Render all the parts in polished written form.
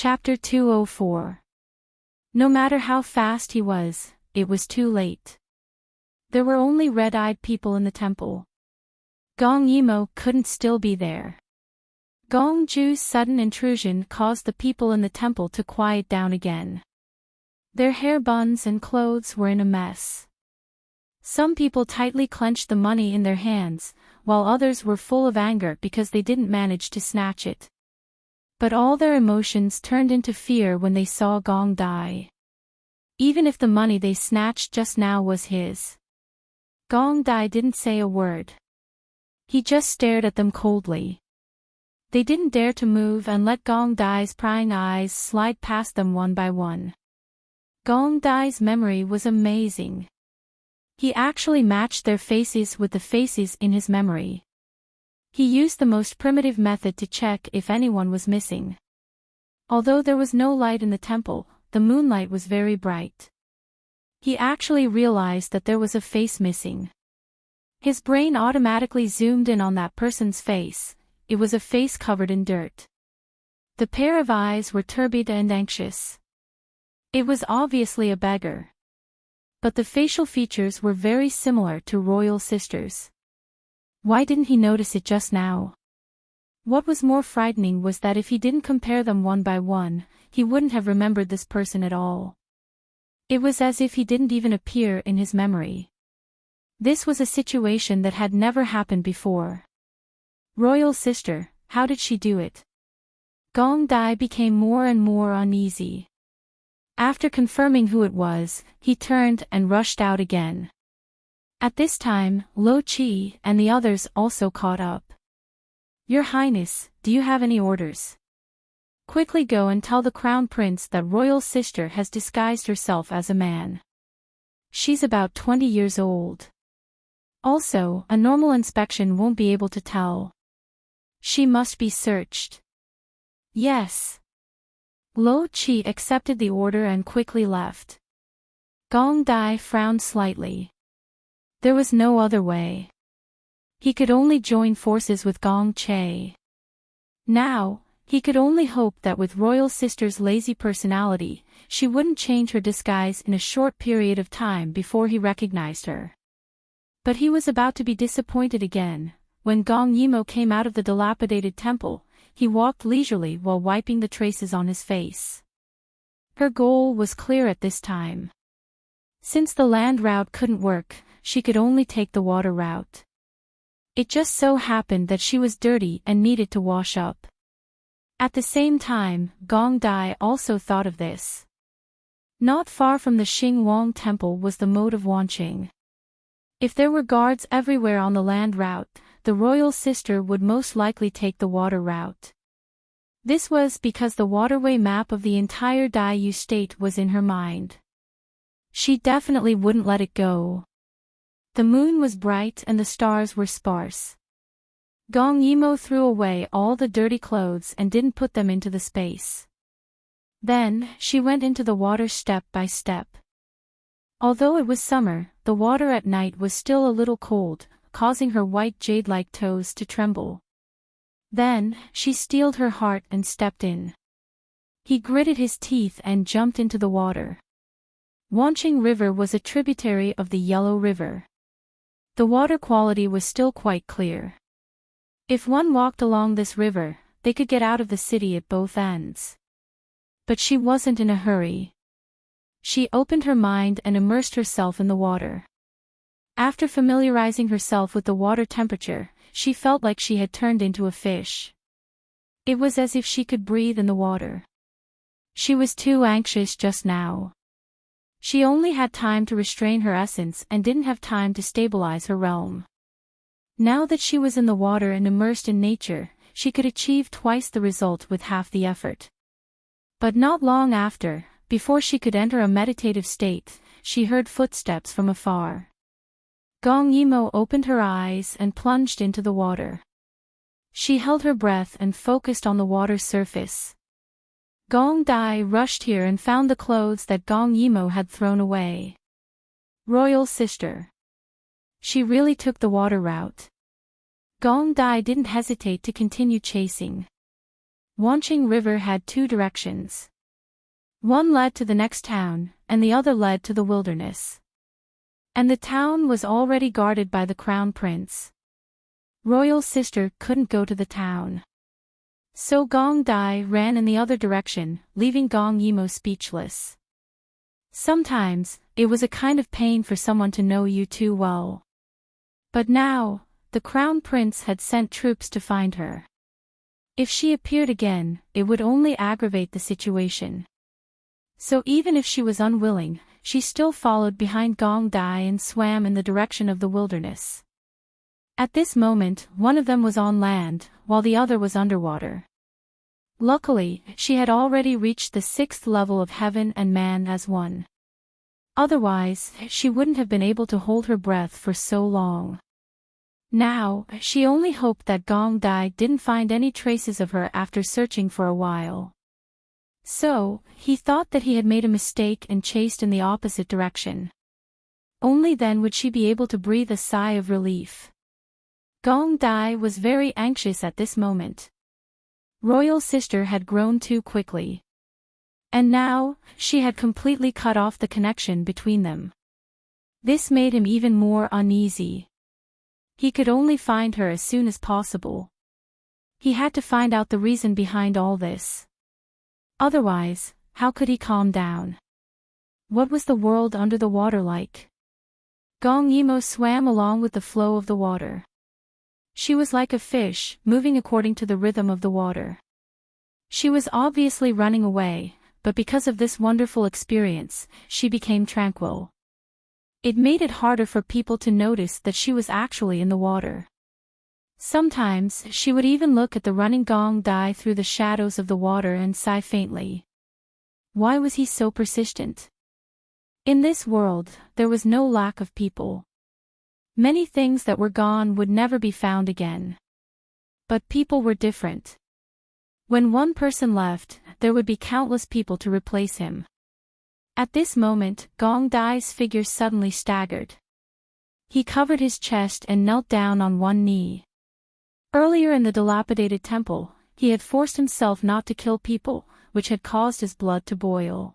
Chapter 204. No matter how fast he was, it was too late. There were only red-eyed people in the temple. Gong Yimo couldn't still be there. Gong Ju's sudden intrusion caused the people in the temple to quiet down again. Their hair buns and clothes were in a mess. Some people tightly clenched the money in their hands, while others were full of anger because they didn't manage to snatch it. But all their emotions turned into fear when they saw Gong die. Even if the money they snatched just now was his. Gong Dai didn't say a word. He just stared at them coldly. They didn't dare to move and let Gong Dai's prying eyes slide past them one by one. Gong Dai's memory was amazing. He actually matched their faces with the faces in his memory. He used the most primitive method to check if anyone was missing. Although there was no light in the temple, the moonlight was very bright. He actually realized that there was a face missing. His brain automatically zoomed in on that person's face. It was a face covered in dirt. The pair of eyes were turbid and anxious. It was obviously a beggar. But the facial features were very similar to royal sisters. Why didn't he notice it just now? What was more frightening was that if he didn't compare them one by one, he wouldn't have remembered this person at all. It was as if he didn't even appear in his memory. This was a situation that had never happened before. Royal sister, how did she do it? Gong Dai became more and more uneasy. After confirming who it was, he turned and rushed out again. At this time, Lo Chi and the others also caught up. Your Highness, do you have any orders? Quickly go and tell the Crown Prince that royal sister has disguised herself as a man. She's about 20 years old. Also, a normal inspection won't be able to tell. She must be searched. Yes. Lo Chi accepted the order and quickly left. Gong Dai frowned slightly. There was no other way. He could only join forces with Gong Che. Now, he could only hope that with royal sister's lazy personality, she wouldn't change her disguise in a short period of time before he recognized her. But he was about to be disappointed again. When Gong Yimo came out of the dilapidated temple, he walked leisurely while wiping the traces on his face. Her goal was clear at this time. Since the land route couldn't work, she could only take the water route. It just so happened that she was dirty and needed to wash up. At the same time, Gong Dai also thought of this. Not far from the Xing Wang temple was the moat of Wanqing. If there were guards everywhere on the land route, the royal sister would most likely take the water route. This was because the waterway map of the entire Daiyu state was in her mind. She definitely wouldn't let it go. The moon was bright and the stars were sparse. Gong Yimo threw away all the dirty clothes and didn't put them into the space. Then, she went into the water step by step. Although it was summer, the water at night was still a little cold, causing her white jade-like toes to tremble. Then, she steeled her heart and stepped in. He gritted his teeth and jumped into the water. Wanqing River was a tributary of the Yellow River. The water quality was still quite clear. If one walked along this river, they could get out of the city at both ends. But she wasn't in a hurry. She opened her mind and immersed herself in the water. After familiarizing herself with the water temperature, she felt like she had turned into a fish. It was as if she could breathe in the water. She was too anxious just now. She only had time to restrain her essence and didn't have time to stabilize her realm. Now that she was in the water and immersed in nature, she could achieve twice the result with half the effort. But not long after, before she could enter a meditative state, she heard footsteps from afar. Gong Yimo opened her eyes and plunged into the water. She held her breath and focused on the water's surface. Gong Dai rushed here and found the clothes that Gong Yimo had thrown away. Royal sister. She really took the water route. Gong Dai didn't hesitate to continue chasing. Wanching River had two directions. One led to the next town, and the other led to the wilderness. And the town was already guarded by the crown prince. Royal sister couldn't go to the town. So Gong Dai ran in the other direction, leaving Gong Yimo speechless. Sometimes, it was a kind of pain for someone to know you too well. But now, the crown prince had sent troops to find her. If she appeared again, it would only aggravate the situation. So even if she was unwilling, she still followed behind Gong Dai and swam in the direction of the wilderness. At this moment, one of them was on land, while the other was underwater. Luckily, she had already reached the 6th level of heaven and man as one. Otherwise, she wouldn't have been able to hold her breath for so long. Now, she only hoped that Gong Dai didn't find any traces of her after searching for a while. So, he thought that he had made a mistake and chased in the opposite direction. Only then would she be able to breathe a sigh of relief. Gong Dai was very anxious at this moment. Royal sister had grown too quickly. And now, she had completely cut off the connection between them. This made him even more uneasy. He could only find her as soon as possible. He had to find out the reason behind all this. Otherwise, how could he calm down? What was the world under the water like? Gong Yimo swam along with the flow of the water. She was like a fish, moving according to the rhythm of the water. She was obviously running away, but because of this wonderful experience, she became tranquil. It made it harder for people to notice that she was actually in the water. Sometimes, she would even look at the running Gong Dai through the shadows of the water and sigh faintly. Why was he so persistent? In this world, there was no lack of people. Many things that were gone would never be found again. But people were different. When one person left, there would be countless people to replace him. At this moment, Gong Dai's figure suddenly staggered. He covered his chest and knelt down on one knee. Earlier in the dilapidated temple, he had forced himself not to kill people, which had caused his blood to boil.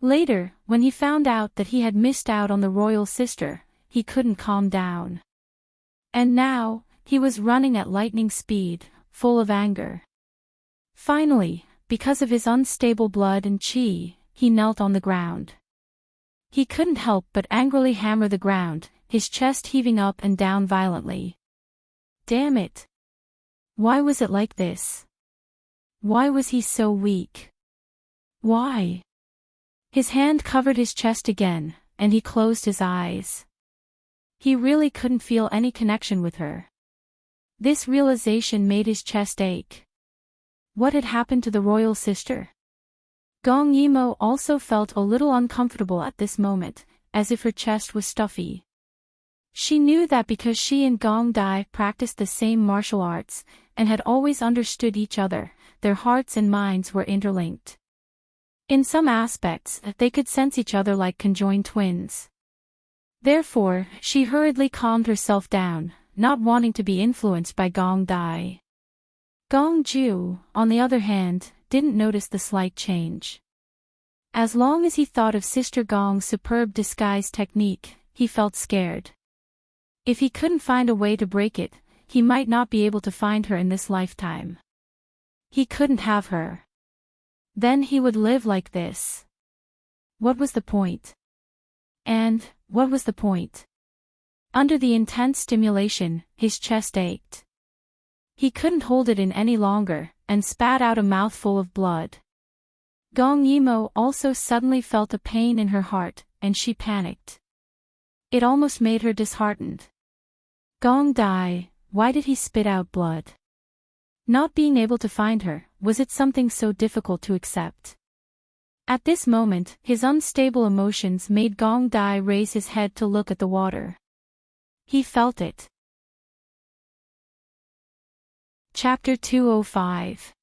Later, when he found out that he had missed out on the royal sister, he couldn't calm down. And now, he was running at lightning speed, full of anger. Finally, because of his unstable blood and chi, he knelt on the ground. He couldn't help but angrily hammer the ground, his chest heaving up and down violently. Damn it! Why was it like this? Why was he so weak? Why? His hand covered his chest again, and he closed his eyes. He really couldn't feel any connection with her. This realization made his chest ache. What had happened to the royal sister? Gong Yimo also felt a little uncomfortable at this moment, as if her chest was stuffy. She knew that because she and Gong Dai practiced the same martial arts, and had always understood each other, their hearts and minds were interlinked. In some aspects, they could sense each other like conjoined twins. Therefore, she hurriedly calmed herself down, not wanting to be influenced by Gong Dai. Gong Ju, on the other hand, didn't notice the slight change. As long as he thought of Sister Gong's superb disguise technique, he felt scared. If he couldn't find a way to break it, he might not be able to find her in this lifetime. He couldn't have her. Then he would live like this. What was the point? And, what was the point? Under the intense stimulation, his chest ached. He couldn't hold it in any longer, and spat out a mouthful of blood. Gong Yimo also suddenly felt a pain in her heart, and she panicked. It almost made her disheartened. Gong Dai, why did he spit out blood? Not being able to find her, was it something so difficult to accept? At this moment, his unstable emotions made Gong Dai raise his head to look at the water. He felt it. Chapter 205.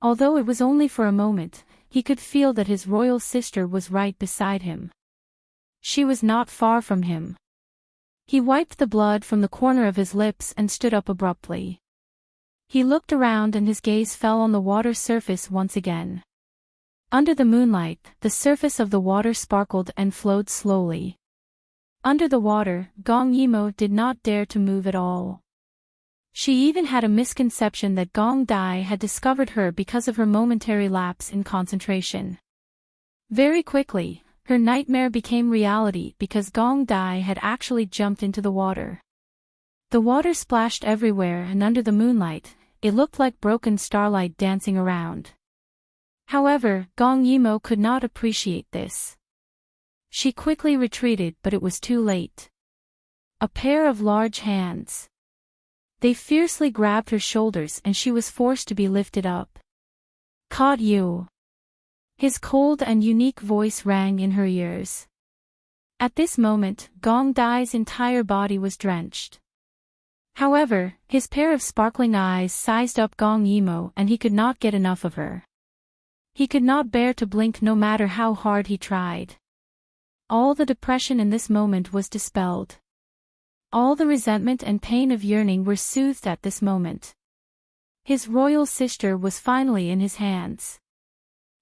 Although it was only for a moment, he could feel that his royal sister was right beside him. She was not far from him. He wiped the blood from the corner of his lips and stood up abruptly. He looked around and his gaze fell on the water surface once again. Under the moonlight, the surface of the water sparkled and flowed slowly. Under the water, Gong Yimo did not dare to move at all. She even had a misconception that Gong Dai had discovered her because of her momentary lapse in concentration. Very quickly, her nightmare became reality because Gong Dai had actually jumped into the water. The water splashed everywhere and under the moonlight, it looked like broken starlight dancing around. However, Gong Yimo could not appreciate this. She quickly retreated, but it was too late. A pair of large hands. They fiercely grabbed her shoulders and she was forced to be lifted up. "Caught you." His cold and unique voice rang in her ears. At this moment, Gong Dai's entire body was drenched. However, his pair of sparkling eyes sized up Gong Yimo and he could not get enough of her. He could not bear to blink no matter how hard he tried. All the depression in this moment was dispelled. All the resentment and pain of yearning were soothed at this moment. His royal sister was finally in his hands.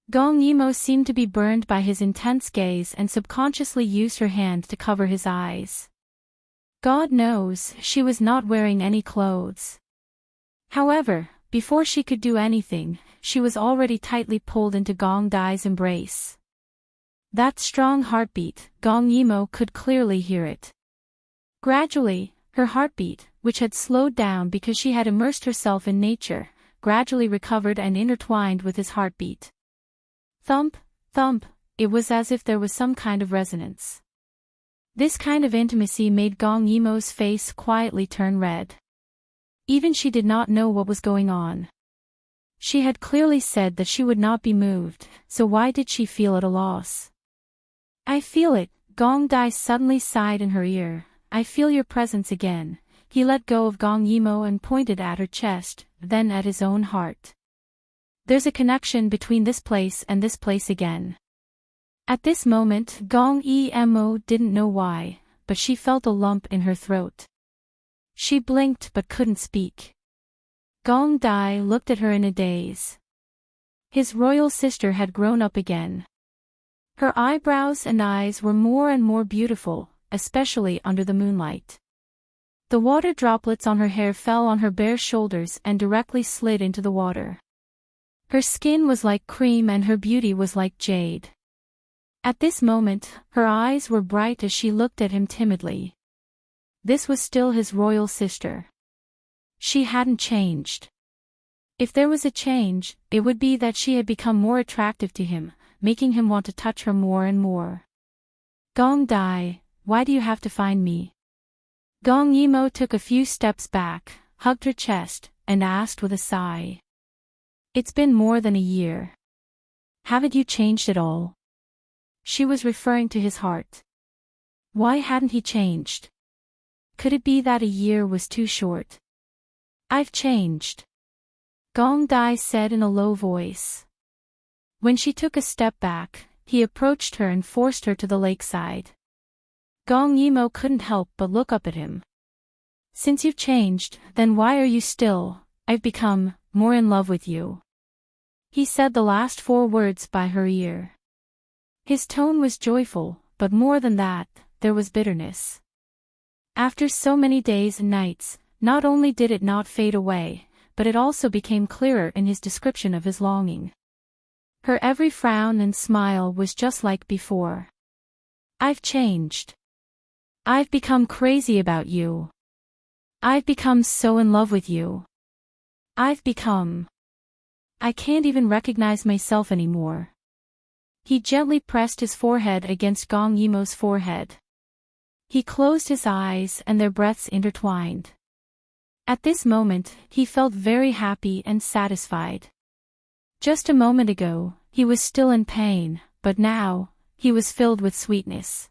Gong Yimo seemed to be burned by his intense gaze and subconsciously used her hand to cover his eyes. God knows, she was not wearing any clothes. However, before she could do anything, she was already tightly pulled into Gong Dai's embrace. That strong heartbeat, Gong Yimo could clearly hear it. Gradually, her heartbeat, which had slowed down because she had immersed herself in nature, gradually recovered and intertwined with his heartbeat. Thump, thump, it was as if there was some kind of resonance. This kind of intimacy made Gong Yimo's face quietly turn red. Even she did not know what was going on. She had clearly said that she would not be moved, so why did she feel at a loss? "I feel it," Gong Dai suddenly sighed in her ear. "I feel your presence again." He let go of Gong Yimo and pointed at her chest, then at his own heart. "There's a connection between this place and this place again." At this moment, Gong Yimo didn't know why, but she felt a lump in her throat. She blinked but couldn't speak. Gong Dai looked at her in a daze. His royal sister had grown up again. Her eyebrows and eyes were more and more beautiful, especially under the moonlight. The water droplets on her hair fell on her bare shoulders and directly slid into the water. Her skin was like cream and her beauty was like jade. At this moment, her eyes were bright as she looked at him timidly. This was still his royal sister. She hadn't changed. If there was a change, it would be that she had become more attractive to him, making him want to touch her more and more. "Gong Dai, why do you have to find me?" Gong Yimo took a few steps back, hugged her chest, and asked with a sigh. "It's been more than a year. Haven't you changed at all?" She was referring to his heart. Why hadn't he changed? Could it be that a year was too short? "I've changed," Gong Dai said in a low voice. When she took a step back, he approached her and forced her to the lakeside. Gong Yimo couldn't help but look up at him. "Since you've changed, then why are you still? I've become more in love with you." He said the last 4 words by her ear. His tone was joyful, but more than that, there was bitterness. After so many days and nights, not only did it not fade away, but it also became clearer in his description of his longing. Her every frown and smile was just like before. "I've changed. I've become crazy about you. I've become so in love with you. I can't even recognize myself anymore." He gently pressed his forehead against Gong Yimo's forehead. He closed his eyes and their breaths intertwined. At this moment, he felt very happy and satisfied. Just a moment ago, he was still in pain, but now, he was filled with sweetness.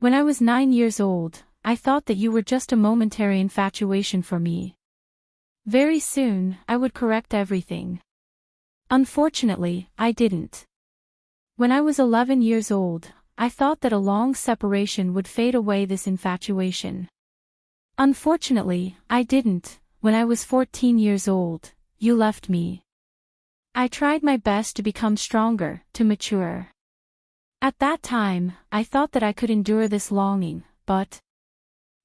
"When I was 9 years old, I thought that you were just a momentary infatuation for me. Very soon, I would correct everything. Unfortunately, I didn't. When I was 11 years old, I thought that a long separation would fade away this infatuation. Unfortunately, I didn't. when I was 14 years old, you left me. I tried my best to become stronger, to mature. At that time, I thought that I could endure this longing, but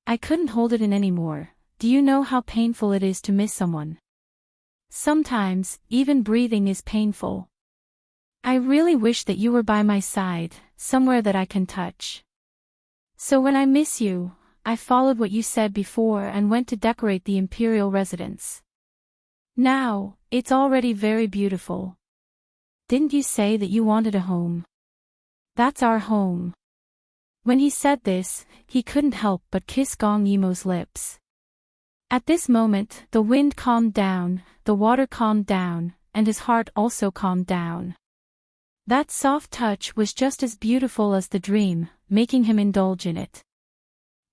I couldn't hold it in anymore. Do you know how painful it is to miss someone? Sometimes, even breathing is painful. I really wish that you were by my side, somewhere that I can touch. So when I miss you, I followed what you said before and went to decorate the imperial residence. Now, it's already very beautiful. Didn't you say that you wanted a home? That's our home. When he said this, he couldn't help but kiss Gong Yimo's lips. At this moment, the wind calmed down, the water calmed down, and his heart also calmed down. That soft touch was just as beautiful as the dream, making him indulge in it.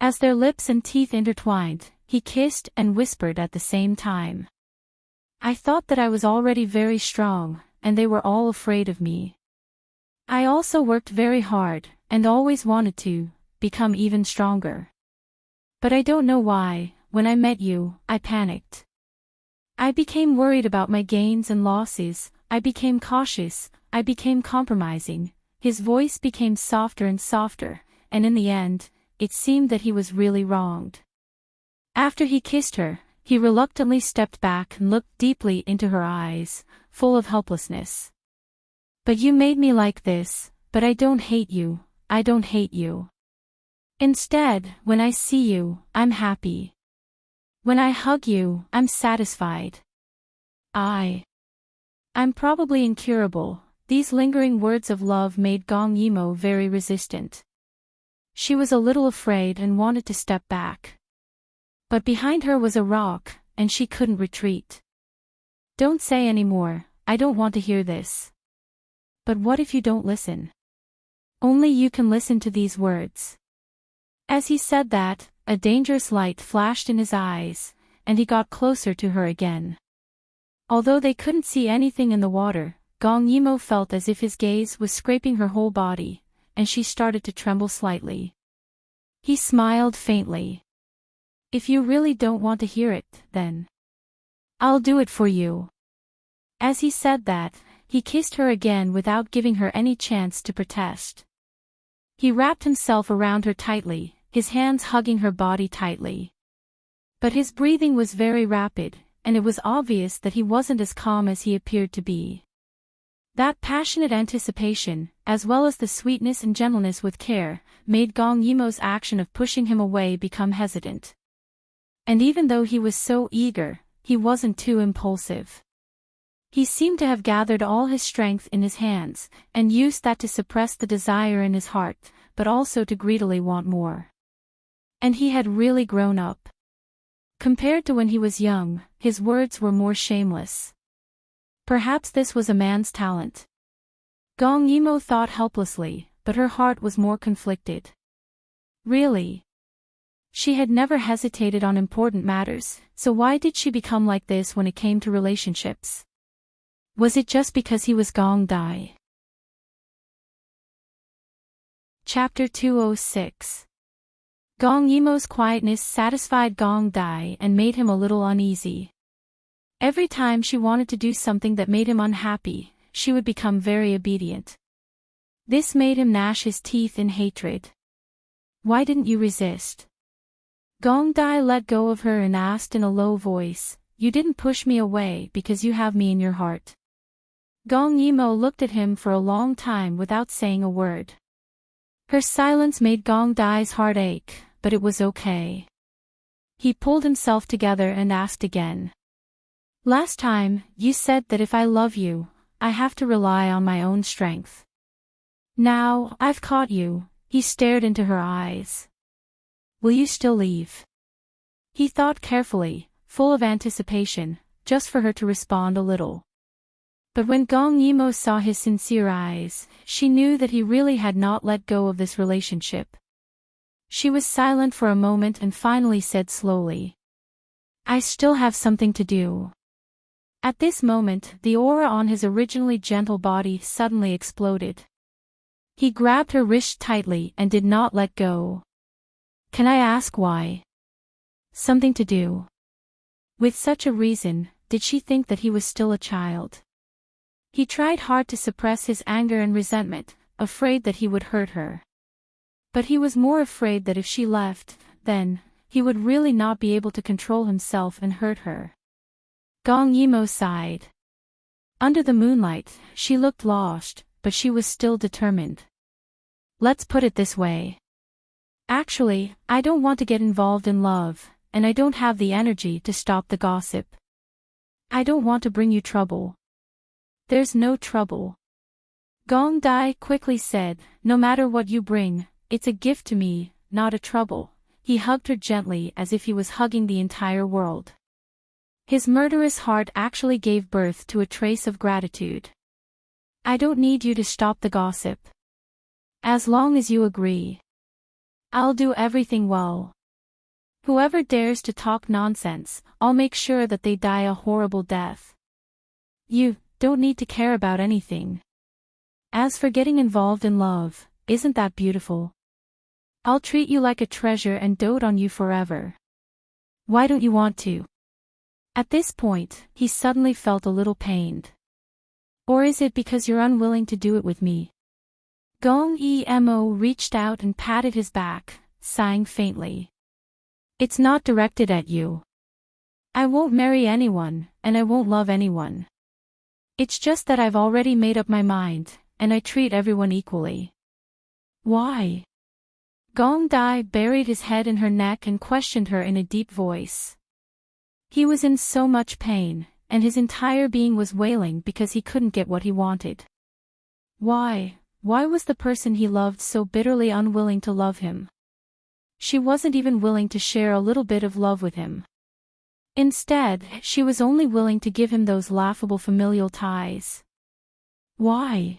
As their lips and teeth intertwined, he kissed and whispered at the same time. I thought that I was already very strong, and they were all afraid of me. I also worked very hard, and always wanted to become even stronger. But I don't know why, when I met you, I panicked. I became worried about my gains and losses, I became cautious, I became compromising. His voice became softer and softer, and in the end, it seemed that he was really wronged. After he kissed her, he reluctantly stepped back and looked deeply into her eyes, full of helplessness. But you made me like this, but I don't hate you, I don't hate you. Instead, when I see you, I'm happy. When I hug you, I'm satisfied. I'm probably incurable. These lingering words of love made Gong Yimo very resistant. She was a little afraid and wanted to step back. But behind her was a rock, and she couldn't retreat. Don't say any more, I don't want to hear this. But what if you don't listen? Only you can listen to these words. As he said that, a dangerous light flashed in his eyes, and he got closer to her again. Although they couldn't see anything in the water, Gong Yimo felt as if his gaze was scraping her whole body, and she started to tremble slightly. He smiled faintly. If you really don't want to hear it, then I'll do it for you. As he said that, he kissed her again without giving her any chance to protest. He wrapped himself around her tightly, his hands hugging her body tightly. But his breathing was very rapid, and it was obvious that he wasn't as calm as he appeared to be. That passionate anticipation, as well as the sweetness and gentleness with care, made Gong Yimo's action of pushing him away become hesitant. And even though he was so eager, he wasn't too impulsive. He seemed to have gathered all his strength in his hands, and used that to suppress the desire in his heart, but also to greedily want more. And he had really grown up. Compared to when he was young, his words were more shameless. Perhaps this was a man's talent. Gong Yimo thought helplessly, but her heart was more conflicted. Really? She had never hesitated on important matters, so why did she become like this when it came to relationships? Was it just because he was Gong Dai? Chapter 206. Gong Yimo's quietness satisfied Gong Dai and made him a little uneasy. Every time she wanted to do something that made him unhappy, she would become very obedient. This made him gnash his teeth in hatred. Why didn't you resist? Gong Dai let go of her and asked in a low voice, you didn't push me away because you have me in your heart. Gong Yimo looked at him for a long time without saying a word. Her silence made Gong Dai's heart ache, but it was okay. He pulled himself together and asked again. Last time, you said that if I love you, I have to rely on my own strength. Now, I've caught you. He stared into her eyes. Will you still leave? He thought carefully, full of anticipation, just for her to respond a little. But when Gong Yimo saw his sincere eyes, she knew that he really had not let go of this relationship. She was silent for a moment and finally said slowly. I still have something to do. At this moment, the aura on his originally gentle body suddenly exploded. He grabbed her wrist tightly and did not let go. Can I ask why? Something to do. With such a reason, did she think that he was still a child? He tried hard to suppress his anger and resentment, afraid that he would hurt her. But he was more afraid that if she left, then, he would really not be able to control himself and hurt her. Gong Yimo sighed. Under the moonlight, she looked lost, but she was still determined. Let's put it this way. Actually, I don't want to get involved in love, and I don't have the energy to stop the gossip. I don't want to bring you trouble. There's no trouble. Gong Dai quickly said, no matter what you bring, it's a gift to me, not a trouble. He hugged her gently as if he was hugging the entire world. His murderous heart actually gave birth to a trace of gratitude. I don't need you to stop the gossip. As long as you agree. I'll do everything well. Whoever dares to talk nonsense, I'll make sure that they die a horrible death. You don't need to care about anything. As for getting involved in love, isn't that beautiful? I'll treat you like a treasure and dote on you forever. Why don't you want to? At this point, he suddenly felt a little pained. Or is it because you're unwilling to do it with me? Gong Emo reached out and patted his back, sighing faintly. It's not directed at you. I won't marry anyone, and I won't love anyone. It's just that I've already made up my mind, and I treat everyone equally. Why? Gong Dai buried his head in her neck and questioned her in a deep voice. He was in so much pain, and his entire being was wailing because he couldn't get what he wanted. Why was the person he loved so bitterly unwilling to love him? She wasn't even willing to share a little bit of love with him. Instead, she was only willing to give him those laughable familial ties. Why?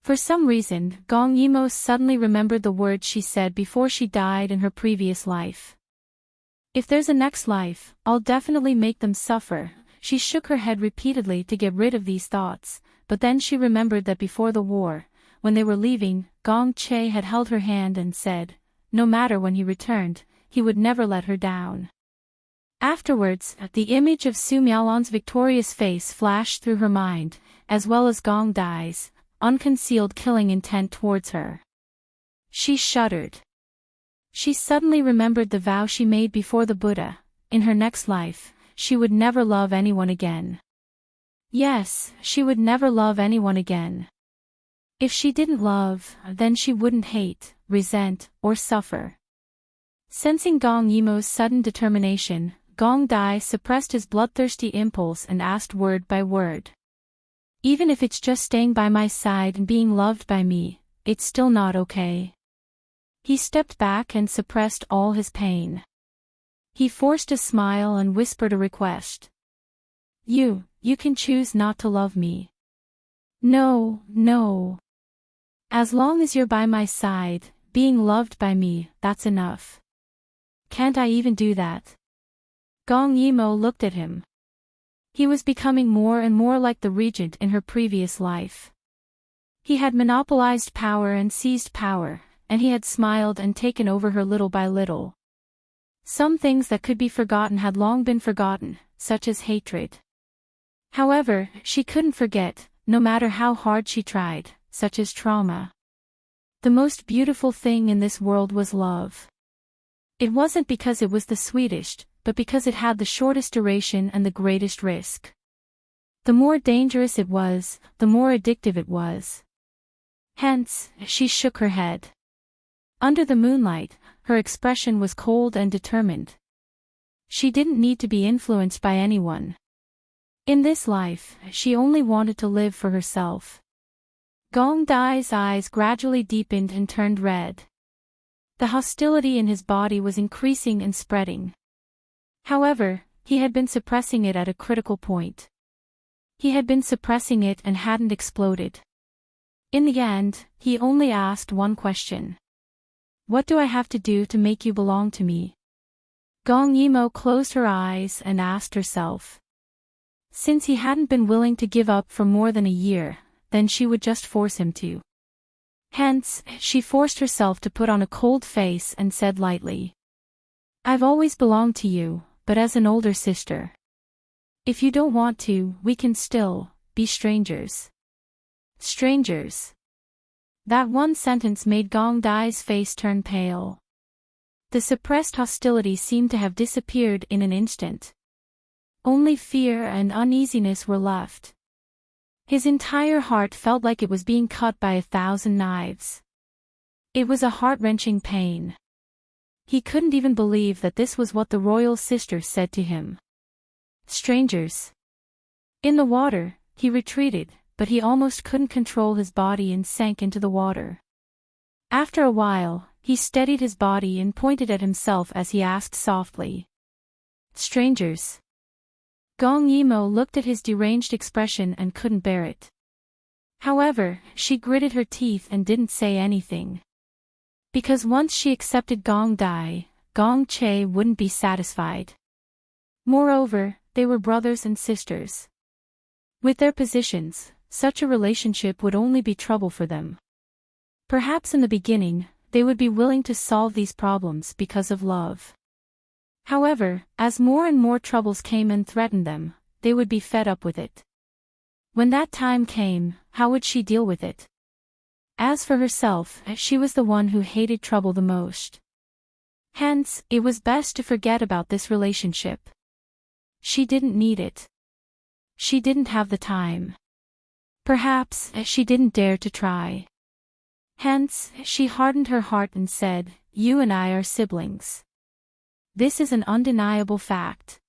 For some reason, Gong Yimo suddenly remembered the words she said before she died in her previous life. If there's a next life, I'll definitely make them suffer. She shook her head repeatedly to get rid of these thoughts, but then she remembered that before the war, when they were leaving, Gong Che had held her hand and said, no matter when he returned, he would never let her down. Afterwards, the image of Su Miaolan's victorious face flashed through her mind, as well as Gong Dai's unconcealed killing intent towards her. She shuddered. She suddenly remembered the vow she made before the Buddha. In her next life, she would never love anyone again. Yes, she would never love anyone again. If she didn't love, then she wouldn't hate, resent, or suffer. Sensing Gong Yimo's sudden determination, Gong Dai suppressed his bloodthirsty impulse and asked word by word. Even if it's just staying by my side and being loved by me, it's still not okay. He stepped back and suppressed all his pain. He forced a smile and whispered a request. You can choose not to love me. No. As long as you're by my side, being loved by me, that's enough. Can't I even do that? Gong Yimo looked at him. He was becoming more and more like the regent in her previous life. He had monopolized power and seized power, and he had smiled and taken over her little by little. Some things that could be forgotten had long been forgotten, such as hatred. However, she couldn't forget, no matter how hard she tried, such as trauma. The most beautiful thing in this world was love. It wasn't because it was the sweetest, but because it had the shortest duration and the greatest risk. The more dangerous it was, the more addictive it was. Hence, she shook her head. Under the moonlight, her expression was cold and determined. She didn't need to be influenced by anyone. In this life, she only wanted to live for herself. Gong Dai's eyes gradually deepened and turned red. The hostility in his body was increasing and spreading. However, he had been suppressing it at a critical point. He had been suppressing it and hadn't exploded. In the end, he only asked one question. What do I have to do to make you belong to me? Gong Yimo closed her eyes and asked herself. Since he hadn't been willing to give up for more than a year, then she would just force him to. Hence, she forced herself to put on a cold face and said lightly. I've always belonged to you, but as an older sister. If you don't want to, we can still be strangers. Strangers. That one sentence made Gong Dai's face turn pale. The suppressed hostility seemed to have disappeared in an instant. Only fear and uneasiness were left. His entire heart felt like it was being cut by 1,000 knives. It was a heart-wrenching pain. He couldn't even believe that this was what the royal sister said to him. Strangers. In the water, he retreated, but he almost couldn't control his body and sank into the water. After a while, he steadied his body and pointed at himself as he asked softly. Strangers. Gong Yimou looked at his deranged expression and couldn't bear it. However, she gritted her teeth and didn't say anything. Because once she accepted Gong Dai, Gong Che wouldn't be satisfied. Moreover, they were brothers and sisters. With their positions, such a relationship would only be trouble for them. Perhaps in the beginning, they would be willing to solve these problems because of love. However, as more and more troubles came and threatened them, they would be fed up with it. When that time came, how would she deal with it? As for herself, she was the one who hated trouble the most. Hence, it was best to forget about this relationship. She didn't need it. She didn't have the time. Perhaps, she didn't dare to try. Hence, she hardened her heart and said, "You and I are siblings. This is an undeniable fact.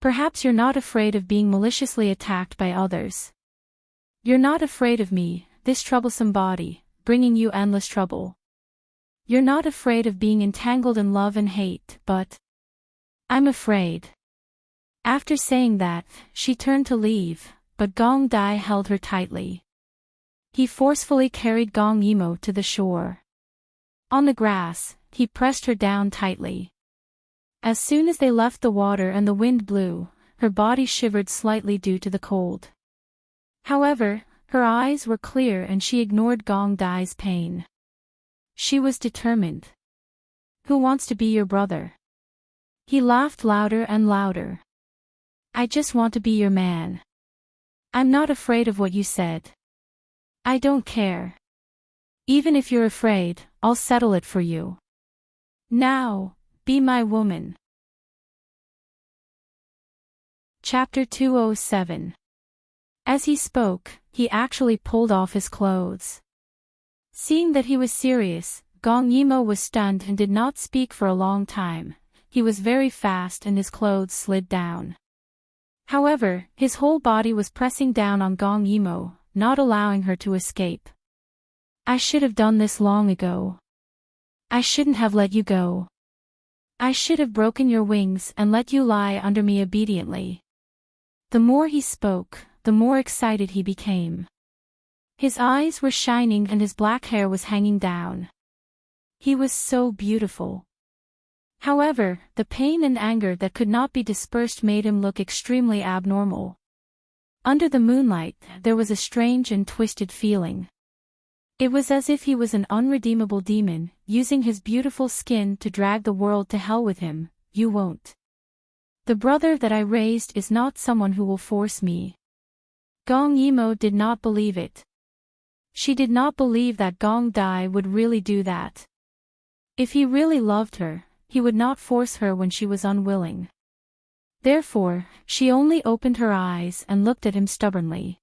Perhaps you're not afraid of being maliciously attacked by others. You're not afraid of me, this troublesome body, bringing you endless trouble. You're not afraid of being entangled in love and hate, but I'm afraid." After saying that, she turned to leave, but Gong Dai held her tightly. He forcefully carried Gong Yimou to the shore. On the grass, he pressed her down tightly. As soon as they left the water and the wind blew, her body shivered slightly due to the cold. However, her eyes were clear and she ignored Gong Dai's pain. She was determined. "Who wants to be your brother?" He laughed louder and louder. "I just want to be your man. I'm not afraid of what you said. I don't care. Even if you're afraid, I'll settle it for you. Now, be my woman." Chapter 207. As he spoke, he actually pulled off his clothes. Seeing that he was serious, Gong Yimou was stunned and did not speak for a long time. He was very fast and his clothes slid down. However, his whole body was pressing down on Gong Yimou, not allowing her to escape. "I should have done this long ago. I shouldn't have let you go. I should have broken your wings and let you lie under me obediently." The more he spoke, the more excited he became. His eyes were shining and his black hair was hanging down. He was so beautiful. However, the pain and anger that could not be dispersed made him look extremely abnormal. Under the moonlight, there was a strange and twisted feeling. It was as if he was an unredeemable demon, using his beautiful skin to drag the world to hell with him. "You won't. The brother that I raised is not someone who will force me." Gong Yimou did not believe it. She did not believe that Gong Dai would really do that. If he really loved her, he would not force her when she was unwilling. Therefore, she only opened her eyes and looked at him stubbornly.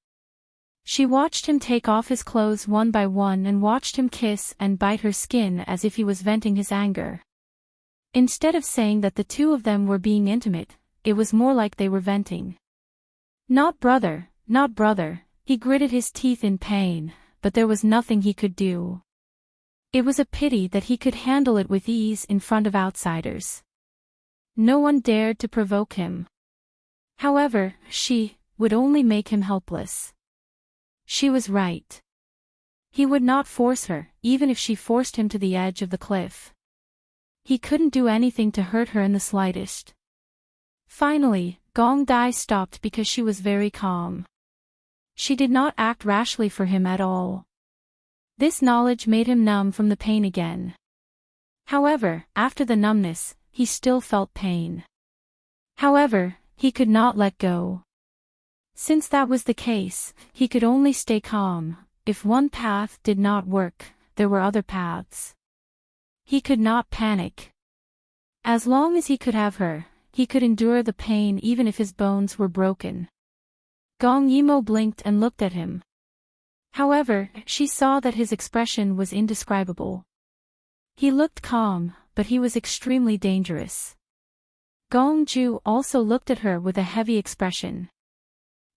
She watched him take off his clothes one by one and watched him kiss and bite her skin as if he was venting his anger. Instead of saying that the two of them were being intimate, it was more like they were venting. "Not brother, not brother," he gritted his teeth in pain, but there was nothing he could do. It was a pity that he could handle it with ease in front of outsiders. No one dared to provoke him. However, she would only make him helpless. She was right. He would not force her, even if she forced him to the edge of the cliff. He couldn't do anything to hurt her in the slightest. Finally, Gong Dai stopped because she was very calm. She did not act rashly for him at all. This knowledge made him numb from the pain again. However, after the numbness, he still felt pain. However, he could not let go. Since that was the case, he could only stay calm. If one path did not work, there were other paths. He could not panic. As long as he could have her, he could endure the pain even if his bones were broken. Gong Yimo blinked and looked at him. However, she saw that his expression was indescribable. He looked calm, but he was extremely dangerous. Gong Ju also looked at her with a heavy expression.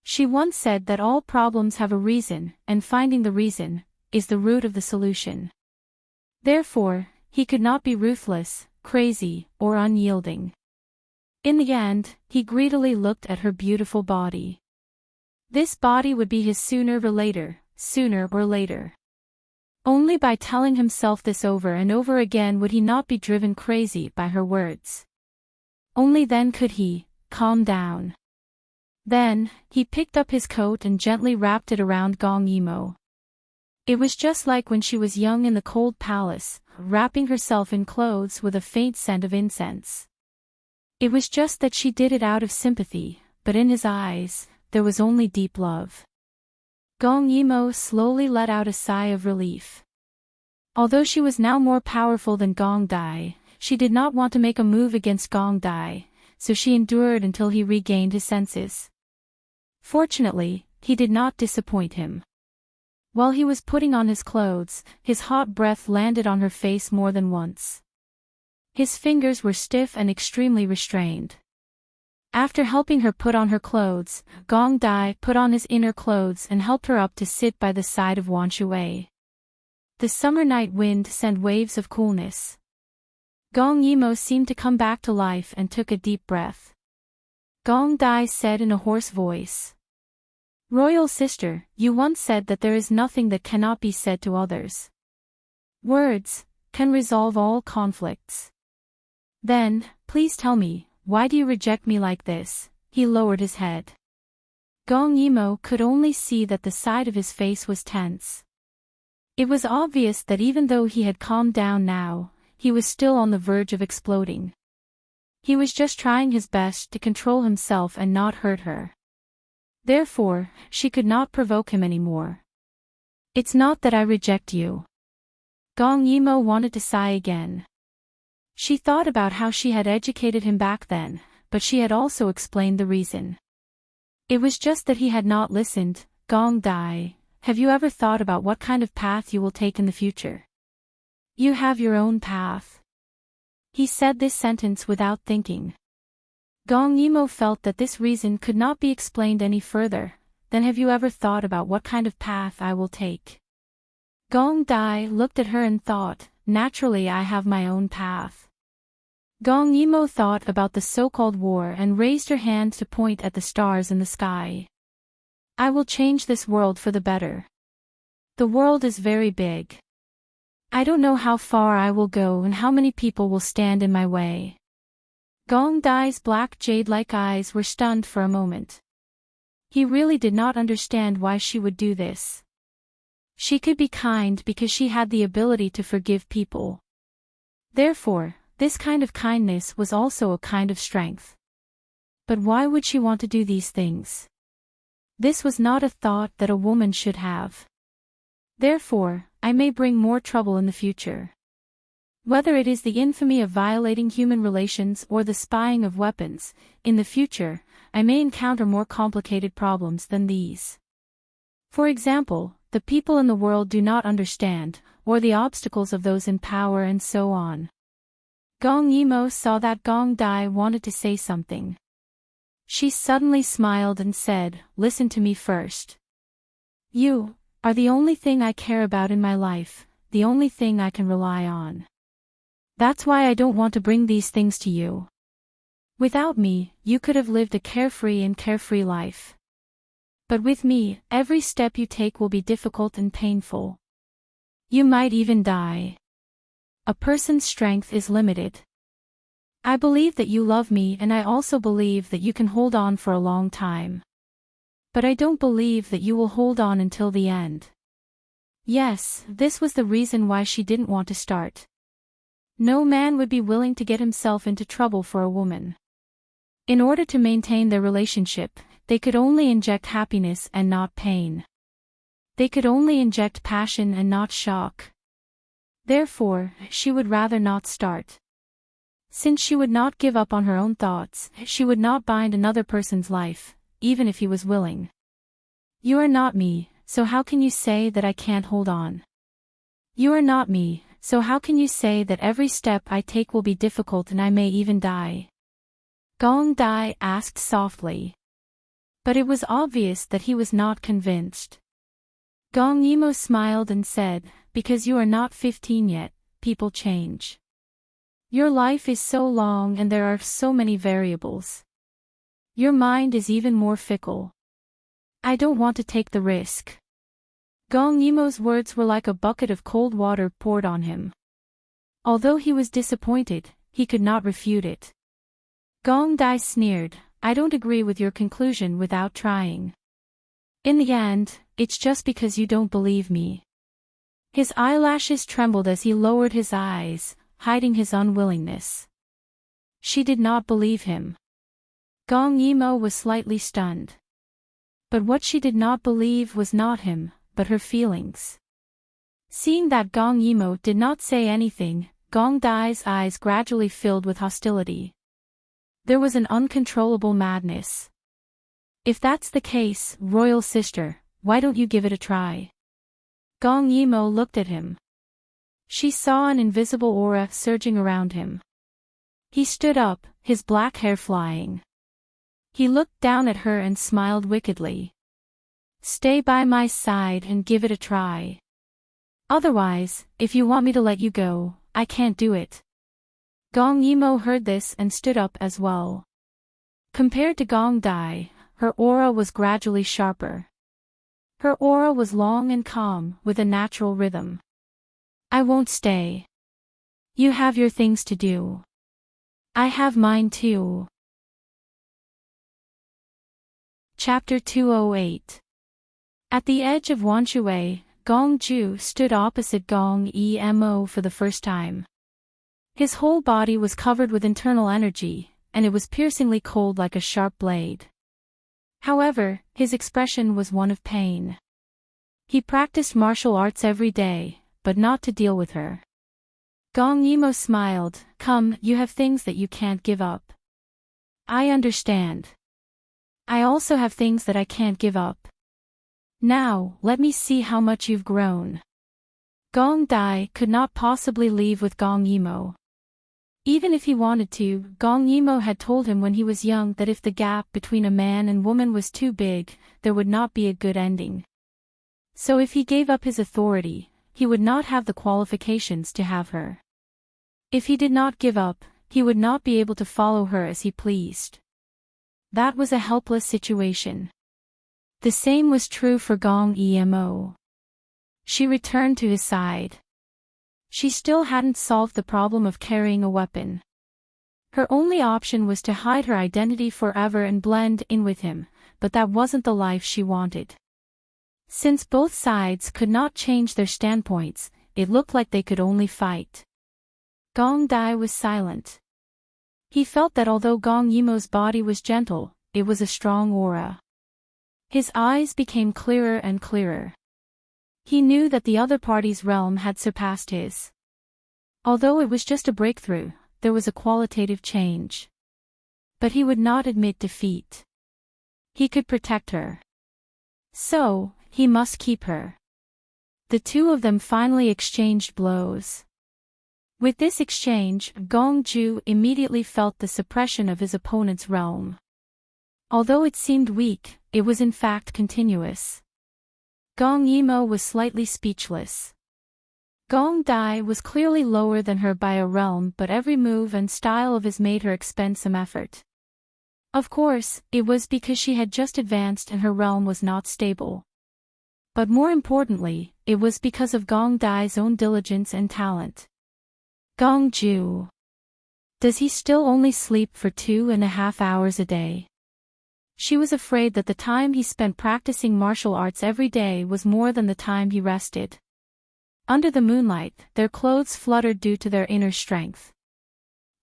She once said that all problems have a reason, and finding the reason is the root of the solution. Therefore, he could not be ruthless, crazy, or unyielding. In the end, he greedily looked at her beautiful body. This body would be his sooner or later, sooner or later. Only by telling himself this over and over again would he not be driven crazy by her words. Only then could he calm down. Then, he picked up his coat and gently wrapped it around Gong Yimo. It was just like when she was young in the cold palace, wrapping herself in clothes with a faint scent of incense. It was just that she did it out of sympathy, but in his eyes, there was only deep love. Gong Yimo slowly let out a sigh of relief. Although she was now more powerful than Gong Dai, she did not want to make a move against Gong Dai, so she endured until he regained his senses. Fortunately, he did not disappoint him. While he was putting on his clothes, his hot breath landed on her face more than once. His fingers were stiff and extremely restrained. After helping her put on her clothes, Gong Dai put on his inner clothes and helped her up to sit by the side of Wan Shui. The summer night wind sent waves of coolness. Gong Yimo seemed to come back to life and took a deep breath. Gong Dai said in a hoarse voice, "Royal sister, you once said that there is nothing that cannot be said to others. Words can resolve all conflicts. Then, please tell me, why do you reject me like this?" He lowered his head. Gong Yimo could only see that the side of his face was tense. It was obvious that even though he had calmed down now, he was still on the verge of exploding. He was just trying his best to control himself and not hurt her. Therefore, she could not provoke him anymore. "It's not that I reject you." Gong Yimo wanted to sigh again. She thought about how she had educated him back then, but she had also explained the reason. It was just that he had not listened. "Gong Dai, have you ever thought about what kind of path you will take in the future? You have your own path." He said this sentence without thinking. Gong Yimo felt that this reason could not be explained any further. "Then have you ever thought about what kind of path I will take?" Gong Dai looked at her and thought, "Naturally I have my own path." Gong Yimo thought about the so-called war and raised her hand to point at the stars in the sky. "I will change this world for the better. The world is very big. I don't know how far I will go and how many people will stand in my way." Gong Dai's black jade-like eyes were stunned for a moment. He really did not understand why she would do this. She could be kind because she had the ability to forgive people. Therefore, this kind of kindness was also a kind of strength. But why would she want to do these things? This was not a thought that a woman should have. Therefore, I may bring more trouble in the future. Whether it is the infamy of violating human relations or the spying of weapons, in the future, I may encounter more complicated problems than these. For example, the people in the world do not understand, or the obstacles of those in power and so on. Gong Yimo saw that Gong Dai wanted to say something. She suddenly smiled and said, "Listen to me first. You are the only thing I care about in my life, the only thing I can rely on. That's why I don't want to bring these things to you. Without me, you could have lived a carefree life. But with me, every step you take will be difficult and painful. You might even die. A person's strength is limited. I believe that you love me and I also believe that you can hold on for a long time. But I don't believe that you will hold on until the end." Yes, this was the reason why she didn't want to start. No man would be willing to get himself into trouble for a woman. In order to maintain their relationship, they could only inject happiness and not pain. They could only inject passion and not shock. Therefore, she would rather not start. Since she would not give up on her own thoughts, she would not bind another person's life, even if he was willing. You are not me, so how can you say that I can't hold on? You are not me, so how can you say that every step I take will be difficult and I may even die? Gong Dai asked softly. But it was obvious that he was not convinced. Gong Yimo smiled and said, because you are not 15 yet, people change. Your life is so long and there are so many variables. Your mind is even more fickle. I don't want to take the risk. Gong Yimo's words were like a bucket of cold water poured on him. Although he was disappointed, he could not refute it. Gong Dai sneered, I don't agree with your conclusion without trying. In the end, it's just because you don't believe me. His eyelashes trembled as he lowered his eyes, hiding his unwillingness. She did not believe him. Gong Yimo was slightly stunned. But what she did not believe was not him, but her feelings. Seeing that Gong Yimo did not say anything, Gong Dai's eyes gradually filled with hostility. There was an uncontrollable madness. If that's the case, royal sister, why don't you give it a try? Gong Yimo looked at him. She saw an invisible aura surging around him. He stood up, his black hair flying. He looked down at her and smiled wickedly. Stay by my side and give it a try. Otherwise, if you want me to let you go, I can't do it. Gong Yimo heard this and stood up as well. Compared to Gong Dai, her aura was gradually sharper. Her aura was long and calm, with a natural rhythm. I won't stay. You have your things to do. I have mine too. Chapter 208. At the edge of Wanshui, Gong Ju stood opposite Gong Emo for the first time. His whole body was covered with internal energy, and it was piercingly cold like a sharp blade. However, his expression was one of pain. He practiced martial arts every day, but not to deal with her. Gong Yimo smiled, come, you have things that you can't give up. I understand. I also have things that I can't give up. Now, let me see how much you've grown. Gong Dai could not possibly leave with Gong Yimo. Even if he wanted to, Gong Yimo had told him when he was young that if the gap between a man and woman was too big, there would not be a good ending. So if he gave up his authority, he would not have the qualifications to have her. If he did not give up, he would not be able to follow her as he pleased. That was a helpless situation. The same was true for Gong Emo. She returned to his side. She still hadn't solved the problem of carrying a weapon. Her only option was to hide her identity forever and blend in with him, but that wasn't the life she wanted. Since both sides could not change their standpoints, it looked like they could only fight. Gong Dai was silent. He felt that although Gong Yimo's body was gentle, it was a strong aura. His eyes became clearer and clearer. He knew that the other party's realm had surpassed his. Although it was just a breakthrough, there was a qualitative change. But he would not admit defeat. He could protect her. So, he must keep her. The two of them finally exchanged blows. With this exchange, Gong Ju immediately felt the suppression of his opponent's realm. Although it seemed weak, it was in fact continuous. Gong Yimo was slightly speechless. Gong Dai was clearly lower than her by a realm, but every move and style of his made her expend some effort. Of course, it was because she had just advanced and her realm was not stable. But more importantly, it was because of Gong Dai's own diligence and talent. Gong Ju. Does he still only sleep for 2.5 hours a day? She was afraid that the time he spent practicing martial arts every day was more than the time he rested. Under the moonlight, their clothes fluttered due to their inner strength.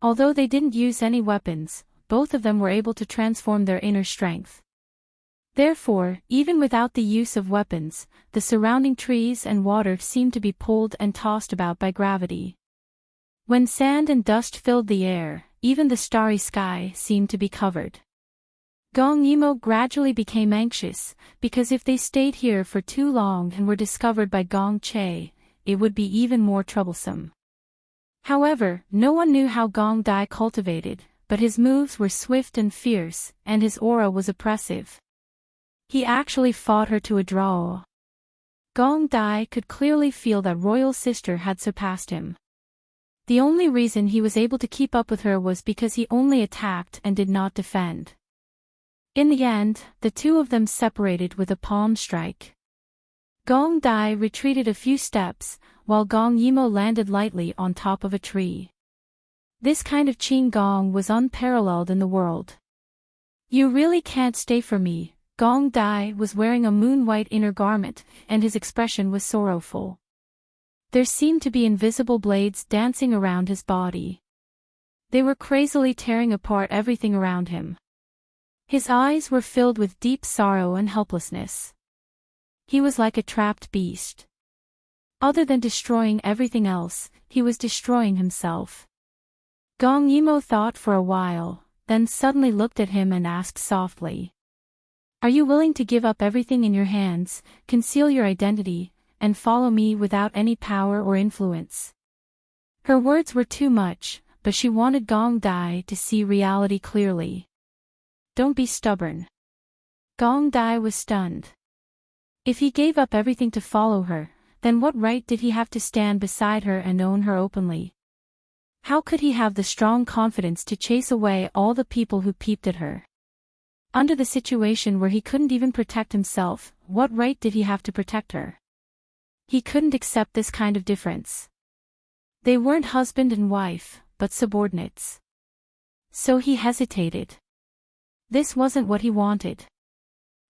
Although they didn't use any weapons, both of them were able to transform their inner strength. Therefore, even without the use of weapons, the surrounding trees and water seemed to be pulled and tossed about by gravity. When sand and dust filled the air, even the starry sky seemed to be covered. Gong Yimo gradually became anxious, because if they stayed here for too long and were discovered by Gong Che, it would be even more troublesome. However, no one knew how Gong Dai cultivated, but his moves were swift and fierce, and his aura was oppressive. He actually fought her to a draw. Gong Dai could clearly feel that royal sister had surpassed him. The only reason he was able to keep up with her was because he only attacked and did not defend. In the end, the two of them separated with a palm strike. Gong Dai retreated a few steps, while Gong Yimo landed lightly on top of a tree. This kind of Qing Gong was unparalleled in the world. "You really can't stay for me." Gong Dai was wearing a moon-white inner garment, and his expression was sorrowful. There seemed to be invisible blades dancing around his body. They were crazily tearing apart everything around him. His eyes were filled with deep sorrow and helplessness. He was like a trapped beast. Other than destroying everything else, he was destroying himself. Gong Yimo thought for a while, then suddenly looked at him and asked softly, "Are you willing to give up everything in your hands, conceal your identity, and follow me without any power or influence?" Her words were too much, but she wanted Gong Dai to see reality clearly. "Don't be stubborn." Gong Dai was stunned. If he gave up everything to follow her, then what right did he have to stand beside her and own her openly? How could he have the strong confidence to chase away all the people who peeped at her? Under the situation where he couldn't even protect himself, what right did he have to protect her? He couldn't accept this kind of difference. They weren't husband and wife, but subordinates. So he hesitated. This wasn't what he wanted.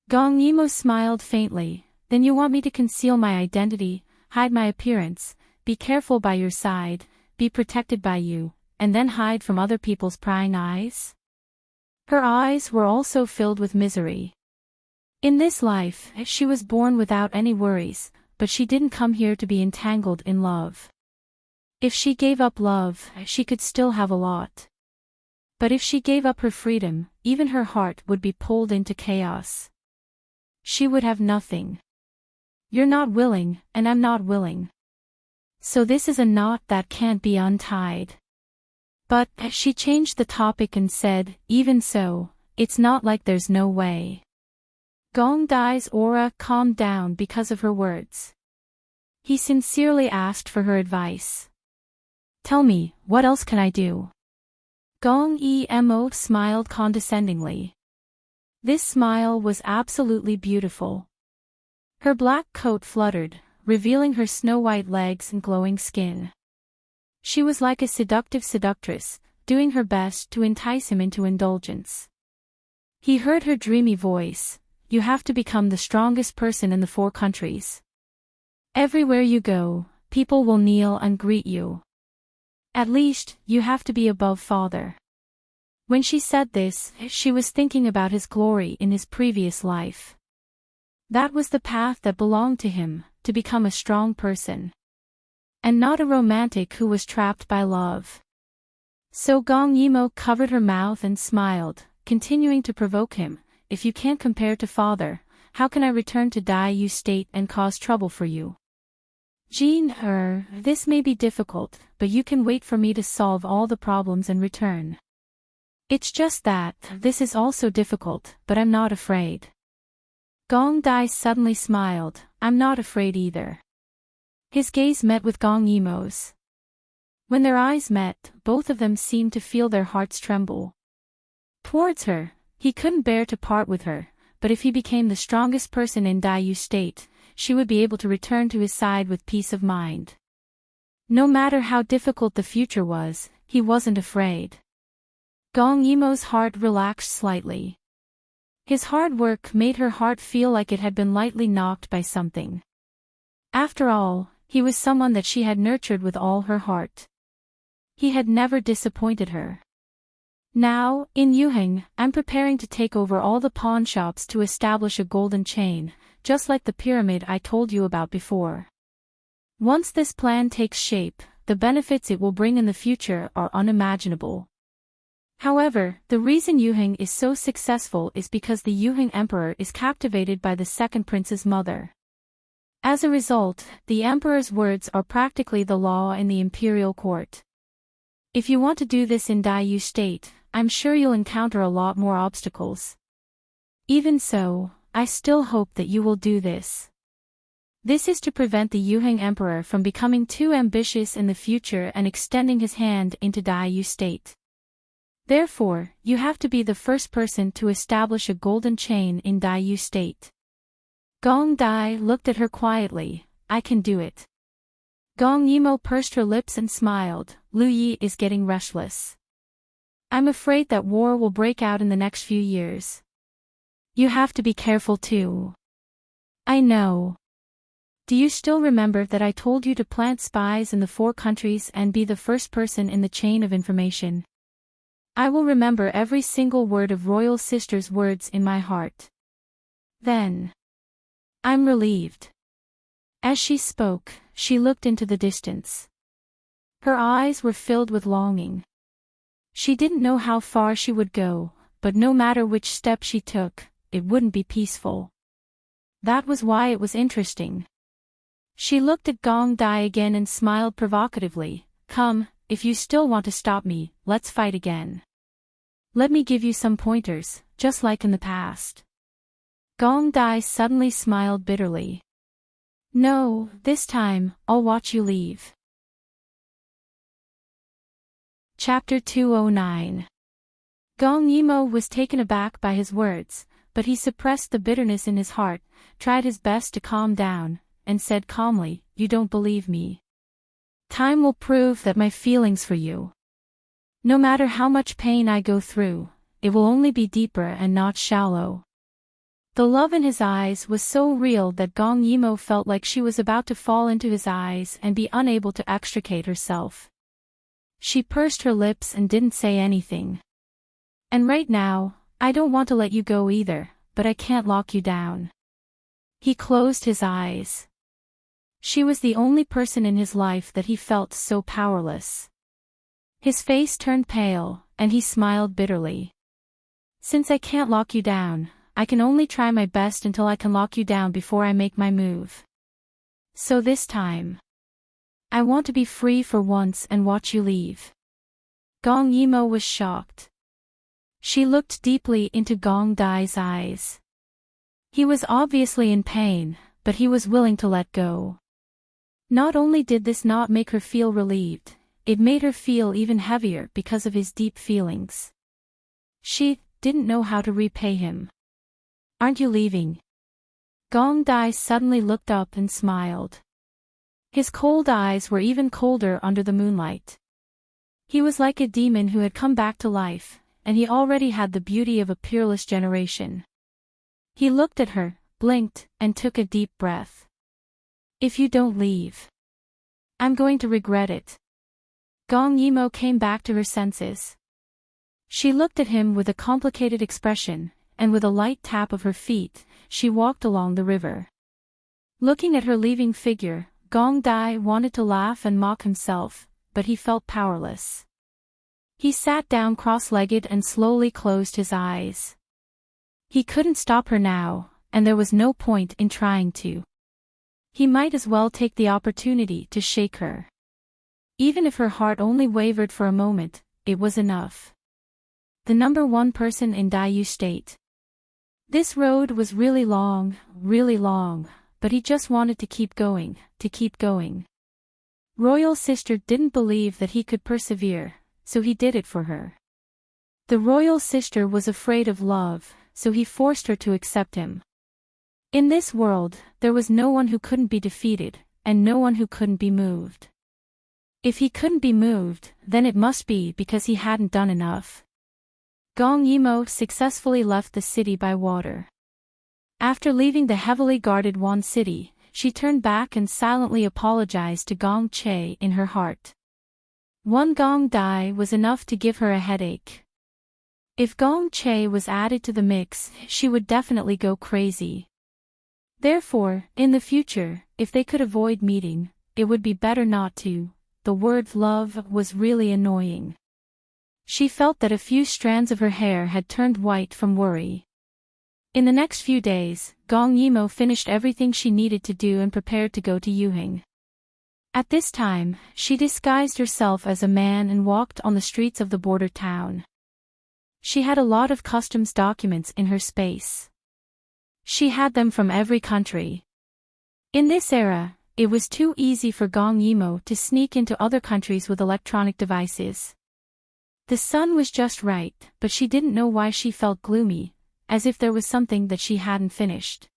Gong Yimo smiled faintly. "Then you want me to conceal my identity, hide my appearance, be careful by your side, be protected by you, and then hide from other people's prying eyes?" Her eyes were also filled with misery. In this life, she was born without any worries, but she didn't come here to be entangled in love. If she gave up love, she could still have a lot. But if she gave up her freedom, even her heart would be pulled into chaos. She would have nothing. "You're not willing, and I'm not willing. So this is a knot that can't be untied." But, she changed the topic and said, "Even so, it's not like there's no way." Gong Dai's aura calmed down because of her words. He sincerely asked for her advice. "Tell me, what else can I do?" Gong Emo smiled condescendingly. This smile was absolutely beautiful. Her black coat fluttered, revealing her snow-white legs and glowing skin. She was like a seductive seductress, doing her best to entice him into indulgence. He heard her dreamy voice, "You have to become the strongest person in the 4 countries. Everywhere you go, people will kneel and greet you. At least, you have to be above father." When she said this, she was thinking about his glory in his previous life. That was the path that belonged to him, to become a strong person. And not a romantic who was trapped by love. So Gong Yimo covered her mouth and smiled, continuing to provoke him. "If you can't compare to father, how can I return to Dai Yu state and cause trouble for you?" "Jean, this may be difficult, but you can wait for me to solve all the problems and return." "It's just that, this is also difficult, but I'm not afraid." Gong Dai suddenly smiled. "I'm not afraid either." His gaze met with Gong Yimo's. When their eyes met, both of them seemed to feel their hearts tremble. Towards her, he couldn't bear to part with her, but if he became the strongest person in Dai Yu state, she would be able to return to his side with peace of mind. No matter how difficult the future was, he wasn't afraid. Gong Yimo's heart relaxed slightly. His hard work made her heart feel like it had been lightly knocked by something. After all, he was someone that she had nurtured with all her heart. He had never disappointed her. Now, in Yuheng, I'm preparing to take over all the pawn shops to establish a golden chain, just like the pyramid I told you about before. Once this plan takes shape, the benefits it will bring in the future are unimaginable. However, the reason Yuheng is so successful is because the Yuheng Emperor is captivated by the second prince's mother. As a result, the Emperor's words are practically the law in the imperial court. If you want to do this in Daiyu State, I'm sure you'll encounter a lot more obstacles. Even so, I still hope that you will do this. This is to prevent the Yuheng Emperor from becoming too ambitious in the future and extending his hand into Daiyu State. Therefore, you have to be the first person to establish a golden chain in Daiyu State. Gong Dai looked at her quietly. I can do it. Gong Yimo pursed her lips and smiled. Lu Yi is getting restless. I'm afraid that war will break out in the next few years. You have to be careful too. I know. Do you still remember that I told you to plant spies in the 4 countries and be the first person in the chain of information? I will remember every single word of Royal Sister's words in my heart. Then. I'm relieved. As she spoke, she looked into the distance. Her eyes were filled with longing. She didn't know how far she would go, but no matter which step she took, it wouldn't be peaceful. That was why it was interesting. She looked at Gong Dai again and smiled provocatively. Come, if you still want to stop me, let's fight again. Let me give you some pointers, just like in the past. Gong Dai suddenly smiled bitterly. No, this time, I'll watch you leave. Chapter 209. Gong Yimo was taken aback by his words, but he suppressed the bitterness in his heart, tried his best to calm down, and said calmly, You don't believe me. Time will prove that my feelings for you. No matter how much pain I go through, it will only be deeper and not shallow. The love in his eyes was so real that Gong Yimo felt like she was about to fall into his eyes and be unable to extricate herself. She pursed her lips and didn't say anything. And right now, I don't want to let you go either, but I can't lock you down. He closed his eyes. She was the only person in his life that he felt so powerless. His face turned pale, and he smiled bitterly. Since I can't lock you down, I can only try my best until I can lock you down before I make my move. So this time, I want to be free for once and watch you leave. Gong Yimo was shocked. She looked deeply into Gong Dai's eyes. He was obviously in pain, but he was willing to let go. Not only did this not make her feel relieved, it made her feel even heavier because of his deep feelings. She didn't know how to repay him. Aren't you leaving? Gong Dai suddenly looked up and smiled. His cold eyes were even colder under the moonlight. He was like a demon who had come back to life, and he already had the beauty of a peerless generation. He looked at her, blinked, and took a deep breath. If you don't leave, I'm going to regret it. Gong Yimo came back to her senses. She looked at him with a complicated expression, and with a light tap of her feet, she walked along the river. Looking at her leaving figure, Gong Dai wanted to laugh and mock himself, but he felt powerless. He sat down cross-legged and slowly closed his eyes. He couldn't stop her now, and there was no point in trying to. He might as well take the opportunity to shake her. Even if her heart only wavered for a moment, it was enough. The number 1 person in Daiyu State. This road was really long, but he just wanted to keep going, Royal Sister didn't believe that he could persevere, so he did it for her. The Royal Sister was afraid of love, so he forced her to accept him. In this world, there was no one who couldn't be defeated, and no one who couldn't be moved. If he couldn't be moved, then it must be because he hadn't done enough. Gong Yimo successfully left the city by water. After leaving the heavily guarded Wan City, she turned back and silently apologized to Gong Che in her heart. One Gong Dai was enough to give her a headache. If Gong Che was added to the mix, she would definitely go crazy. Therefore, in the future, if they could avoid meeting, it would be better not to. The word love was really annoying. She felt that a few strands of her hair had turned white from worry. In the next few days, Gong Yimo finished everything she needed to do and prepared to go to Yuheng. At this time, she disguised herself as a man and walked on the streets of the border town. She had a lot of customs documents in her space. She had them from every country. In this era, it was too easy for Gong Yimo to sneak into other countries with electronic devices. The sun was just right, but she didn't know why she felt gloomy, as if there was something that she hadn't finished.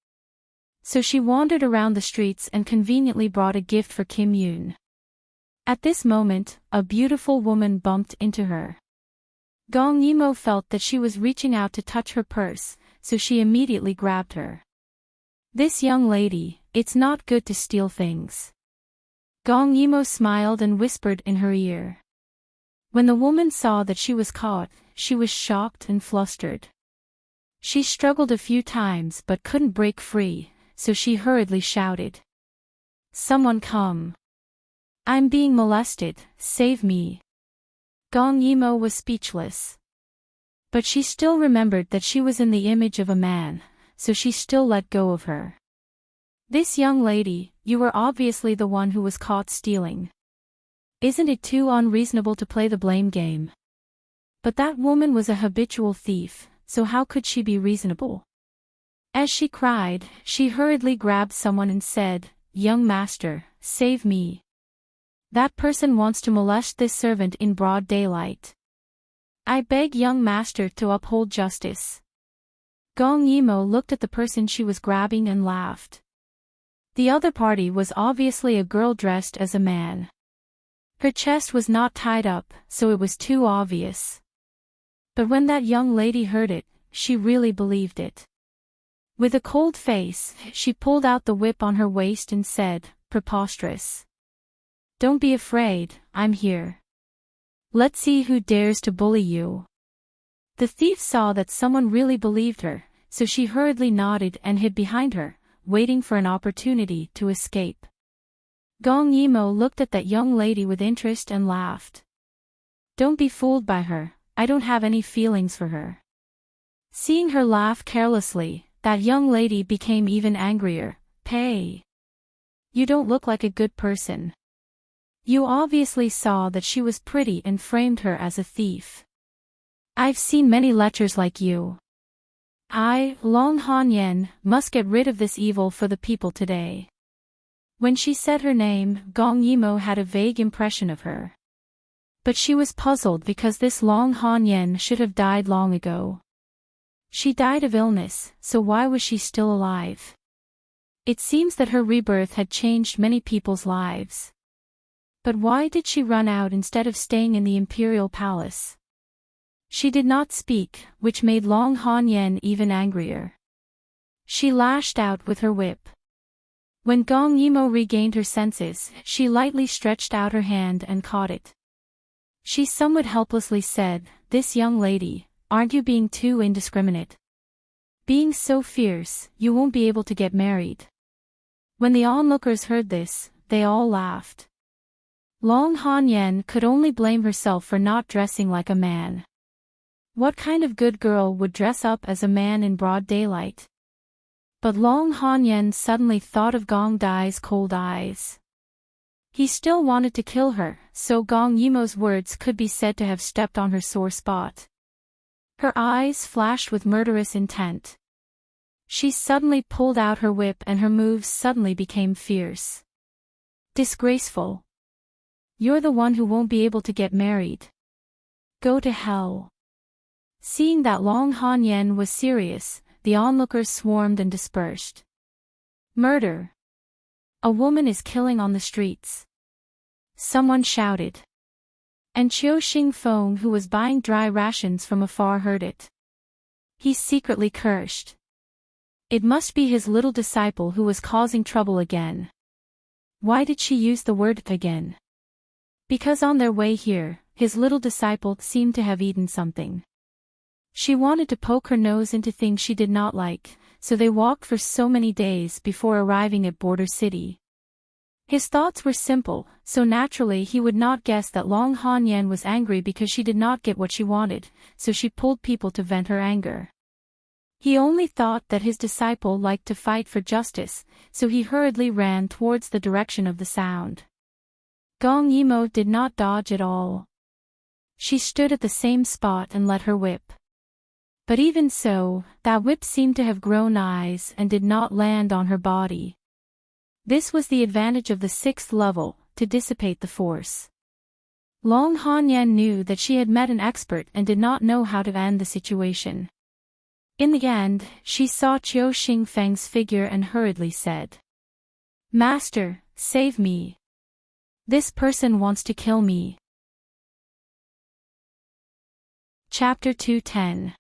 So she wandered around the streets and conveniently brought a gift for Kim Yoon. At this moment, a beautiful woman bumped into her. Gong Yimo felt that she was reaching out to touch her purse, so she immediately grabbed her. "This young lady, it's not good to steal things." Gong Yimo smiled and whispered in her ear. When the woman saw that she was caught, she was shocked and flustered. She struggled a few times but couldn't break free, so she hurriedly shouted, "Someone come. I'm being molested, save me." Gong Yimo was speechless. But she still remembered that she was in the image of a man, so she still let go of her. "This young lady, you were obviously the one who was caught stealing. Isn't it too unreasonable to play the blame game?" But that woman was a habitual thief, so how could she be reasonable? As she cried, she hurriedly grabbed someone and said, "Young master, save me. That person wants to molest this servant in broad daylight. I beg young master to uphold justice." Gong Yimo looked at the person she was grabbing and laughed. The other party was obviously a girl dressed as a man. Her chest was not tied up, so it was too obvious. But when that young lady heard it, she really believed it. With a cold face, she pulled out the whip on her waist and said, "Preposterous. Don't be afraid, I'm here. Let's see who dares to bully you." The thief saw that someone really believed her, so she hurriedly nodded and hid behind her, waiting for an opportunity to escape. Gong Yimo looked at that young lady with interest and laughed. "Don't be fooled by her, I don't have any feelings for her." Seeing her laugh carelessly, that young lady became even angrier. "Pay. You don't look like a good person. You obviously saw that she was pretty and framed her as a thief. I've seen many lechers like you. I, Long Han Yen, must get rid of this evil for the people today." When she said her name, Gong Yimo had a vague impression of her. But she was puzzled because this Long Han Yen should have died long ago. She died of illness, so why was she still alive? It seems that her rebirth had changed many people's lives. But why did she run out instead of staying in the imperial palace? She did not speak, which made Long Han Yen even angrier. She lashed out with her whip. When Gong Yimo regained her senses, she lightly stretched out her hand and caught it. She somewhat helplessly said, "This young lady, aren't you being too indiscriminate? Being so fierce, you won't be able to get married." When the onlookers heard this, they all laughed. Long Han Yen could only blame herself for not dressing like a man. What kind of good girl would dress up as a man in broad daylight? But Long Han Yen suddenly thought of Gong Dai's cold eyes. He still wanted to kill her, so Gong Yimo's words could be said to have stepped on her sore spot. Her eyes flashed with murderous intent. She suddenly pulled out her whip and her moves suddenly became fierce. "Disgraceful. You're the one who won't be able to get married. Go to hell." Seeing that Long Han Yen was serious, the onlookers swarmed and dispersed. "Murder. A woman is killing on the streets," someone shouted. And Chiu Xing Feng, who was buying dry rations from afar, heard it. He secretly cursed. It must be his little disciple who was causing trouble again. Why did she use the word again? Because on their way here, his little disciple seemed to have eaten something. She wanted to poke her nose into things she did not like, so they walked for so many days before arriving at Border City. His thoughts were simple, so naturally he would not guess that Long Hanyan was angry because she did not get what she wanted, so she pulled people to vent her anger. He only thought that his disciple liked to fight for justice, so he hurriedly ran towards the direction of the sound. Gong Yimo did not dodge at all. She stood at the same spot and let her whip. But even so, that whip seemed to have grown eyes and did not land on her body. This was the advantage of the 6th level, to dissipate the force. Long Hanyan knew that she had met an expert and did not know how to end the situation. In the end, she saw Qiu Xingfeng's figure and hurriedly said, "Master, save me. This person wants to kill me." Chapter 210.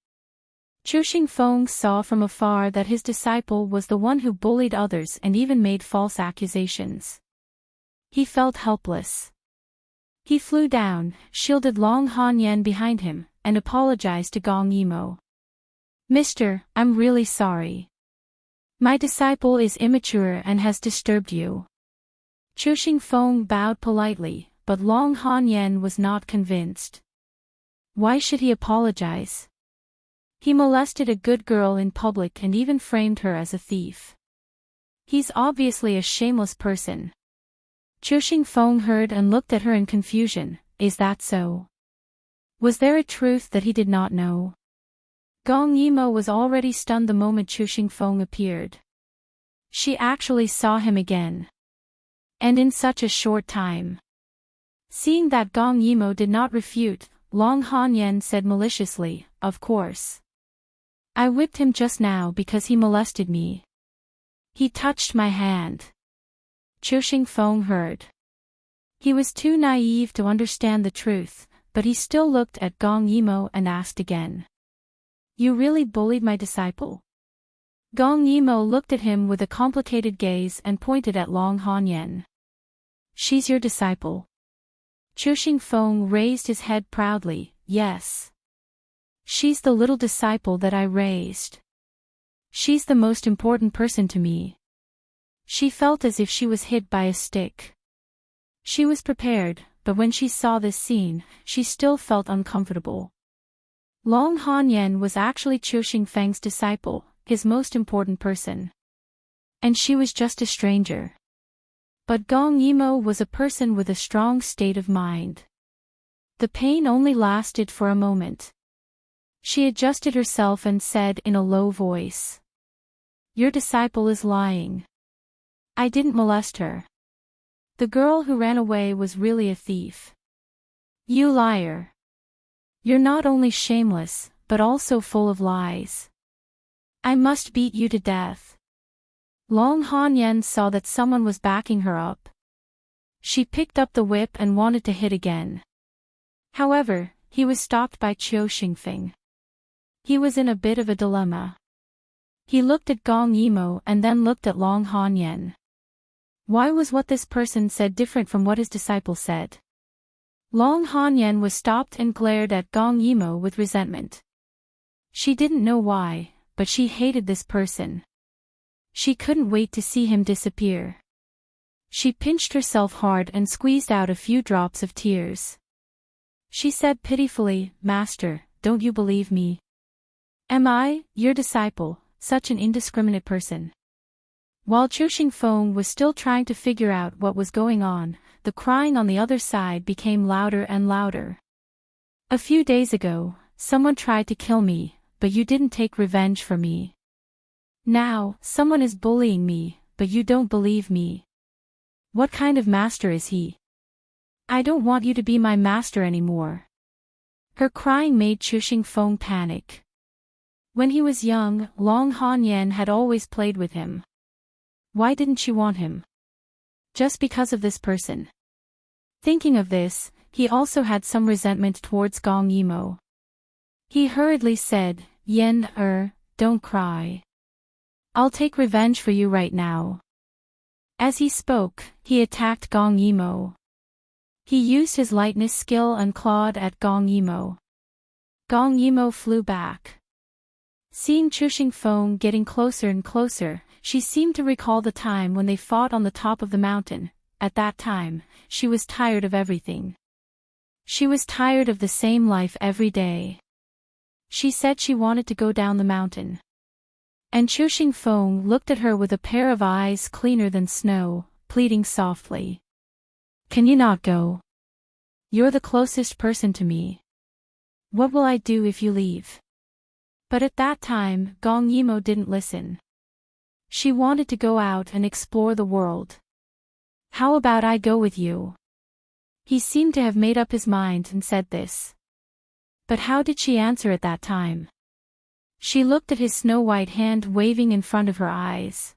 Qiu Xingfeng saw from afar that his disciple was the one who bullied others and even made false accusations. He felt helpless. He flew down, shielded Long Hanyan behind him, and apologized to Gong Yimo. "Mister, I'm really sorry. My disciple is immature and has disturbed you." Qiu Xingfeng bowed politely, but Long Hanyan was not convinced. Why should he apologize? He molested a good girl in public and even framed her as a thief. He's obviously a shameless person. Qiu Xingfeng heard and looked at her in confusion. Is that so? Was there a truth that he did not know? Gong Yimo was already stunned the moment Qiu Xingfeng appeared. She actually saw him again. And in such a short time. Seeing that Gong Yimo did not refute, Long Hanyan said maliciously, "Of course. I whipped him just now because he molested me. He touched my hand." Qiu Xingfeng heard. He was too naive to understand the truth, but he still looked at Gong Yimo and asked again. "You really bullied my disciple?" Gong Yimo looked at him with a complicated gaze and pointed at Long Hanyan. "She's your disciple?" Qiu Xingfeng raised his head proudly. "Yes. She's the little disciple that I raised. She's the most important person to me." She felt as if she was hit by a stick. She was prepared, but when she saw this scene, she still felt uncomfortable. Long Hanyan was actually Qiu Xingfeng's disciple, his most important person. And she was just a stranger. But Gong Yimo was a person with a strong state of mind. The pain only lasted for a moment. She adjusted herself and said in a low voice, "Your disciple is lying. I didn't molest her. The girl who ran away was really a thief." "You liar. You're not only shameless, but also full of lies. I must beat you to death." Long Hanyan saw that someone was backing her up. She picked up the whip and wanted to hit again. However, he was stopped by Qiu Xingfeng. He was in a bit of a dilemma. He looked at Gong Yimo and then looked at Long Hanyan. Why was what this person said different from what his disciple said? Long Hanyan was stopped and glared at Gong Yimo with resentment. She didn't know why, but she hated this person. She couldn't wait to see him disappear. She pinched herself hard and squeezed out a few drops of tears. She said pitifully, "Master, don't you believe me? Am I, your disciple, such an indiscriminate person?" While Qiu Xingfeng was still trying to figure out what was going on, the crying on the other side became louder and louder. "A few days ago, someone tried to kill me, but you didn't take revenge for me. Now, someone is bullying me, but you don't believe me. What kind of master is he? I don't want you to be my master anymore." Her crying made Qiu Xingfeng panic. When he was young, Long Hanyan had always played with him. Why didn't she want him? Just because of this person. Thinking of this, he also had some resentment towards Gong Yimo. He hurriedly said, Don't cry. I'll take revenge for you right now." As he spoke, he attacked Gong Yimo. He used his lightness skill and clawed at Gong Yimo. Gong Yimo flew back. Seeing Chuxing Feng getting closer and closer, she seemed to recall the time when they fought on the top of the mountain. At that time, she was tired of everything. She was tired of the same life every day. She said she wanted to go down the mountain. And Chuxing Feng looked at her with a pair of eyes cleaner than snow, pleading softly. Can you not go? You're the closest person to me. What will I do if you leave? But at that time, Gong Yimo didn't listen. She wanted to go out and explore the world. How about I go with you? He seemed to have made up his mind and said this. But how did she answer at that time? She looked at his snow-white hand waving in front of her eyes.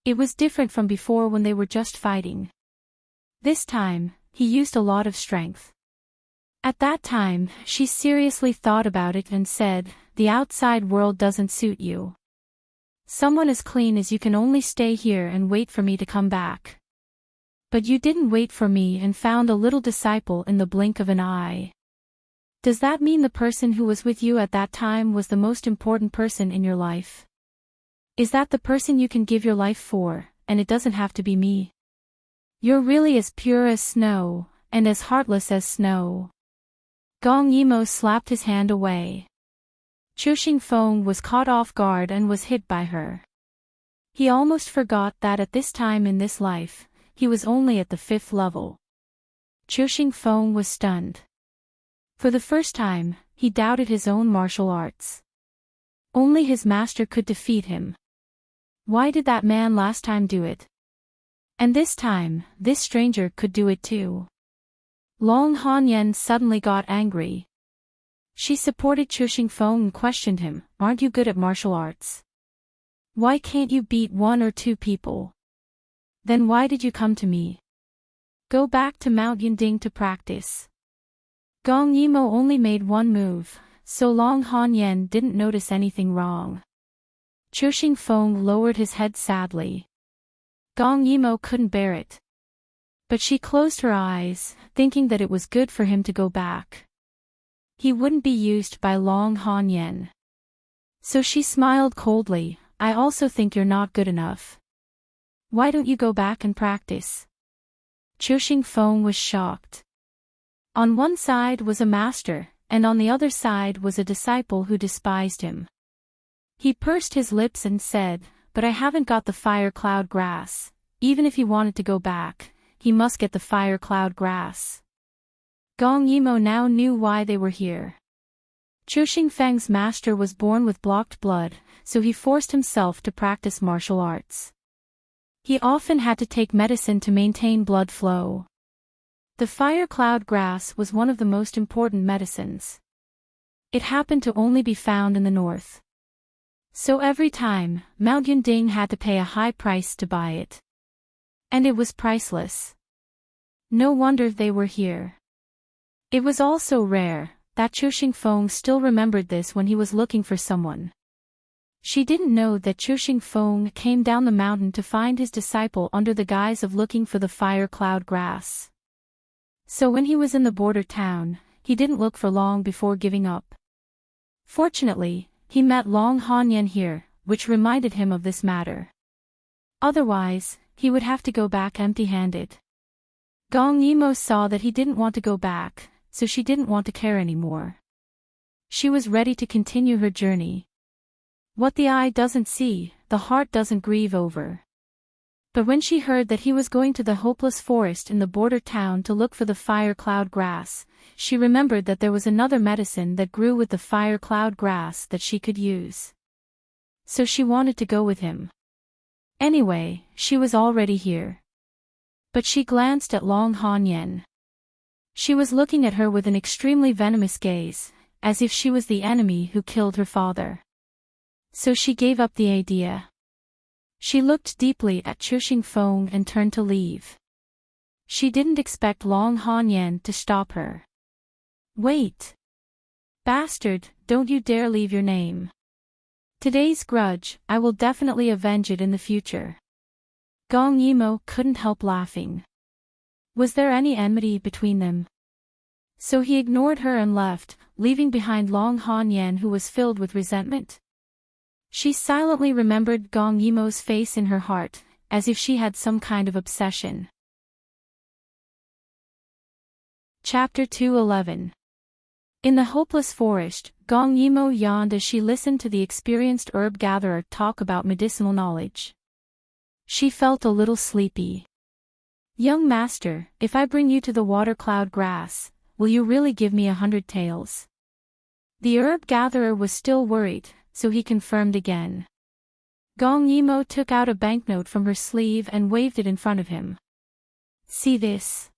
It was different from before when they were just fighting. This time, he used a lot of strength. At that time, she seriously thought about it and said, the outside world doesn't suit you. Someone as clean as you can only stay here and wait for me to come back. But you didn't wait for me and found a little disciple in the blink of an eye. Does that mean the person who was with you at that time was the most important person in your life? Is that the person you can give your life for, and it doesn't have to be me? You're really as pure as snow, and as heartless as snow. Gong Yimo slapped his hand away. Chuxing Feng was caught off guard and was hit by her. He almost forgot that at this time in this life, he was only at the 5th level. Chuxing Feng was stunned. For the first time, he doubted his own martial arts. Only his master could defeat him. Why did that man last time do it? And this time, this stranger could do it too. Long Hanyan suddenly got angry. She supported Chuxing Feng and questioned him, aren't you good at martial arts? Why can't you beat 1 or 2 people? Then why did you come to me? Go back to Mount Yinding to practice. Gong Yimo only made one move, so Long Hanyan didn't notice anything wrong. Chuxing Feng lowered his head sadly. Gong Yimo couldn't bear it. But she closed her eyes, thinking that it was good for him to go back. He wouldn't be used by Long Hanyan. So she smiled coldly, I also think you're not good enough. Why don't you go back and practice? Chuxing Feng was shocked. On one side was a master, and on the other side was a disciple who despised him. He pursed his lips and said, but I haven't got the fire cloud grass. Even if he wanted to go back, he must get the fire cloud grass. Gong Yimo now knew why they were here. Chuxing Feng's master was born with blocked blood, so he forced himself to practice martial arts. He often had to take medicine to maintain blood flow. The fire cloud grass was one of the most important medicines. It happened to only be found in the north. So every time, Mount Yinding had to pay a high price to buy it. And it was priceless. No wonder they were here. It was all so rare, that Chuxing Feng still remembered this when he was looking for someone. She didn't know that Chuxing Feng came down the mountain to find his disciple under the guise of looking for the fire cloud grass. So when he was in the border town, he didn't look for long before giving up. Fortunately, he met Long Hanyan here, which reminded him of this matter. Otherwise, he would have to go back empty-handed. Gong Yimo saw that he didn't want to go back, so she didn't want to care anymore. She was ready to continue her journey. What the eye doesn't see, the heart doesn't grieve over. But when she heard that he was going to the hopeless forest in the border town to look for the fire cloud grass, she remembered that there was another medicine that grew with the fire cloud grass that she could use. So she wanted to go with him. Anyway, she was already here. But she glanced at Long Hanyan. She was looking at her with an extremely venomous gaze, as if she was the enemy who killed her father. So she gave up the idea. She looked deeply at Chuxing Feng and turned to leave. She didn't expect Long Hanyan to stop her. Wait! Bastard, don't you dare leave your name. Today's grudge, I will definitely avenge it in the future. Gong Yimo couldn't help laughing. Was there any enmity between them? So he ignored her and left. leaving behind Long Han Yan, who was filled with resentment. She silently remembered Gong Yimo's face in her heart, as if she had some kind of obsession. Chapter 211. In the hopeless forest, Gong Yimo yawned as she listened to the experienced herb gatherer talk about medicinal knowledge. She felt a little sleepy. "Young master, if I bring you to the water cloud grass, will you really give me 100 taels?" The herb gatherer was still worried, so he confirmed again. Gong Yimo took out a banknote from her sleeve and waved it in front of him. "See this?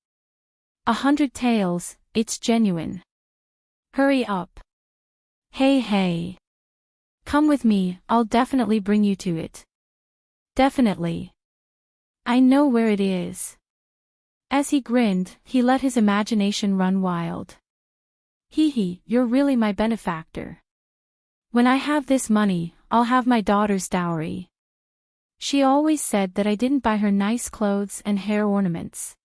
100 taels, it's genuine. Hurry up. Hey. Come with me, I'll definitely bring you to it. Definitely. I know where it is." As he grinned, he let his imagination run wild. Hee, you're really my benefactor. When I have this money, I'll have my daughter's dowry. She always said that I didn't buy her nice clothes and hair ornaments.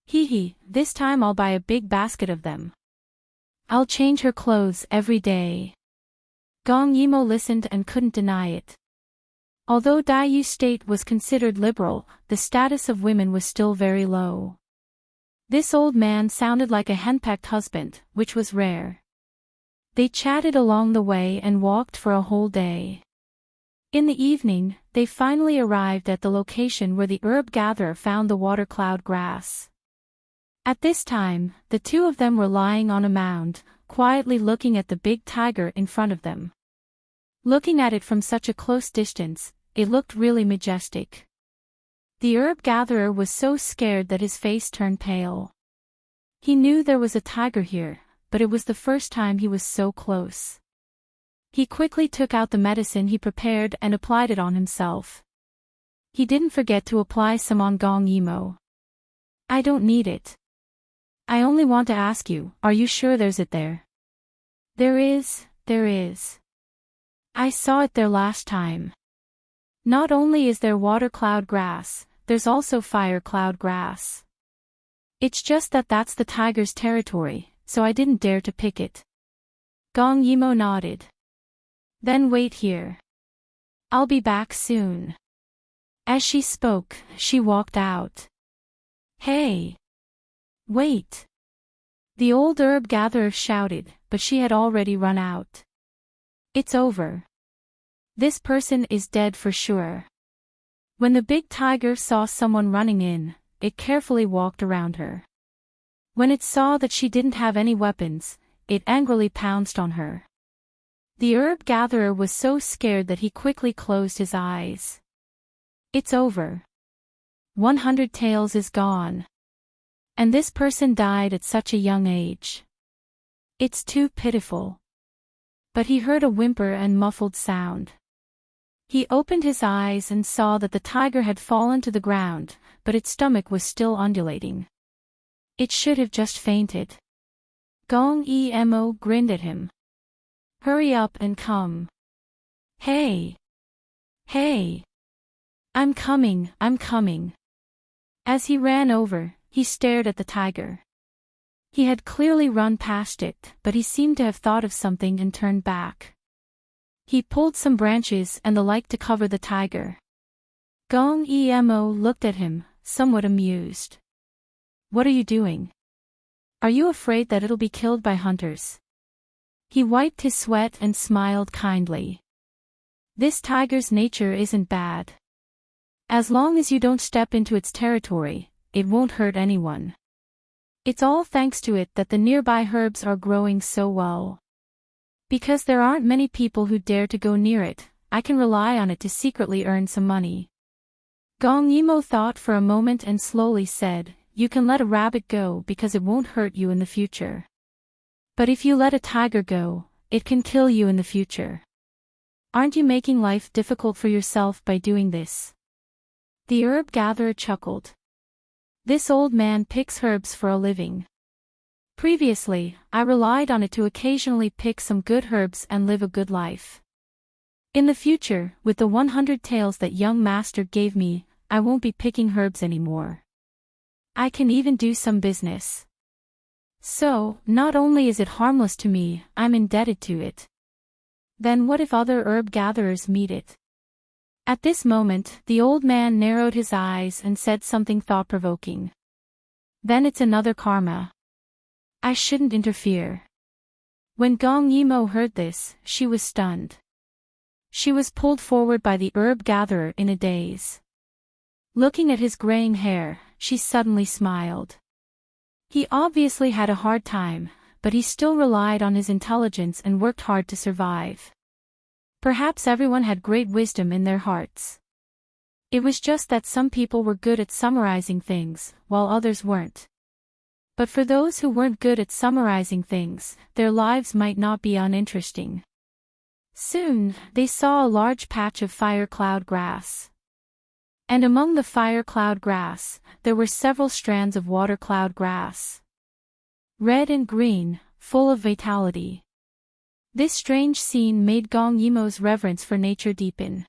Hee, this time I'll buy a big basket of them. I'll change her clothes every day. Gong Yimo listened and couldn't deny it. Although Daiyu state was considered liberal, the status of women was still very low. This old man sounded like a henpecked husband, which was rare. They chatted along the way and walked for a whole day. In the evening, they finally arrived at the location where the herb gatherer found the water cloud grass. At this time, the two of them were lying on a mound, quietly looking at the big tiger in front of them. Looking at it from such a close distance, it looked really majestic. The herb gatherer was so scared that his face turned pale. He knew there was a tiger here, but it was the first time he was so close. He quickly took out the medicine he prepared and applied it on himself. He didn't forget to apply some on Gong Yimo. "I don't need it. I only want to ask you, are you sure there's it there?" There is. I saw it there last time. Not only is there water cloud grass, there's also fire cloud grass. It's just that that's the tiger's territory, so I didn't dare to pick it." Gong Yimo nodded. "Then wait here. I'll be back soon." As she spoke, she walked out. "Hey! Wait!" The old herb gatherer shouted, but she had already run out. "It's over. This person is dead for sure." When the big tiger saw someone running in, it carefully walked around her. When it saw that she didn't have any weapons, it angrily pounced on her. The herb gatherer was so scared that he quickly closed his eyes. "It's over. 100 taels is gone. And this person died at such a young age. It's too pitiful." But he heard a whimper and muffled sound. He opened his eyes and saw that the tiger had fallen to the ground, but its stomach was still undulating. It should have just fainted. Gong Yimo grinned at him. "Hurry up and come." Hey! I'm coming. As he ran over, he stared at the tiger. He had clearly run past it, but he seemed to have thought of something and turned back. He pulled some branches and the like to cover the tiger. Gong Yimo looked at him, somewhat amused. "What are you doing? Are you afraid that it'll be killed by hunters?" He wiped his sweat and smiled kindly. "This tiger's nature isn't bad. As long as you don't step into its territory, it won't hurt anyone. It's all thanks to it that the nearby herbs are growing so well. Because there aren't many people who dare to go near it, I can rely on it to secretly earn some money." Gong Yimo thought for a moment and slowly said, "You can let a rabbit go because it won't hurt you in the future. But if you let a tiger go, it can kill you in the future. Aren't you making life difficult for yourself by doing this?" The herb gatherer chuckled. "This old man picks herbs for a living. Previously, I relied on it to occasionally pick some good herbs and live a good life. In the future, with the 100 taels that young master gave me, I won't be picking herbs anymore. I can even do some business." So, not only is it harmless to me, I'm indebted to it. Then what if other herb gatherers meet it? At this moment, the old man narrowed his eyes and said something thought-provoking. Then it's another karma. I shouldn't interfere. When Gong Yimo heard this, she was stunned. She was pulled forward by the herb gatherer in a daze. Looking at his graying hair, she suddenly smiled. He obviously had a hard time, but he still relied on his intelligence and worked hard to survive. Perhaps everyone had great wisdom in their hearts. It was just that some people were good at summarizing things, while others weren't. But for those who weren't good at summarizing things, their lives might not be uninteresting. Soon, they saw a large patch of fire cloud grass. And among the fire cloud grass, there were several strands of water cloud grass. Red and green, full of vitality. This strange scene made Gong Yimo's reverence for nature deepen.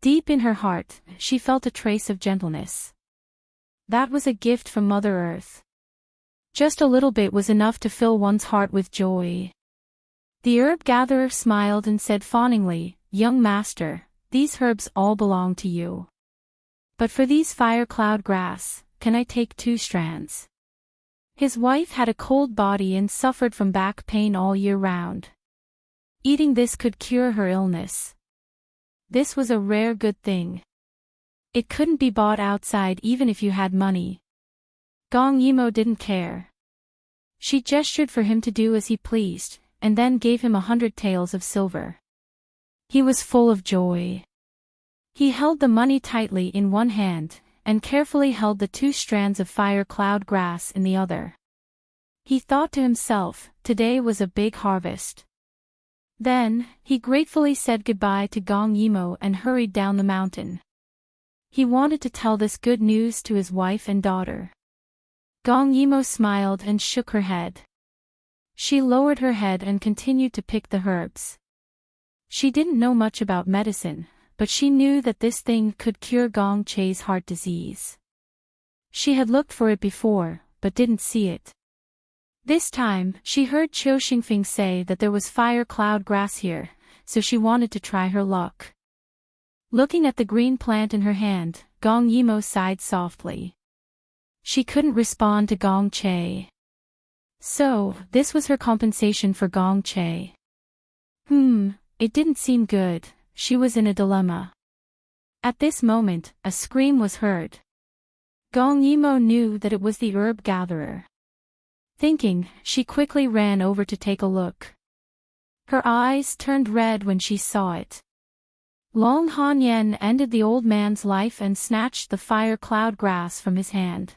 Deep in her heart, she felt a trace of gentleness. That was a gift from Mother Earth. Just a little bit was enough to fill one's heart with joy. The herb gatherer smiled and said fawningly, "Young master, these herbs all belong to you. But for these fire cloud grass, can I take 2 strands?" His wife had a cold body and suffered from back pain all year round. Eating this could cure her illness. This was a rare good thing. It couldn't be bought outside even if you had money. Gong Yimo didn't care. She gestured for him to do as he pleased, and then gave him 100 taels of silver. He was full of joy. He held the money tightly in one hand, and carefully held the 2 strands of fire cloud grass in the other. He thought to himself, today was a big harvest. Then, he gratefully said goodbye to Gong Yimo and hurried down the mountain. He wanted to tell this good news to his wife and daughter. Gong Yimo smiled and shook her head. She lowered her head and continued to pick the herbs. She didn't know much about medicine, but she knew that this thing could cure Gong Che's heart disease. She had looked for it before, but didn't see it. This time, she heard Qiu Xingfeng say that there was fire cloud grass here, so she wanted to try her luck. Looking at the green plant in her hand, Gong Yimo sighed softly. She couldn't respond to Gong Che. So, this was her compensation for Gong Che. It didn't seem good. She was in a dilemma. At this moment, a scream was heard. Gong Yimo knew that it was the herb gatherer. Thinking, she quickly ran over to take a look. Her eyes turned red when she saw it. Long Han Yen ended the old man's life and snatched the fire cloud grass from his hand.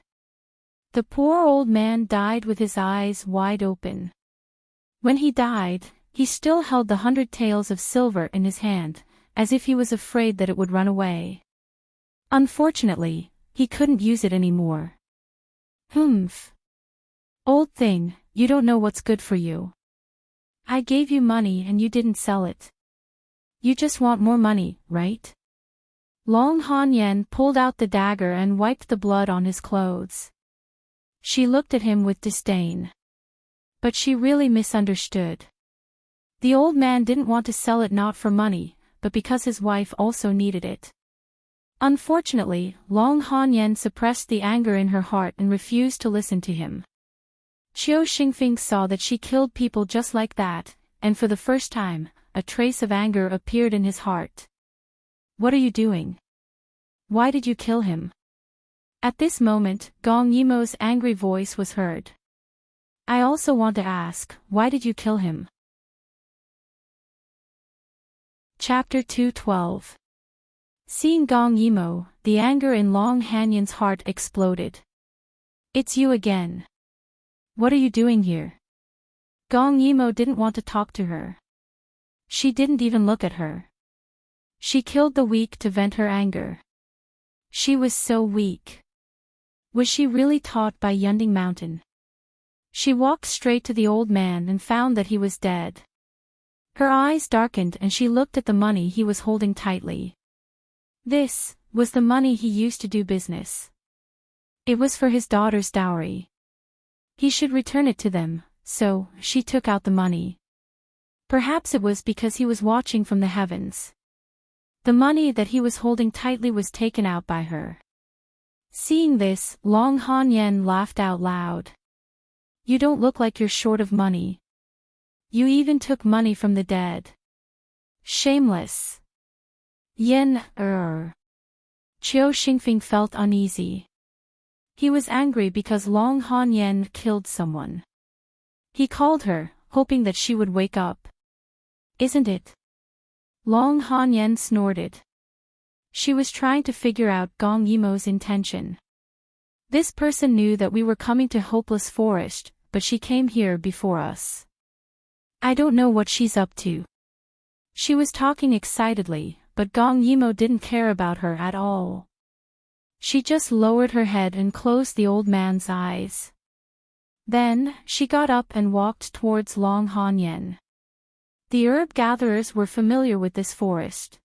The poor old man died with his eyes wide open. When he died, he still held the 100 taels of silver in his hand, as if he was afraid that it would run away. Unfortunately, he couldn't use it anymore. Humph. Old thing, you don't know what's good for you. I gave you money and you didn't sell it. You just want more money, right? Long Han Yen pulled out the dagger and wiped the blood on his clothes. She looked at him with disdain. But she really misunderstood. The old man didn't want to sell it not for money, but because his wife also needed it. Unfortunately, Long Han Yen suppressed the anger in her heart and refused to listen to him. Qiu Xingfeng saw that she killed people just like that, and for the first time, a trace of anger appeared in his heart. What are you doing? Why did you kill him? At this moment, Gong Yimo's angry voice was heard. I also want to ask, why did you kill him? Chapter 2:12. Seeing Gong Yimo, the anger in Long Han Yen's heart exploded. It's you again. What are you doing here? Gong Yimo didn't want to talk to her. She didn't even look at her. She killed the weak to vent her anger. She was so weak. Was she really taught by Yunding Mountain? She walked straight to the old man and found that he was dead. Her eyes darkened and she looked at the money he was holding tightly. This was the money he used to do business. It was for his daughter's dowry. He should return it to them, so she took out the money. Perhaps it was because he was watching from the heavens. The money that he was holding tightly was taken out by her. Seeing this, Long Hanyan laughed out loud. You don't look like you're short of money. You even took money from the dead. Shameless. Yen, Chiu Xingfeng felt uneasy. He was angry because Long Hanyan killed someone. He called her, hoping that she would wake up. Isn't it? Long Hanyan snorted. She was trying to figure out Gong Yimo's intention. This person knew that we were coming to Hopeless Forest, but she came here before us. I don't know what she's up to. She was talking excitedly, but Gong Yimo didn't care about her at all. She just lowered her head and closed the old man's eyes. Then, she got up and walked towards Long Hanyan. The herb gatherers were familiar with this forest.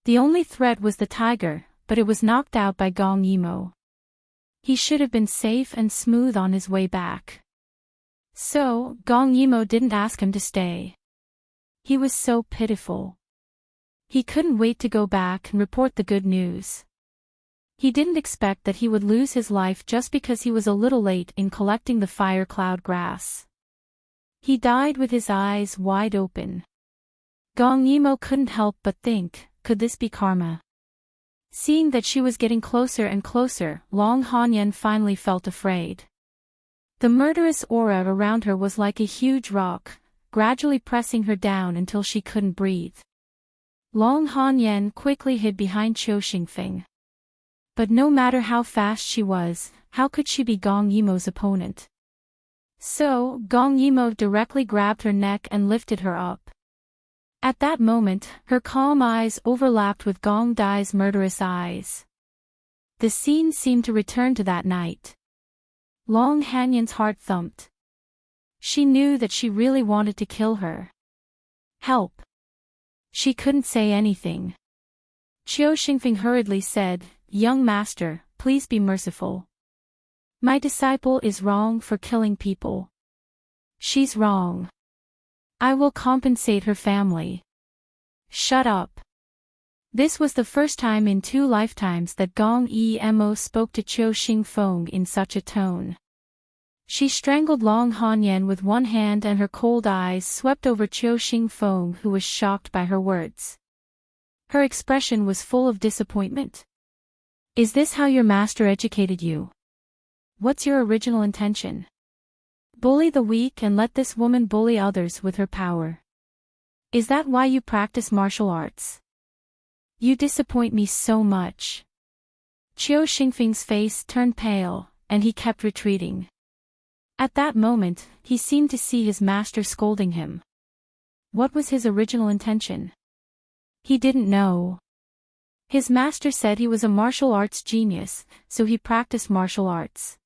The only threat was the tiger, but it was knocked out by Gong Yimo. He should have been safe and smooth on his way back. So, Gong Yimo didn't ask him to stay. He was so pitiful. He couldn't wait to go back and report the good news. He didn't expect that he would lose his life just because he was a little late in collecting the fire cloud grass. He died with his eyes wide open. Gong Yimo couldn't help but think, could this be karma? Seeing that she was getting closer and closer, Long Hanyan finally felt afraid. The murderous aura around her was like a huge rock, gradually pressing her down until she couldn't breathe. Long Hanyan quickly hid behind Chiu Xingfeng. But no matter how fast she was, how could she be Gong Yimo's opponent? So, Gong Yimo directly grabbed her neck and lifted her up. At that moment, her calm eyes overlapped with Gong Dai's murderous eyes. The scene seemed to return to that night. Long Hanyan's heart thumped. She knew that she really wanted to kill her. Help! She couldn't say anything. Chiu Xingfeng hurriedly said, Young master, please be merciful. My disciple is wrong for killing people. She's wrong. I will compensate her family. Shut up. This was the first time in 2 lifetimes that Gong Yimo spoke to Chiu Xingfeng in such a tone. She strangled Long Hanyan with one hand and her cold eyes swept over Chiu Xingfeng, who was shocked by her words. Her expression was full of disappointment. Is this how your master educated you? What's your original intention? Bully the weak and let this woman bully others with her power. Is that why you practice martial arts? You disappoint me so much. Chiu Xingfeng's face turned pale, and he kept retreating. At that moment, he seemed to see his master scolding him. What was his original intention? He didn't know. His master said he was a martial arts genius, so he practiced martial arts.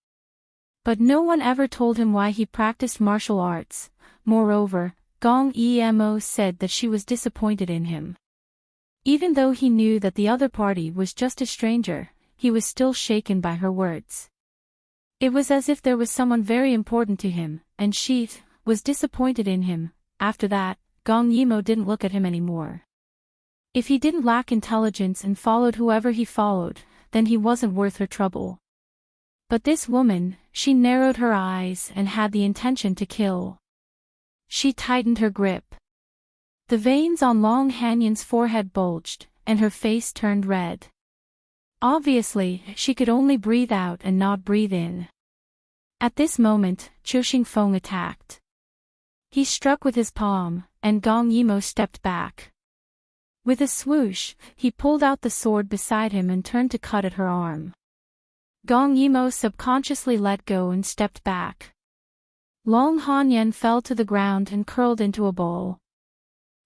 But no one ever told him why he practiced martial arts. Moreover, Gong Yimo said that she was disappointed in him. Even though he knew that the other party was just a stranger, he was still shaken by her words. It was as if there was someone very important to him, and she was disappointed in him. After that, Gong Yimo didn't look at him anymore. If he didn't lack intelligence and followed whoever he followed, then he wasn't worth her trouble. But this woman, she narrowed her eyes and had the intention to kill. She tightened her grip. The veins on Long Hanyan's forehead bulged, and her face turned red. Obviously, she could only breathe out and not breathe in. At this moment, Chiu Xingfeng attacked. He struck with his palm, and Gong Yimo stepped back. With a swoosh, he pulled out the sword beside him and turned to cut at her arm. Gong Yimo subconsciously let go and stepped back. Long Hanyan fell to the ground and curled into a ball.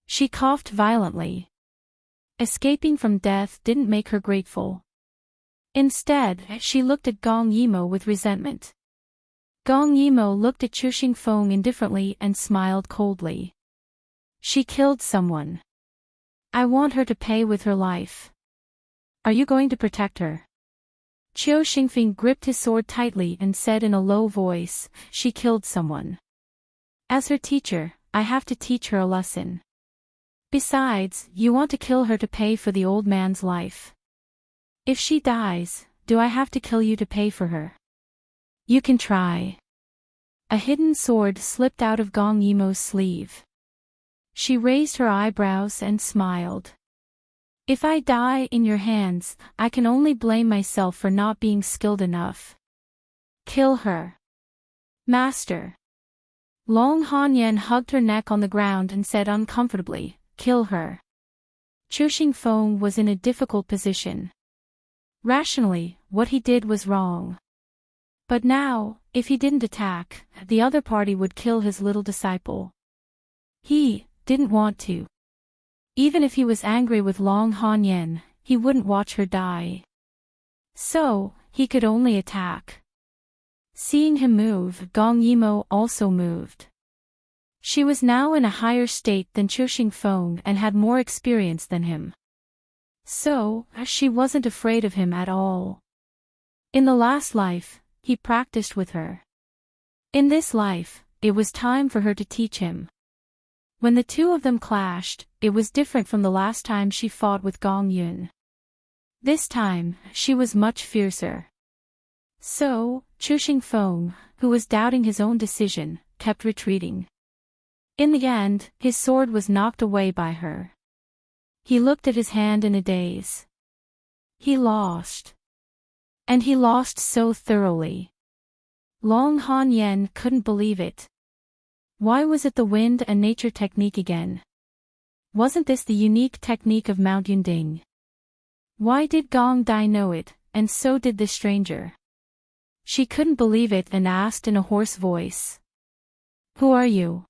She coughed violently. Escaping from death didn't make her grateful. Instead, she looked at Gong Yimo with resentment. Gong Yimo looked at Chiu Xingfeng indifferently and smiled coldly. She killed someone. I want her to pay with her life. Are you going to protect her? Qiu Xingfeng gripped his sword tightly and said in a low voice, "She killed someone. As her teacher, I have to teach her a lesson. Besides, you want to kill her to pay for the old man's life. If she dies, do I have to kill you to pay for her? You can try." A hidden sword slipped out of Gong Yimo's sleeve. She raised her eyebrows and smiled. "If I die in your hands, I can only blame myself for not being skilled enough. Kill her, Master." Long Hanyan hugged her neck on the ground and said uncomfortably, "Kill her." Qiu Xingfeng was in a difficult position. Rationally, what he did was wrong. But now, if he didn't attack, the other party would kill his little disciple. He didn't want to. Even if he was angry with Long Hanyan, he wouldn't watch her die. So, he could only attack. Seeing him move, Gong Yimo also moved. She was now in a higher state than Qiu Xingfeng and had more experience than him. So, she wasn't afraid of him at all. In the last life, he practiced with her. In this life, it was time for her to teach him. When the two of them clashed, it was different from the last time she fought with Gong Yun. This time, she was much fiercer. So, Qiu Xingfeng, who was doubting his own decision, kept retreating. In the end, his sword was knocked away by her. He looked at his hand in a daze. He lost. And he lost so thoroughly. Long Hanyan couldn't believe it. Why was it the wind and nature technique again? Wasn't this the unique technique of Mount Yunding? Why did Gong Dai know it, and so did this stranger? She couldn't believe it and asked in a hoarse voice. "Who are you?"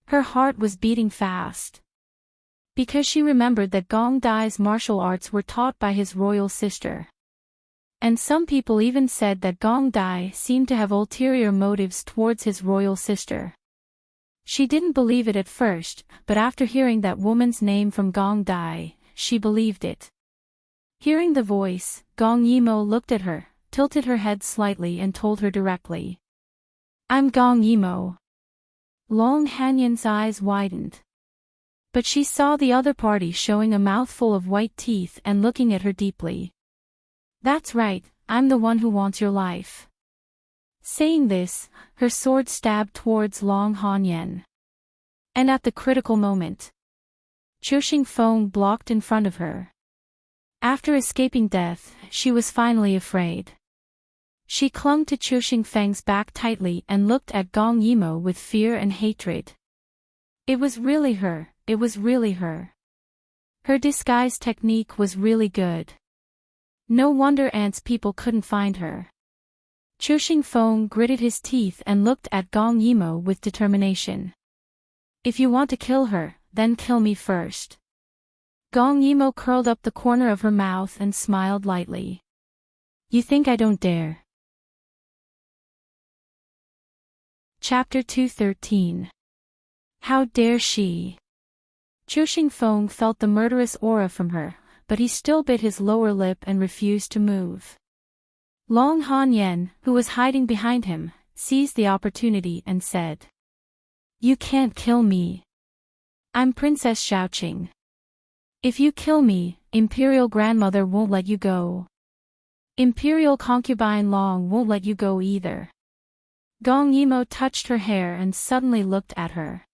Her heart was beating fast. Because she remembered that Gong Dai's martial arts were taught by his royal sister. And some people even said that Gong Dai seemed to have ulterior motives towards his royal sister. She didn't believe it at first, but after hearing that woman's name from Gong Dai, she believed it. Hearing the voice, Gong Yimo looked at her, tilted her head slightly and told her directly. "I'm Gong Yimo." Long Hanyan's eyes widened. But she saw the other party showing a mouthful of white teeth and looking at her deeply. "That's right, I'm the one who wants your life." Saying this, her sword stabbed towards Long Hanyan. And at the critical moment, Qiu Xingfeng blocked in front of her. After escaping death, she was finally afraid. She clung to Qiu Xingfeng's back tightly and looked at Gong Yimo with fear and hatred. It was really her, it was really her. Her disguise technique was really good. No wonder Ant's people couldn't find her. Qiu Xingfeng gritted his teeth and looked at Gong Yimo with determination. "If you want to kill her, then kill me first." Gong Yimo curled up the corner of her mouth and smiled lightly. "You think I don't dare?" Chapter 213. How dare she? Qiu Xingfeng felt the murderous aura from her, but he still bit his lower lip and refused to move. Long Hanyan, who was hiding behind him, seized the opportunity and said, "You can't kill me. I'm Princess Xiaoqing. If you kill me, Imperial Grandmother won't let you go. Imperial Concubine Long won't let you go either." Gong Yimo touched her hair and suddenly looked at her.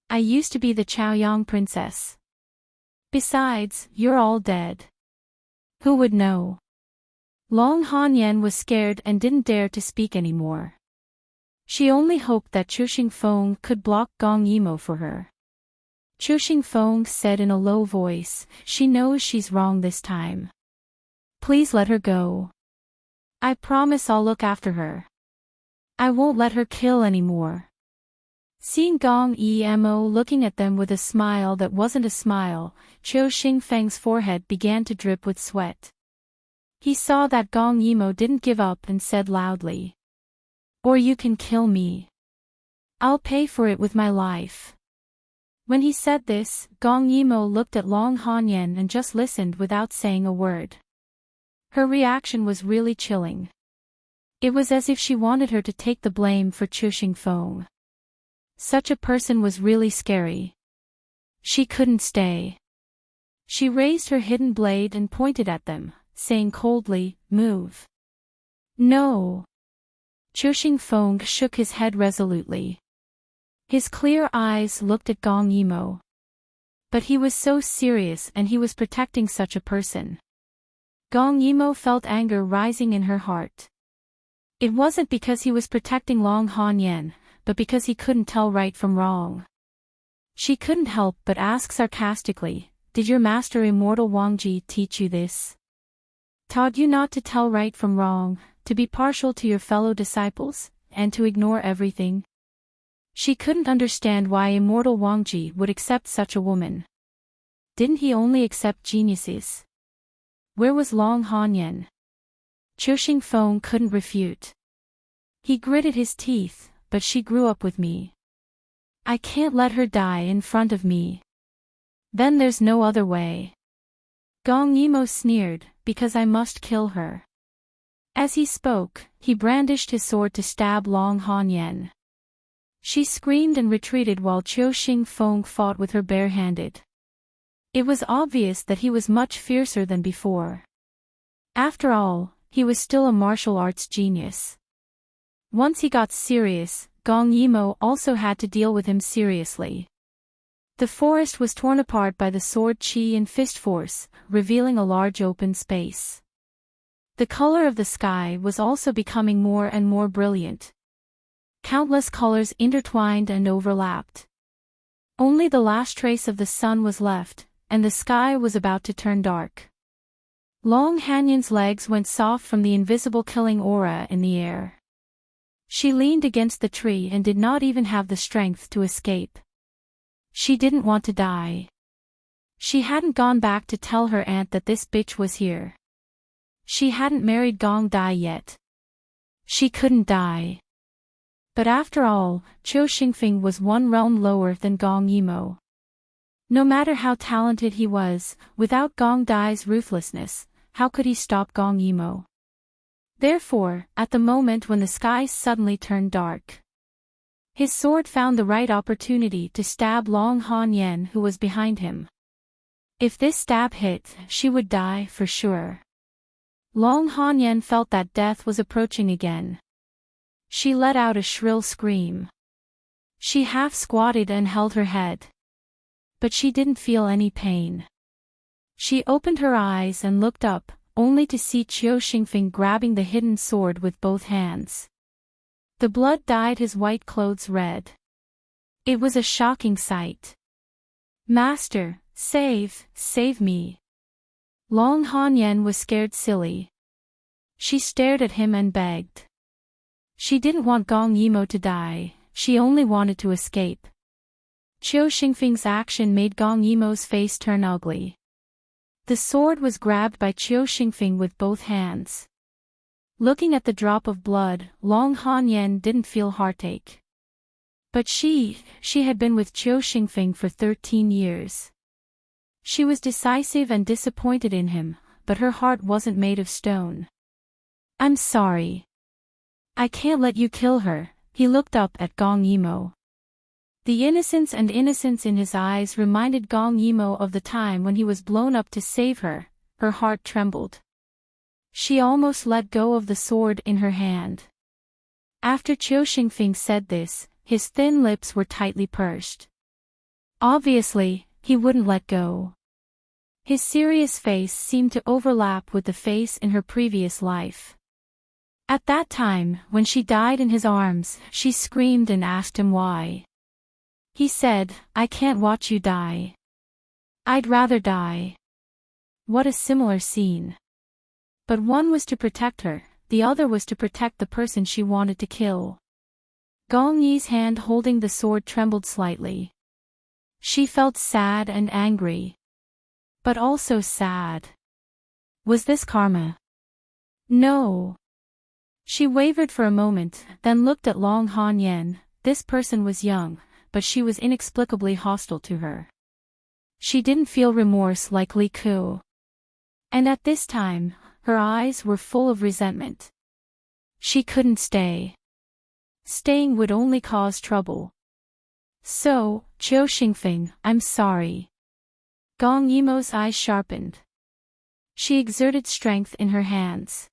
"I used to be the Chaoyang princess. Besides, you're all dead. Who would know?" Long Hanyan was scared and didn't dare to speak anymore. She only hoped that Qiu Xingfeng could block Gong Yimo for her. Qiu Xingfeng said in a low voice, "She knows she's wrong this time. Please let her go. I promise I'll look after her. I won't let her kill anymore." Seeing Gong Yimo looking at them with a smile that wasn't a smile, Qiu Xingfeng's forehead began to drip with sweat. He saw that Gong Yimo didn't give up and said loudly, "Or you can kill me. I'll pay for it with my life." When he said this, Gong Yimo looked at Long Hanyan and just listened without saying a word. Her reaction was really chilling. It was as if she wanted her to take the blame for Chu Xingfeng. Such a person was really scary. She couldn't stay. She raised her hidden blade and pointed at them, saying coldly, "Move." "No." Chu Xingfeng shook his head resolutely. His clear eyes looked at Gong Yimou. But he was so serious and he was protecting such a person. Gong Yimou felt anger rising in her heart. It wasn't because he was protecting Long Hanyan, but because he couldn't tell right from wrong. She couldn't help but ask sarcastically, "Did your master Immortal Wangji teach you this? Taught you not to tell right from wrong, to be partial to your fellow disciples, and to ignore everything?" She couldn't understand why Immortal Wangji would accept such a woman. Didn't he only accept geniuses? Where was Long Hanyan? Chu Xingfeng couldn't refute. He gritted his teeth, "But she grew up with me. I can't let her die in front of me. Then there's no other way." Gong Yimou sneered, "Because I must kill her." As he spoke, he brandished his sword to stab Long Hanyan. She screamed and retreated while Chu Xingfeng fought with her barehanded. It was obvious that he was much fiercer than before. After all, he was still a martial arts genius. Once he got serious, Gong Yimou also had to deal with him seriously. The forest was torn apart by the sword chi and fist force, revealing a large open space. The color of the sky was also becoming more and more brilliant. Countless colors intertwined and overlapped. Only the last trace of the sun was left, and the sky was about to turn dark. Long Hanyan's legs went soft from the invisible killing aura in the air. She leaned against the tree and did not even have the strength to escape. She didn't want to die. She hadn't gone back to tell her aunt that this bitch was here. She hadn't married Gong Dai yet. She couldn't die. But after all, Chu Xingfeng was one realm lower than Gong Yimou. No matter how talented he was, without Gong Dai's ruthlessness, how could he stop Gong Yimou? Therefore, at the moment when the sky suddenly turned dark, his sword found the right opportunity to stab Long Hanyan, who was behind him. If this stab hit, she would die for sure. Long Hanyan felt that death was approaching again. She let out a shrill scream. She half squatted and held her head. But she didn't feel any pain. She opened her eyes and looked up, only to see Chu Xingfeng grabbing the hidden sword with both hands. The blood dyed his white clothes red. It was a shocking sight. "Master, save me." Long Hanyan was scared silly. She stared at him and begged. She didn't want Gong Yimou to die, she only wanted to escape. Chu Xingfeng's action made Gong Yimou's face turn ugly. The sword was grabbed by Chu Xingfeng with both hands. Looking at the drop of blood, Long Hanyan didn't feel heartache. But she had been with Chu Xingfeng for 13 years. She was decisive and disappointed in him, but her heart wasn't made of stone. "I'm sorry. I can't let you kill her." He looked up at Gong Yimou. The innocence in his eyes reminded Gong Yimou of the time when he was blown up to save her. Her heart trembled. She almost let go of the sword in her hand. After Chu Xingfeng said this, his thin lips were tightly pursed. Obviously, he wouldn't let go. His serious face seemed to overlap with the face in her previous life. At that time, when she died in his arms, she screamed and asked him why. He said, "I can't watch you die. I'd rather die." What a similar scene. But one was to protect her, the other was to protect the person she wanted to kill. Gong Yi's hand holding the sword trembled slightly. She felt sad and angry. But also sad. Was this karma? No. She wavered for a moment, then looked at Long Hanyan. This person was young, but she was inexplicably hostile to her. She didn't feel remorse like Li Ku. And at this time, Her eyes were full of resentment. She couldn't stay. Staying would only cause trouble. So, Qiu Xingfeng, I'm sorry. Gong Yimo's eyes sharpened. She exerted strength in her hands.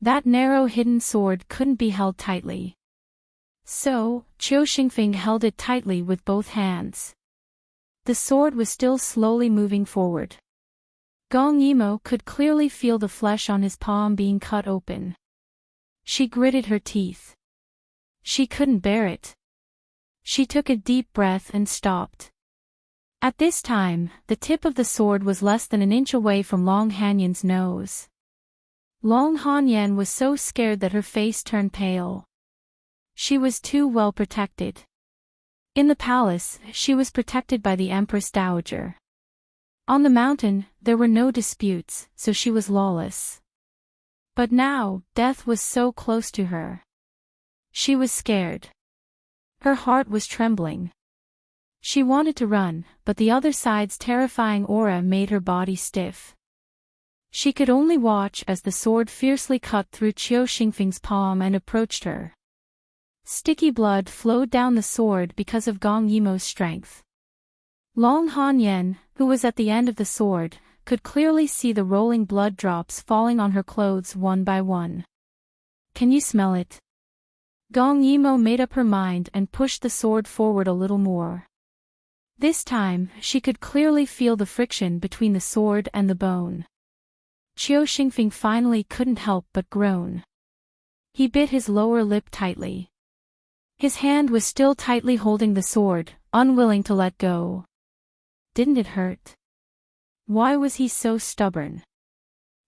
That narrow hidden sword couldn't be held tightly. So, Qiu Xingfeng held it tightly with both hands. The sword was still slowly moving forward. Gong Yimo could clearly feel the flesh on his palm being cut open. She gritted her teeth. She couldn't bear it. She took a deep breath and stopped. At this time, the tip of the sword was less than an inch away from Long Hanyan's nose. Long Hanyan was so scared that her face turned pale. She was too well protected. In the palace, she was protected by the Empress Dowager. On the mountain, there were no disputes, so she was lawless. But now, death was so close to her. She was scared. Her heart was trembling. She wanted to run, but the other side's terrifying aura made her body stiff. She could only watch as the sword fiercely cut through Qiu Xingfeng's palm and approached her. Sticky blood flowed down the sword because of Gong Yimo's strength. Long Hanyan, who was at the end of the sword, could clearly see the rolling blood drops falling on her clothes one by one. Can you smell it? Gong Yimo made up her mind and pushed the sword forward a little more. This time, she could clearly feel the friction between the sword and the bone. Qiu Xingfeng finally couldn't help but groan. He bit his lower lip tightly. His hand was still tightly holding the sword, unwilling to let go. Didn't it hurt? Why was he so stubborn?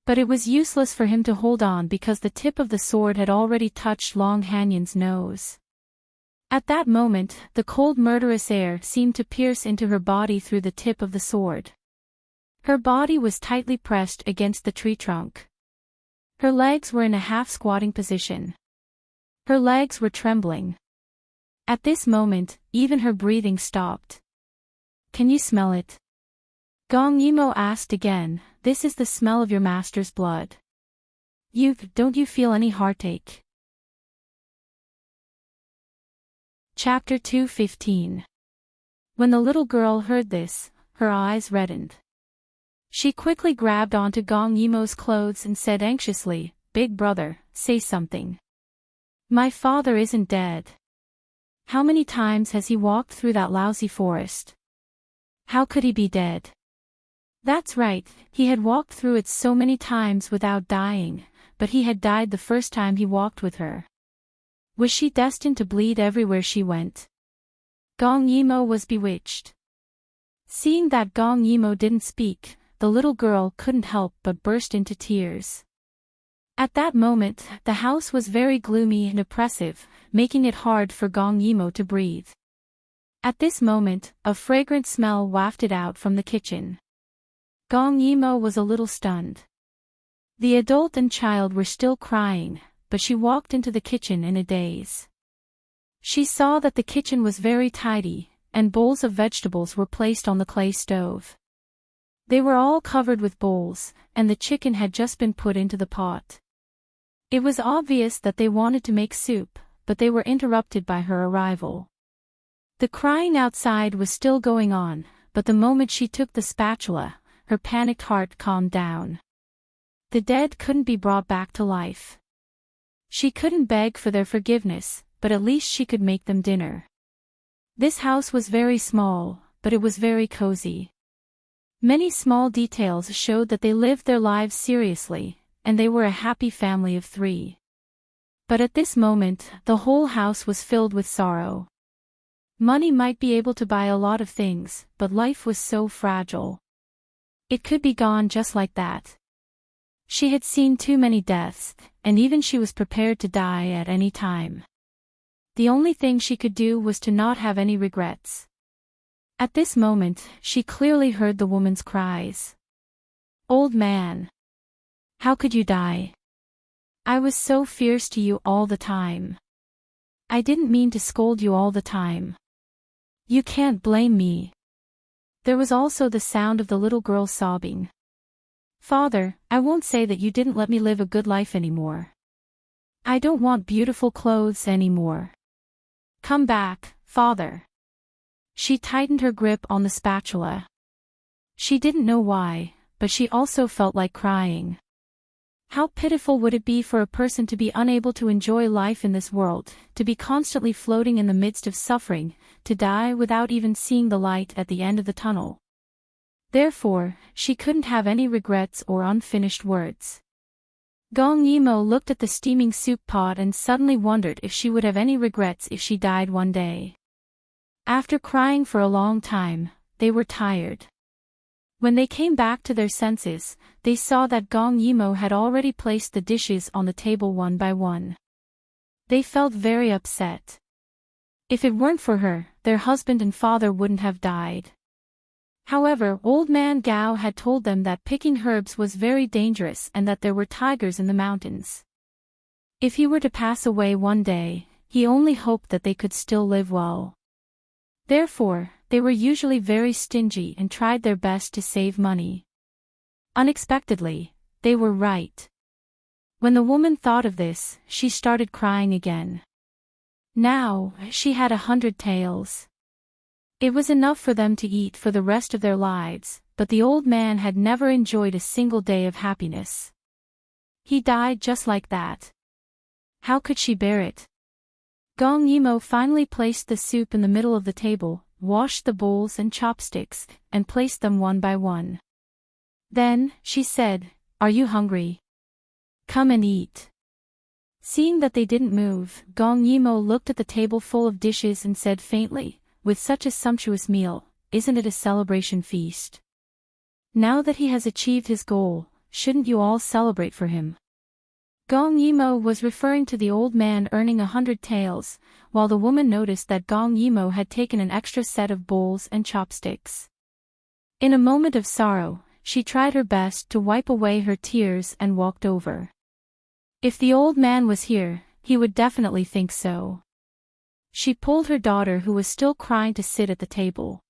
But it was useless for him to hold on because the tip of the sword had already touched Long Hanyan's nose. At that moment, the cold murderous air seemed to pierce into her body through the tip of the sword. Her body was tightly pressed against the tree trunk. Her legs were in a half-squatting position. Her legs were trembling. At this moment, even her breathing stopped. Can you smell it? Gong Yimo asked again, this is the smell of your master's blood. Don't you feel any heartache? Chapter 2:15. When the little girl heard this, her eyes reddened. She quickly grabbed onto Gong Yimo's clothes and said anxiously, Big brother, say something. My father isn't dead. How many times has he walked through that lousy forest? How could he be dead? That's right, he had walked through it so many times without dying, but he had died the first time he walked with her. Was she destined to bleed everywhere she went? Gong Yimo was bewitched. Seeing that Gong Yimo didn't speak, the little girl couldn't help but burst into tears. At that moment, the house was very gloomy and oppressive, making it hard for Gong Yimo to breathe. At this moment, a fragrant smell wafted out from the kitchen. Gong Yimo was a little stunned. The adult and child were still crying, but she walked into the kitchen in a daze. She saw that the kitchen was very tidy, and bowls of vegetables were placed on the clay stove. They were all covered with bowls, and the chicken had just been put into the pot. It was obvious that they wanted to make soup, but they were interrupted by her arrival. The crying outside was still going on, but the moment she took the spatula, her panicked heart calmed down. The dead couldn't be brought back to life. She couldn't beg for their forgiveness, but at least she could make them dinner. This house was very small, but it was very cozy. Many small details showed that they lived their lives seriously, and they were a happy family of 3. But at this moment, the whole house was filled with sorrow. Money might be able to buy a lot of things, but life was so fragile. It could be gone just like that. She had seen too many deaths, and even she was prepared to die at any time. The only thing she could do was to not have any regrets. At this moment, she clearly heard the woman's cries. Old man. How could you die? I was so fierce to you all the time. I didn't mean to scold you all the time. You can't blame me. There was also the sound of the little girl sobbing. Father, I won't say that you didn't let me live a good life anymore. I don't want beautiful clothes anymore. Come back, Father. She tightened her grip on the spatula. She didn't know why, but she also felt like crying. How pitiful would it be for a person to be unable to enjoy life in this world, to be constantly floating in the midst of suffering, to die without even seeing the light at the end of the tunnel. Therefore, she couldn't have any regrets or unfinished words. Gong Yimo looked at the steaming soup pot and suddenly wondered if she would have any regrets if she died one day. After crying for a long time, they were tired. When they came back to their senses, they saw that Gong Yimo had already placed the dishes on the table one by one. They felt very upset. If it weren't for her, their husband and father wouldn't have died. However, Old Man Gao had told them that picking herbs was very dangerous and that there were tigers in the mountains. If he were to pass away one day, he only hoped that they could still live well. Therefore, they were usually very stingy and tried their best to save money. Unexpectedly, they were right. When the woman thought of this, she started crying again. Now, she had 100 taels. It was enough for them to eat for the rest of their lives, but the old man had never enjoyed a single day of happiness. He died just like that. How could she bear it? Gong Yimo finally placed the soup in the middle of the table, washed the bowls and chopsticks, and placed them one by one. Then, she said, "Are you hungry? Come and eat." Seeing that they didn't move, Gong Yimo looked at the table full of dishes and said faintly, "With such a sumptuous meal, isn't it a celebration feast? Now that he has achieved his goal, shouldn't you all celebrate for him?" Gong Yimo was referring to the old man earning 100 taels, while the woman noticed that Gong Yimo had taken an extra set of bowls and chopsticks. In a moment of sorrow, she tried her best to wipe away her tears and walked over. If the old man was here, he would definitely think so. She pulled her daughter who was still crying to sit at the table.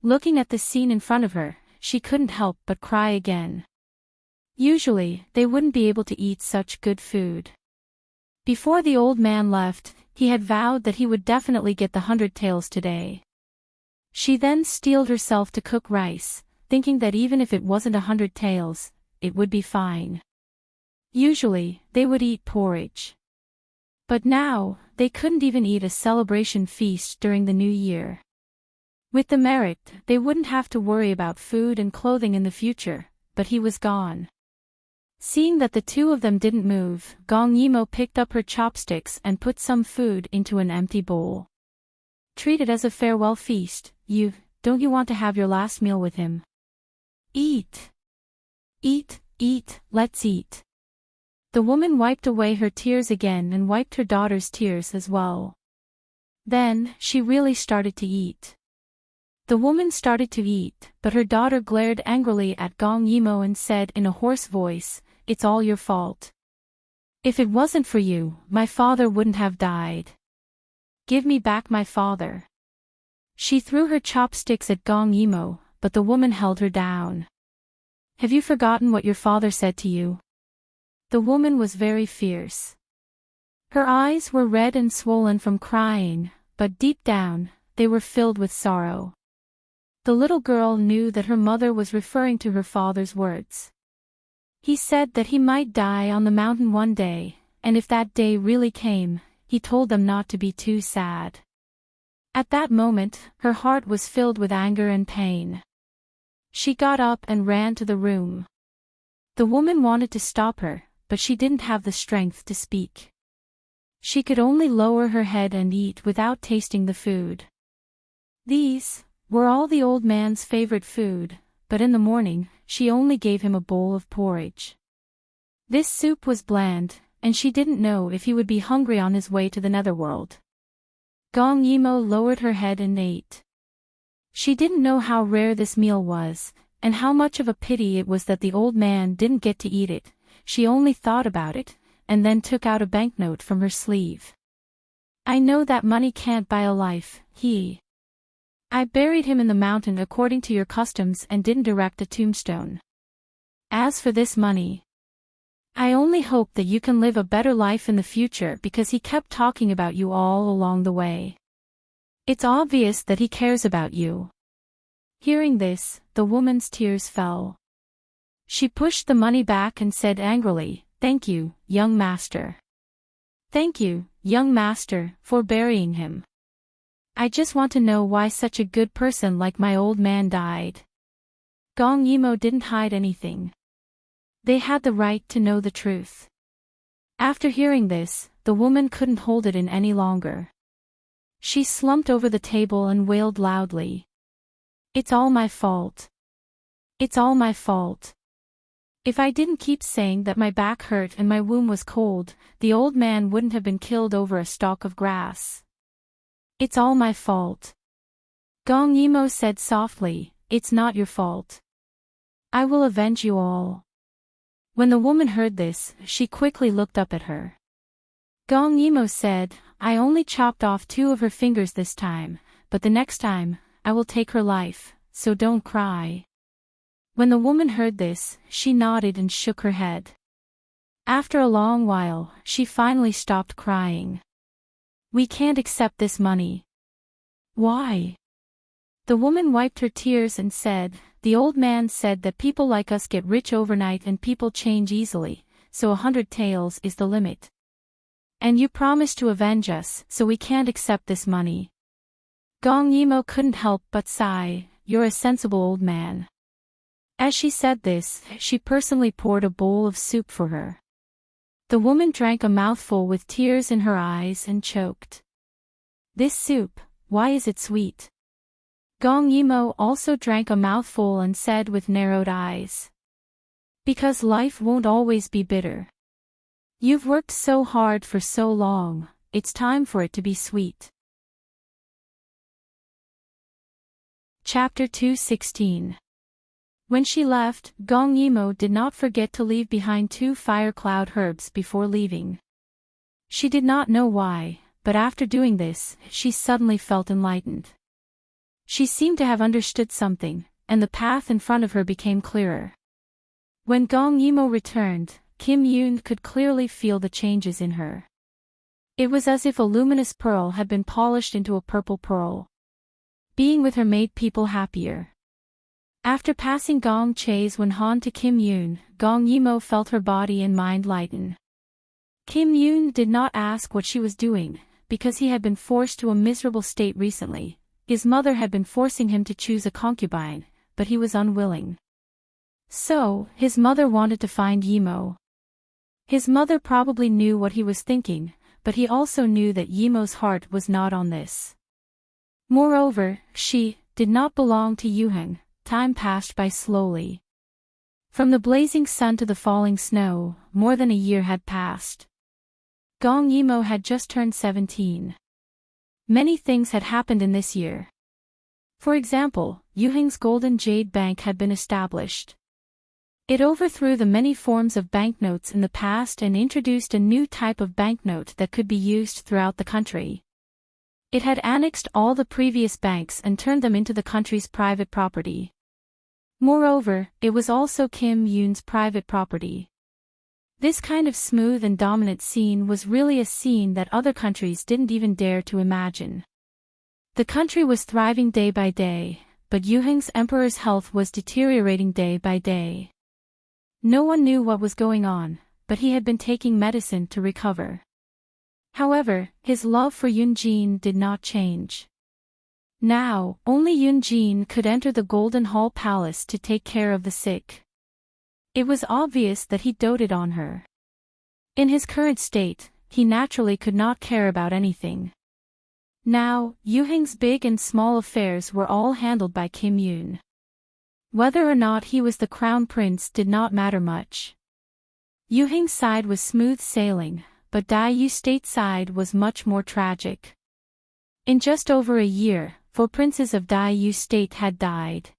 Looking at the scene in front of her, she couldn't help but cry again. Usually, they wouldn't be able to eat such good food. Before the old man left, he had vowed that he would definitely get the 100 taels today. She then steeled herself to cook rice, thinking that even if it wasn't 100 taels, it would be fine. Usually, they would eat porridge. But now, they couldn't even eat a celebration feast during the new year. With the merit, they wouldn't have to worry about food and clothing in the future, but he was gone. Seeing that the two of them didn't move, Gong Yimo picked up her chopsticks and put some food into an empty bowl. "Treat it as a farewell feast, don't you want to have your last meal with him? Eat! Eat, eat, let's eat." The woman wiped away her tears again and wiped her daughter's tears as well. Then, she really started to eat. The woman started to eat, but her daughter glared angrily at Gong Yimo and said in a hoarse voice, "It's all your fault. If it wasn't for you, my father wouldn't have died. Give me back my father." She threw her chopsticks at Gong Yimo, but the woman held her down. "Have you forgotten what your father said to you?" The woman was very fierce. Her eyes were red and swollen from crying, but deep down, they were filled with sorrow. The little girl knew that her mother was referring to her father's words. He said that he might die on the mountain one day, and if that day really came, he told them not to be too sad. At that moment, her heart was filled with anger and pain. She got up and ran to the room. The woman wanted to stop her, but she didn't have the strength to speak. She could only lower her head and eat without tasting the food. These were all the old man's favorite food, but in the morning, she only gave him a bowl of porridge. This soup was bland, and she didn't know if he would be hungry on his way to the netherworld. Gong Yimo lowered her head and ate. She didn't know how rare this meal was, and how much of a pity it was that the old man didn't get to eat it. She only thought about it, and then took out a banknote from her sleeve. "I know that money can't buy a life, I buried him in the mountain according to your customs and didn't erect a tombstone. As for this money, I only hope that you can live a better life in the future because he kept talking about you all along the way. It's obvious that he cares about you." Hearing this, the woman's tears fell. She pushed the money back and said angrily, "Thank you, young master. Thank you, young master, for burying him. I just want to know why such a good person like my old man died." Gong Yimo didn't hide anything. They had the right to know the truth. After hearing this, the woman couldn't hold it in any longer. She slumped over the table and wailed loudly. "It's all my fault. It's all my fault. If I didn't keep saying that my back hurt and my womb was cold, the old man wouldn't have been killed over a stalk of grass. It's all my fault." Gong Yimo said softly, "It's not your fault. I will avenge you all." When the woman heard this, she quickly looked up at her. Gong Yimo said, "I only chopped off 2 of her fingers this time, but the next time, I will take her life, so don't cry." When the woman heard this, she nodded and shook her head. After a long while, she finally stopped crying. "We can't accept this money." "Why?" The woman wiped her tears and said, "The old man said that people like us get rich overnight and people change easily, so 100 taels is the limit. And you promised to avenge us, so we can't accept this money." Gong Yimo couldn't help but sigh, "You're a sensible old man." As she said this, she personally poured a bowl of soup for her. The woman drank a mouthful with tears in her eyes and choked. "This soup, why is it sweet?" Gong Yimo also drank a mouthful and said with narrowed eyes, "Because life won't always be bitter. You've worked so hard for so long, it's time for it to be sweet." Chapter 216. When she left, Gong Yimo did not forget to leave behind 2 fire cloud herbs before leaving. She did not know why, but after doing this, she suddenly felt enlightened. She seemed to have understood something, and the path in front of her became clearer. When Gong Yimo returned, Kim Yoon could clearly feel the changes in her. It was as if a luminous pearl had been polished into a purple pearl. Being with her made people happier. After passing Gong Chae's Wenhan to Kim Yoon, Gong Yimo felt her body and mind lighten. Kim Yoon did not ask what she was doing, because he had been forced to a miserable state recently. His mother had been forcing him to choose a concubine, but he was unwilling. So, his mother wanted to find Yimo. His mother probably knew what he was thinking, but he also knew that Yimo's heart was not on this. Moreover, she did not belong to Yuheng. Time passed by slowly. From the blazing sun to the falling snow, more than a year had passed. Gong Yimo had just turned 17. Many things had happened in this year. For example, Yuheng's Golden Jade Bank had been established. It overthrew the many forms of banknotes in the past and introduced a new type of banknote that could be used throughout the country. It had annexed all the previous banks and turned them into the country's private property. Moreover, it was also Kim Yoon's private property. This kind of smooth and dominant scene was really a scene that other countries didn't even dare to imagine. The country was thriving day by day, but Yuheng's emperor's health was deteriorating day by day. No one knew what was going on, but he had been taking medicine to recover. However, his love for Yunjin did not change. Now, only Yunjin could enter the Golden Hall Palace to take care of the sick. It was obvious that he doted on her. In his current state, he naturally could not care about anything. Now, Yuheng's big and small affairs were all handled by Kim Yoon. Whether or not he was the crown prince did not matter much. Yuheng's side was smooth sailing, but Daiyu State's side was much more tragic. In just over a year, 4 princes of Daiyu State had died.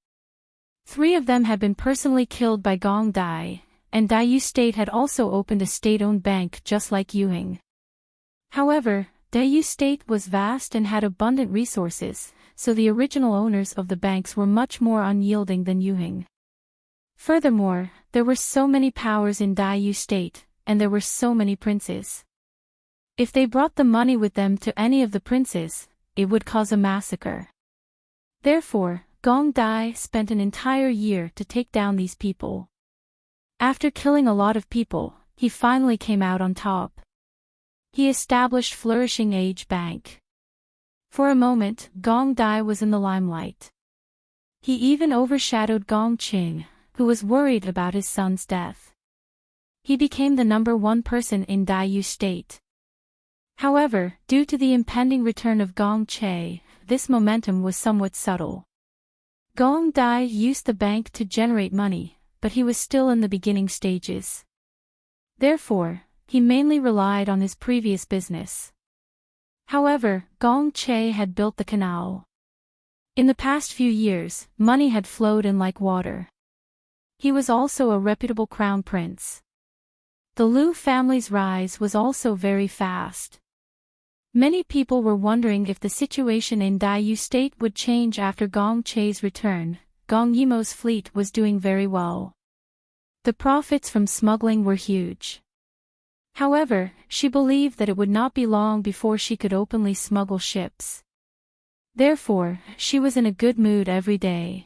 3 of them had been personally killed by Gong Dai, and Daiyu State had also opened a state-owned bank just like Yuheng. However, Daiyu State was vast and had abundant resources, so the original owners of the banks were much more unyielding than Yuheng. Furthermore, there were so many powers in Daiyu state, and there were so many princes. If they brought the money with them to any of the princes, it would cause a massacre. Therefore, Gong Dai spent an entire year to take down these people. After killing a lot of people, he finally came out on top. He established Flourishing Age Bank. For a moment, Gong Dai was in the limelight. He even overshadowed Gong Qing, who was worried about his son's death. He became the #1 person in Daiyu state. However, due to the impending return of Gong Che, this momentum was somewhat subtle. Gong Dai used the bank to generate money, but he was still in the beginning stages. Therefore, he mainly relied on his previous business. However, Gong Che had built the canal. In the past few years, money had flowed in like water. He was also a reputable crown prince. The Liu family's rise was also very fast. Many people were wondering if the situation in Daiyu state would change after Gong Che's return. Gong Yimo's fleet was doing very well. The profits from smuggling were huge. However, she believed that it would not be long before she could openly smuggle ships. Therefore, she was in a good mood every day.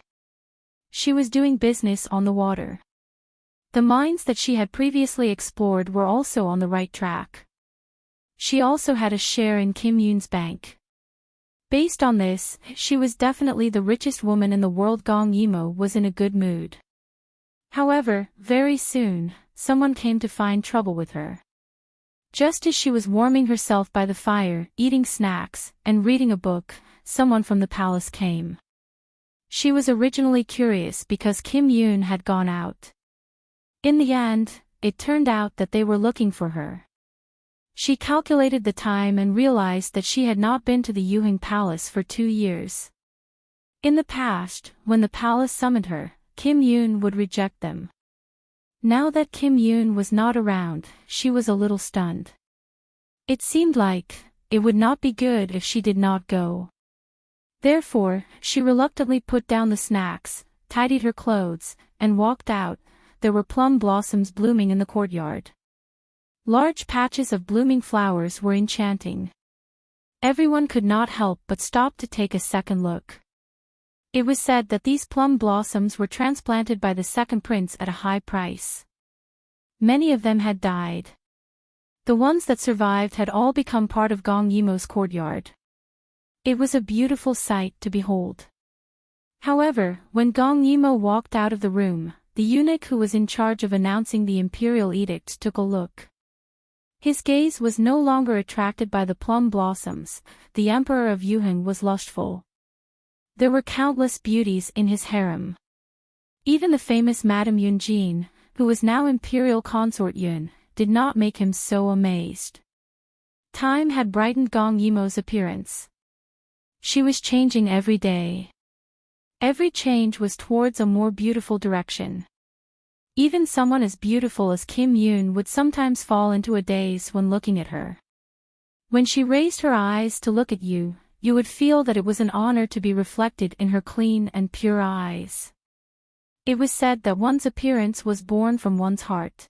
She was doing business on the water. The mines that she had previously explored were also on the right track. She also had a share in Kim Yoon's bank. Based on this, she was definitely the richest woman in the world. Gong Yimo was in a good mood. However, very soon, someone came to find trouble with her. Just as she was warming herself by the fire, eating snacks, and reading a book, someone from the palace came. She was originally curious because Kim Yoon had gone out. In the end, it turned out that they were looking for her. She calculated the time and realized that she had not been to the Yuheng Palace for 2 years. In the past, when the palace summoned her, Kim Yoon would reject them. Now that Kim Yoon was not around, she was a little stunned. It seemed like it would not be good if she did not go. Therefore, she reluctantly put down the snacks, tidied her clothes, and walked out. There were plum blossoms blooming in the courtyard. Large patches of blooming flowers were enchanting. Everyone could not help but stop to take a second look. It was said that these plum blossoms were transplanted by the second prince at a high price. Many of them had died. The ones that survived had all become part of Gong Yimo's courtyard. It was a beautiful sight to behold. However, when Gong Yimo walked out of the room, the eunuch who was in charge of announcing the imperial edict took a look. His gaze was no longer attracted by the plum blossoms. The emperor of Yuheng was lustful. There were countless beauties in his harem. Even the famous Madame Yunjin, who was now imperial consort Yun, did not make him so amazed. Time had brightened Gong Yimo's appearance. She was changing every day. Every change was towards a more beautiful direction. Even someone as beautiful as Kim Yoon would sometimes fall into a daze when looking at her. When she raised her eyes to look at you, you would feel that it was an honor to be reflected in her clean and pure eyes. It was said that one's appearance was born from one's heart.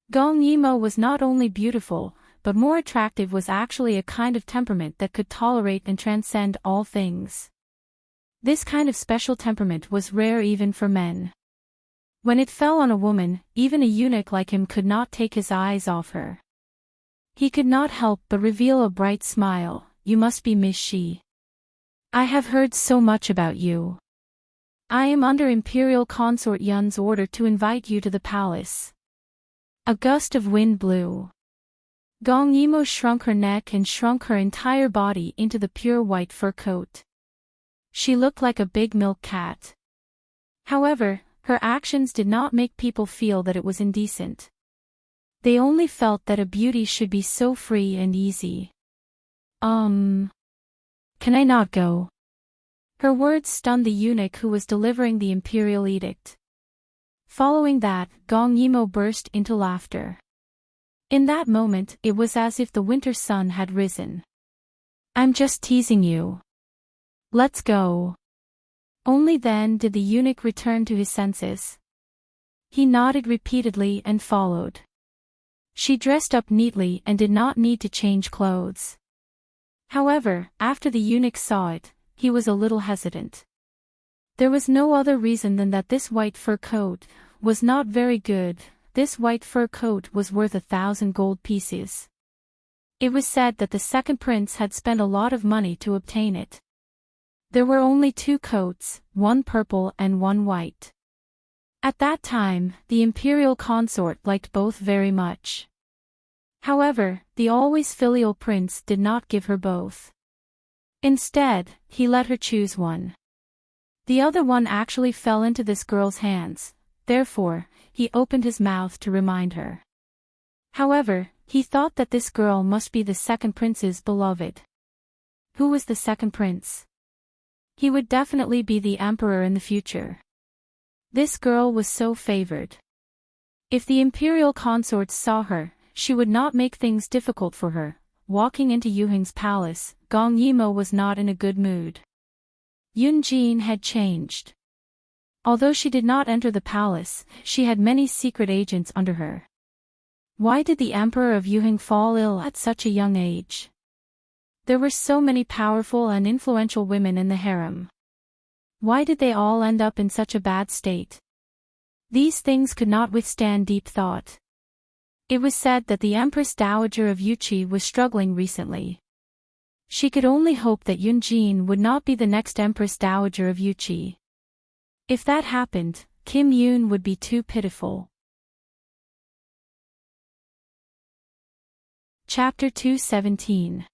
Gong Yimo was not only beautiful, but more attractive was actually a kind of temperament that could tolerate and transcend all things. This kind of special temperament was rare even for men. When it fell on a woman, even a eunuch like him could not take his eyes off her. He could not help but reveal a bright smile. You must be Miss Shi. I have heard so much about you. I am under Imperial Consort Yun's order to invite you to the palace. A gust of wind blew. Gong Yimo shrunk her neck and shrunk her entire body into the pure white fur coat. She looked like a big milk cat. However, her actions did not make people feel that it was indecent. They only felt that a beauty should be so free and easy. Can I not go? Her words stunned the eunuch who was delivering the imperial edict. Following that, Gong Yimo burst into laughter. In that moment, it was as if the winter sun had risen. I'm just teasing you. Let's go. Only then did the eunuch return to his senses. He nodded repeatedly and followed. She dressed up neatly and did not need to change clothes. However, after the eunuch saw it, he was a little hesitant. There was no other reason than that this white fur coat was not very good. This white fur coat was worth 1,000 gold pieces. It was said that the second prince had spent a lot of money to obtain it. There were only 2 coats, one purple and one white. At that time, the imperial consort liked both very much. However, the always filial prince did not give her both. Instead, he let her choose one. The other one actually fell into this girl's hands, therefore, he opened his mouth to remind her. However, he thought that this girl must be the second prince's beloved. Who was the second prince? He would definitely be the emperor in the future. This girl was so favored. If the imperial consorts saw her, she would not make things difficult for her. Walking into Yuheng's palace, Gong Yimo was not in a good mood. Yun Jin had changed. Although she did not enter the palace, she had many secret agents under her. Why did the emperor of Yuheng fall ill at such a young age? There were so many powerful and influential women in the harem. Why did they all end up in such a bad state? These things could not withstand deep thought. It was said that the Empress Dowager of Yuqi was struggling recently. She could only hope that Yun Jin would not be the next Empress Dowager of Yuqi. If that happened, Kim Yoon would be too pitiful. Chapter 217.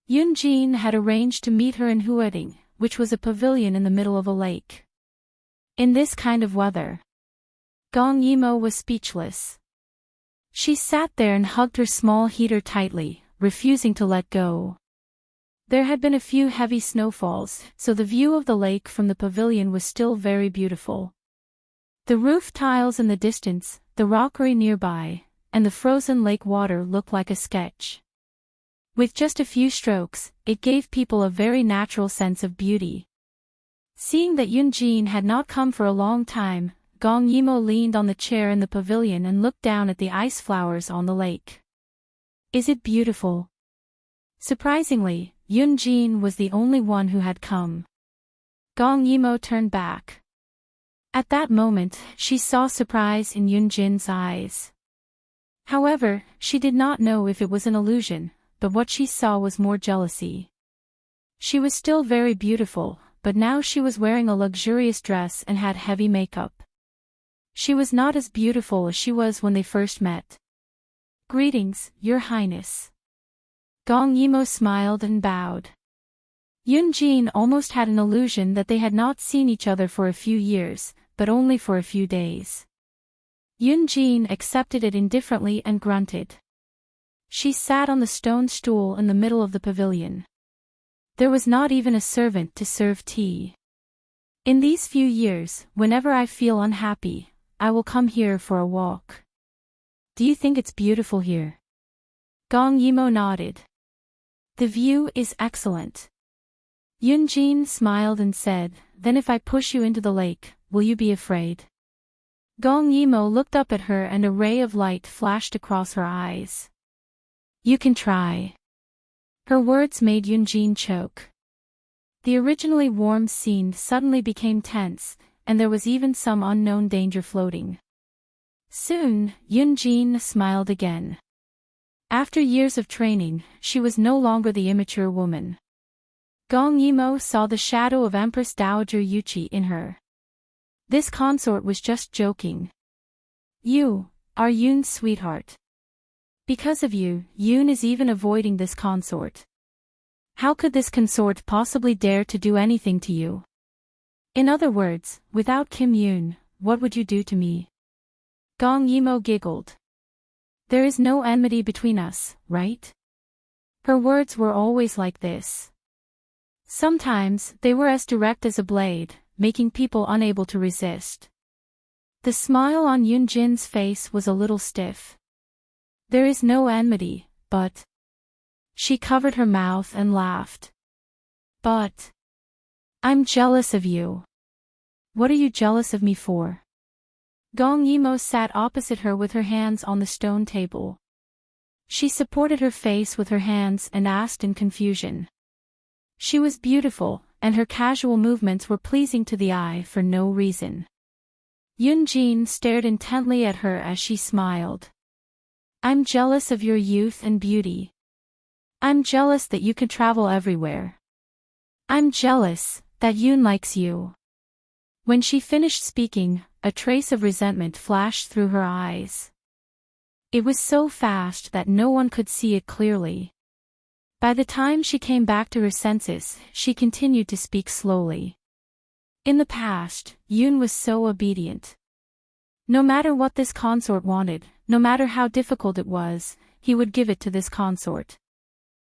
Yun Jin had arranged to meet her in Huading, which was a pavilion in the middle of a lake. In this kind of weather, Gong Yimo was speechless. She sat there and hugged her small heater tightly, refusing to let go. There had been a few heavy snowfalls, so the view of the lake from the pavilion was still very beautiful. The roof tiles in the distance, the rockery nearby, and the frozen lake water looked like a sketch. With just a few strokes, it gave people a very natural sense of beauty. Seeing that Yun Jin had not come for a long time, Gong Yimo leaned on the chair in the pavilion and looked down at the ice flowers on the lake. Is it beautiful? Surprisingly, Yun Jin was the only one who had come. Gong Yimo turned back. At that moment, she saw surprise in Yun Jin's eyes. However, she did not know if it was an illusion, but what she saw was more jealousy. She was still very beautiful, but now she was wearing a luxurious dress and had heavy makeup. She was not as beautiful as she was when they first met. Greetings, Your Highness. Gong Yimo smiled and bowed. Yun Jin almost had an illusion that they had not seen each other for a few years, but only for a few days. Yun Jin accepted it indifferently and grunted. She sat on the stone stool in the middle of the pavilion. There was not even a servant to serve tea. In these few years, whenever I feel unhappy, I will come here for a walk. Do you think it's beautiful here? Gong Yimo nodded. The view is excellent. Yun Jin smiled and said, Then if I push you into the lake, will you be afraid? Gong Yimo looked up at her and a ray of light flashed across her eyes. You can try. Her words made Yun Jin choke. The originally warm scene suddenly became tense, and there was even some unknown danger floating. Soon, Yun Jin smiled again. After years of training, she was no longer the immature woman. Gong Yimo saw the shadow of Empress Dowager Yuqi in her. This consort was just joking. You are Yun's sweetheart. Because of you, Yun is even avoiding this consort. How could this consort possibly dare to do anything to you? In other words, without Kim Yun, what would you do to me? Gong Yimo giggled. There is no enmity between us, right? Her words were always like this. Sometimes, they were as direct as a blade, making people unable to resist. The smile on Yun Jin's face was a little stiff. There is no enmity, but... She covered her mouth and laughed. But... I'm jealous of you. What are you jealous of me for? Gong Yimo sat opposite her with her hands on the stone table. She supported her face with her hands and asked in confusion. She was beautiful, and her casual movements were pleasing to the eye for no reason. Yunjin stared intently at her as she smiled. I'm jealous of your youth and beauty. I'm jealous that you can travel everywhere. I'm jealous that Yun likes you. When she finished speaking, a trace of resentment flashed through her eyes. It was so fast that no one could see it clearly. By the time she came back to her senses, she continued to speak slowly. In the past, Yun was so obedient. No matter what this consort wanted, no matter how difficult it was, he would give it to this consort.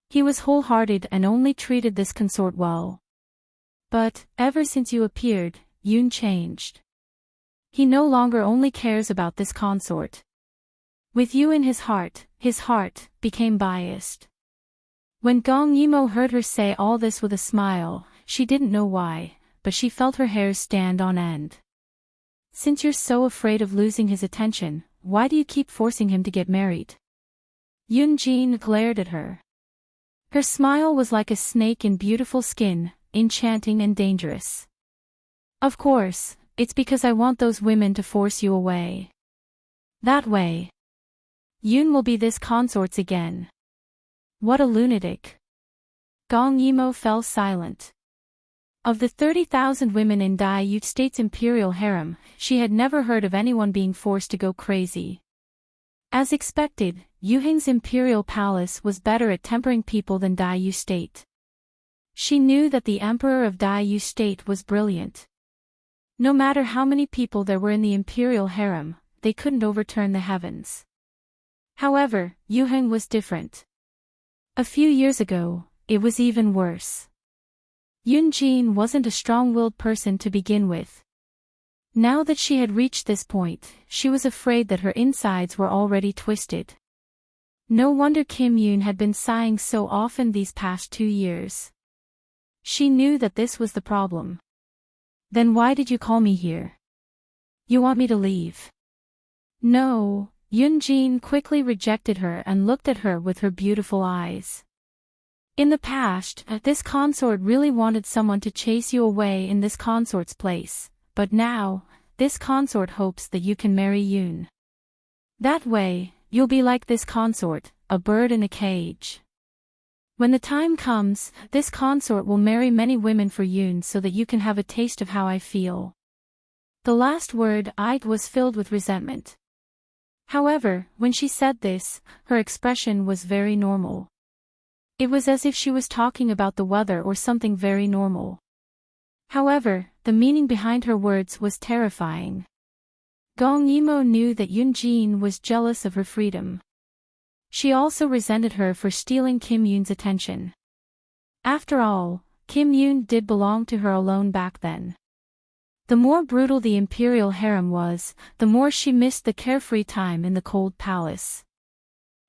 He was wholehearted and only treated this consort well. But, ever since you appeared, Yun changed. He no longer only cares about this consort. With you in his heart became biased. When Gong Yimo heard her say all this with a smile, she didn't know why, but she felt her hairs stand on end. Since you're so afraid of losing his attention, why do you keep forcing him to get married? Yunjin glared at her. Her smile was like a snake in beautiful skin, enchanting and dangerous. Of course, it's because I want those women to force you away. That way, Yun will be this consort's again. What a lunatic. Gong Yimo fell silent. Of the 30,000 women in Dai Yu State's imperial harem, she had never heard of anyone being forced to go crazy. As expected, Yuheng's imperial palace was better at tempering people than Dai Yu State. She knew that the emperor of Dai Yu State was brilliant. No matter how many people there were in the imperial harem, they couldn't overturn the heavens. However, Yuheng was different. A few years ago, it was even worse. Yunjin wasn't a strong-willed person to begin with. Now that she had reached this point, she was afraid that her insides were already twisted. No wonder Kim Yun had been sighing so often these past 2 years. She knew that this was the problem. Then why did you call me here? You want me to leave? No, Yunjin quickly rejected her and looked at her with her beautiful eyes. In the past, this consort really wanted someone to chase you away in this consort's place, but now, this consort hopes that you can marry Yun. That way, you'll be like this consort, a bird in a cage. When the time comes, this consort will marry many women for Yun so that you can have a taste of how I feel. The last word was filled with resentment. However, when she said this, her expression was very normal. It was as if she was talking about the weather or something very normal. However, the meaning behind her words was terrifying. Gong Yimo knew that Yunjin was jealous of her freedom. She also resented her for stealing Kim Yun's attention. After all, Kim Yun did belong to her alone back then. The more brutal the imperial harem was, the more she missed the carefree time in the cold palace.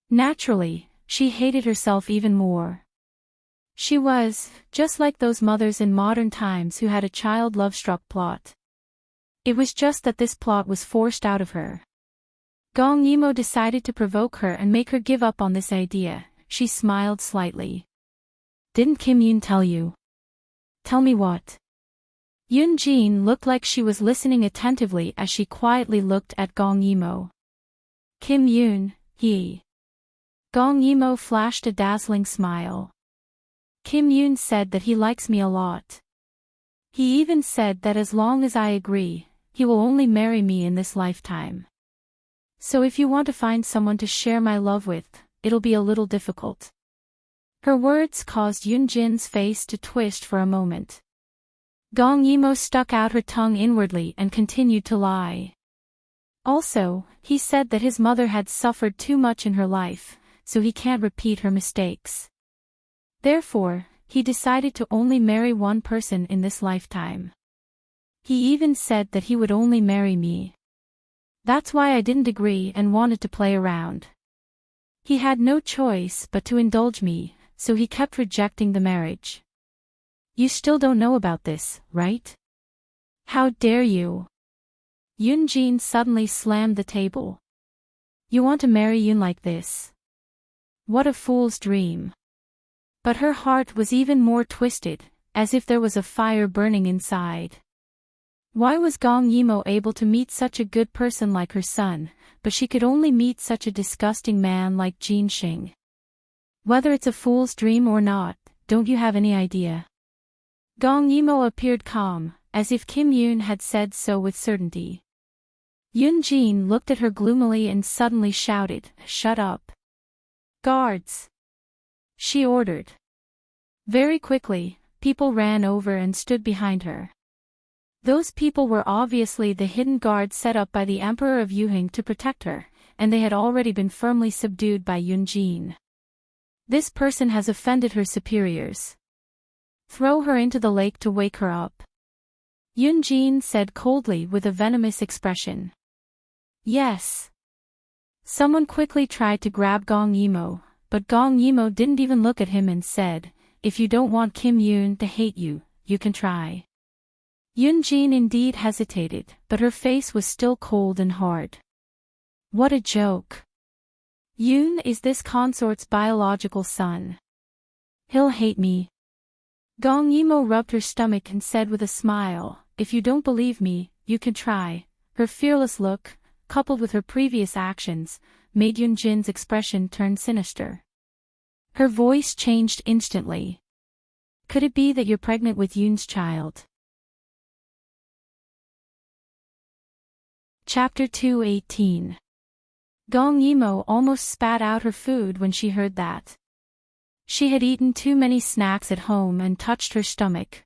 Naturally, she hated herself even more. She was, just like those mothers in modern times who had a child love-struck plot. It was just that this plot was forced out of her. Gong Yimo decided to provoke her and make her give up on this idea. She smiled slightly. Didn't Kim Yun tell you? Tell me what? Yunjin looked like she was listening attentively as she quietly looked at Gong Yimo. Kim Yun, he. Gong Yimo flashed a dazzling smile. Kim Yun said that he likes me a lot. He even said that as long as I agree, he will only marry me in this lifetime. So if you want to find someone to share my love with, it'll be a little difficult. Her words caused Yunjin's face to twist for a moment. Gong Yimo stuck out her tongue inwardly and continued to lie. Also, he said that his mother had suffered too much in her life, so he can't repeat her mistakes. Therefore, he decided to only marry one person in this lifetime. He even said that he would only marry me. That's why I didn't agree and wanted to play around. He had no choice but to indulge me, so he kept rejecting the marriage. You still don't know about this, right? How dare you? Jin suddenly slammed the table. You want to marry Yoon like this? What a fool's dream. But her heart was even more twisted, as if there was a fire burning inside. Why was Gong Yimo able to meet such a good person like her son, but she could only meet such a disgusting man like Jin Xing? Whether it's a fool's dream or not, don't you have any idea? Gong Yimo appeared calm, as if Kim Yoon had said so with certainty. Yoon Jin looked at her gloomily and suddenly shouted, "Shut up! Guards!" she ordered. Very quickly, people ran over and stood behind her. Those people were obviously the hidden guards set up by the Emperor of Yuhing to protect her, and they had already been firmly subdued by Yoon Jin. This person has offended her superiors. Throw her into the lake to wake her up. Yoon Jin said coldly with a venomous expression. Yes. Someone quickly tried to grab Gong Yimo, but Gong Yimo didn't even look at him and said, "If you don't want Kim Yoon to hate you, you can try." Yoon Jin indeed hesitated, but her face was still cold and hard. What a joke. Yoon is this consort's biological son. He'll hate me. Gong Yimo rubbed her stomach and said with a smile, "If you don't believe me, you can try." Her fearless look, coupled with her previous actions, made Yoon Jin's expression turn sinister. Her voice changed instantly. Could it be that you're pregnant with Yoon's child? Chapter 218. Gong Yimo almost spat out her food when she heard that. She had eaten too many snacks at home and touched her stomach.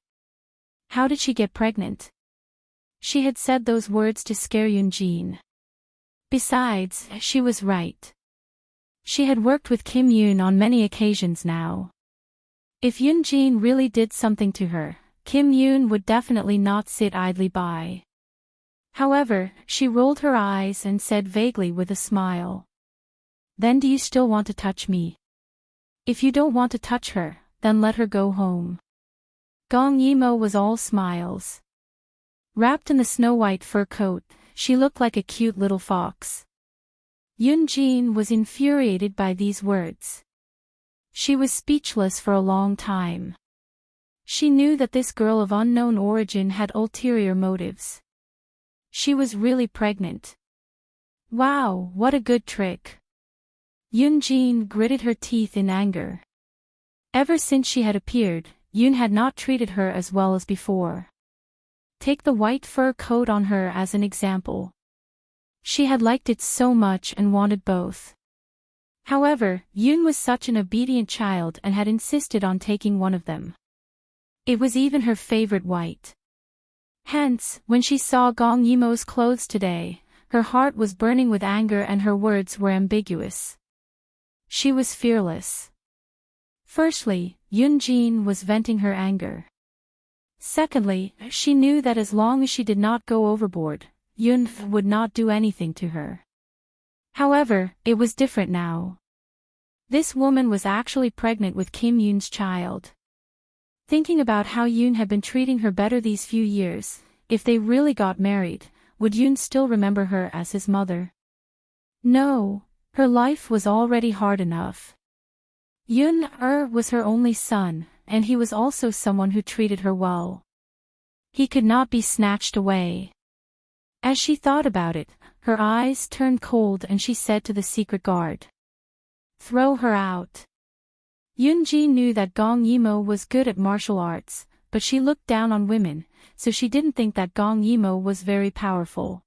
How did she get pregnant? She had said those words to scare Yoon Jin. Besides, she was right. She had worked with Kim Yoon on many occasions now. If Yoon Jin really did something to her, Kim Yoon would definitely not sit idly by. However, she rolled her eyes and said vaguely with a smile. Then do you still want to touch me? If you don't want to touch her, then let her go home. Gong Yimo was all smiles. Wrapped in the snow-white fur coat, she looked like a cute little fox. Yoon Jin was infuriated by these words. She was speechless for a long time. She knew that this girl of unknown origin had ulterior motives. She was really pregnant. Wow, what a good trick. Yoon Jin gritted her teeth in anger. Ever since she had appeared, Yoon had not treated her as well as before. Take the white fur coat on her as an example. She had liked it so much and wanted both. However, Yoon was such an obedient child and had insisted on taking one of them. It was even her favorite white. Hence, when she saw Gong Yimo's clothes today, her heart was burning with anger and her words were ambiguous. She was fearless. Firstly, Yoon Jin was venting her anger. Secondly, she knew that as long as she did not go overboard, Yoon would not do anything to her. However, it was different now. This woman was actually pregnant with Kim Yoon's child. Thinking about how Yoon had been treating her better these few years, if they really got married, would Yoon still remember her as his mother? No, her life was already hard enough. Yoon was her only son, and he was also someone who treated her well. He could not be snatched away. As she thought about it, her eyes turned cold and she said to the secret guard, "Throw her out." Yoon Jin knew that Gong Yimo was good at martial arts, but she looked down on women, so she didn't think that Gong Yimo was very powerful.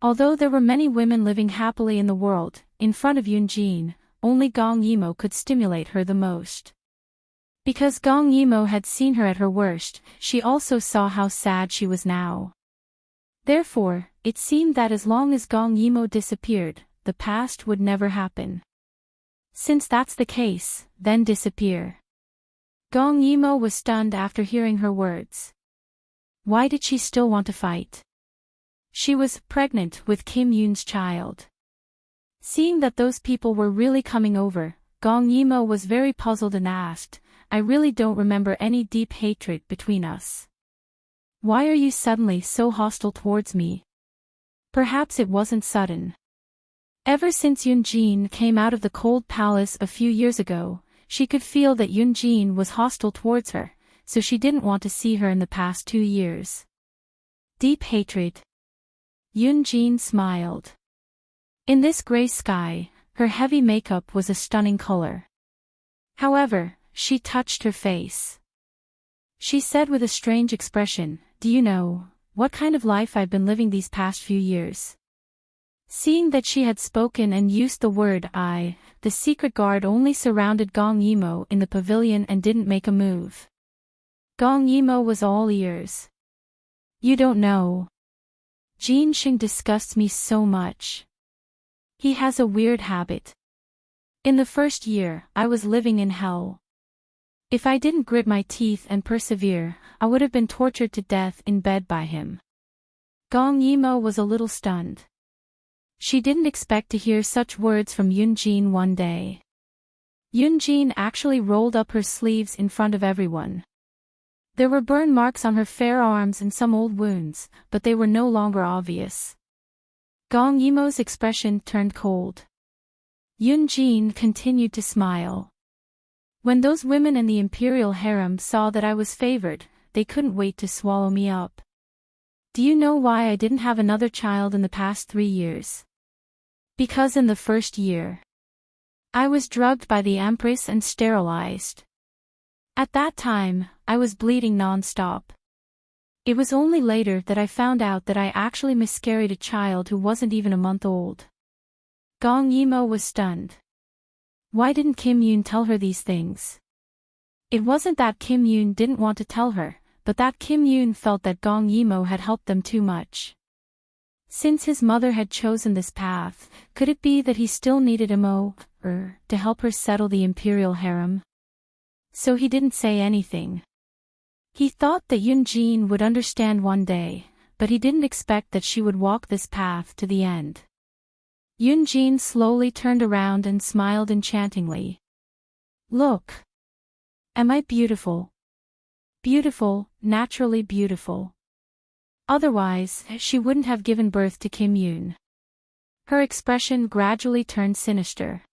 Although there were many women living happily in the world, in front of Yoon Jin, only Gong Yimo could stimulate her the most. Because Gong Yimo had seen her at her worst, she also saw how sad she was now. Therefore, it seemed that as long as Gong Yimo disappeared, the past would never happen. Since that's the case, then disappear. Gong Yimo was stunned after hearing her words. Why did she still want to fight? She was pregnant with Kim Yoon's child. Seeing that those people were really coming over, Gong Yimo was very puzzled and asked, "I really don't remember any deep hatred between us. Why are you suddenly so hostile towards me?" Perhaps it wasn't sudden. Ever since Yunjin came out of the cold palace a few years ago, she could feel that Yunjin was hostile towards her, so she didn't want to see her in the past 2 years. Deep hatred. Yunjin smiled. In this gray sky, her heavy makeup was a stunning color. However, she touched her face. She said with a strange expression, "Do you know what kind of life I've been living these past few years?" Seeing that she had spoken and used the word "I," the secret guard only surrounded Gong Yimo in the pavilion and didn't make a move. Gong Yimo was all ears. "You don't know. Jin Xing disgusts me so much. He has a weird habit. In the first year, I was living in hell. If I didn't grit my teeth and persevere, I would have been tortured to death in bed by him." Gong Yimo was a little stunned. She didn't expect to hear such words from Yunjin one day. Yunjin actually rolled up her sleeves in front of everyone. There were burn marks on her fair arms and some old wounds, but they were no longer obvious. Gong Yimo's expression turned cold. Yunjin continued to smile. "When those women in the imperial harem saw that I was favored, they couldn't wait to swallow me up. Do you know why I didn't have another child in the past 3 years? Because in the first year, I was drugged by the Empress and sterilized. At that time, I was bleeding non-stop. It was only later that I found out that I actually miscarried a child who wasn't even a month old." Gong Yimo was stunned. Why didn't Kim Yoon tell her these things? It wasn't that Kim Yoon didn't want to tell her, but that Kim Yoon felt that Gong Yimo had helped them too much. Since his mother had chosen this path, could it be that he still needed to help her settle the imperial harem? So he didn't say anything. He thought that Yunjin would understand one day, but he didn't expect that she would walk this path to the end. Yunjin slowly turned around and smiled enchantingly. "Look. Am I beautiful? Beautiful, naturally beautiful. Otherwise, she wouldn't have given birth to Kim Yoon." Her expression gradually turned sinister.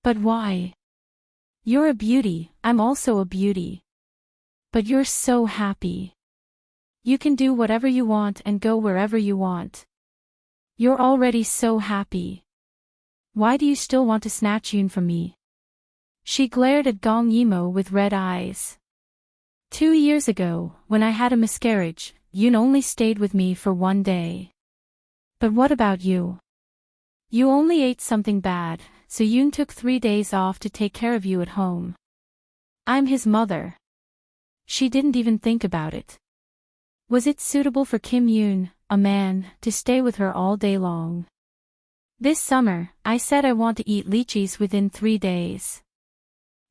"But why? You're a beauty, I'm also a beauty. But you're so happy. You can do whatever you want and go wherever you want. You're already so happy. Why do you still want to snatch Yoon from me?" She glared at Gong Yimo with red eyes. 2 years ago, when I had a miscarriage, Yoon only stayed with me for 1 day. But what about you? You only ate something bad, so Yoon took 3 days off to take care of you at home. I'm his mother. She didn't even think about it. Was it suitable for Kim Yoon, a man, to stay with her all day long? This summer, I said I want to eat lychees within 3 days.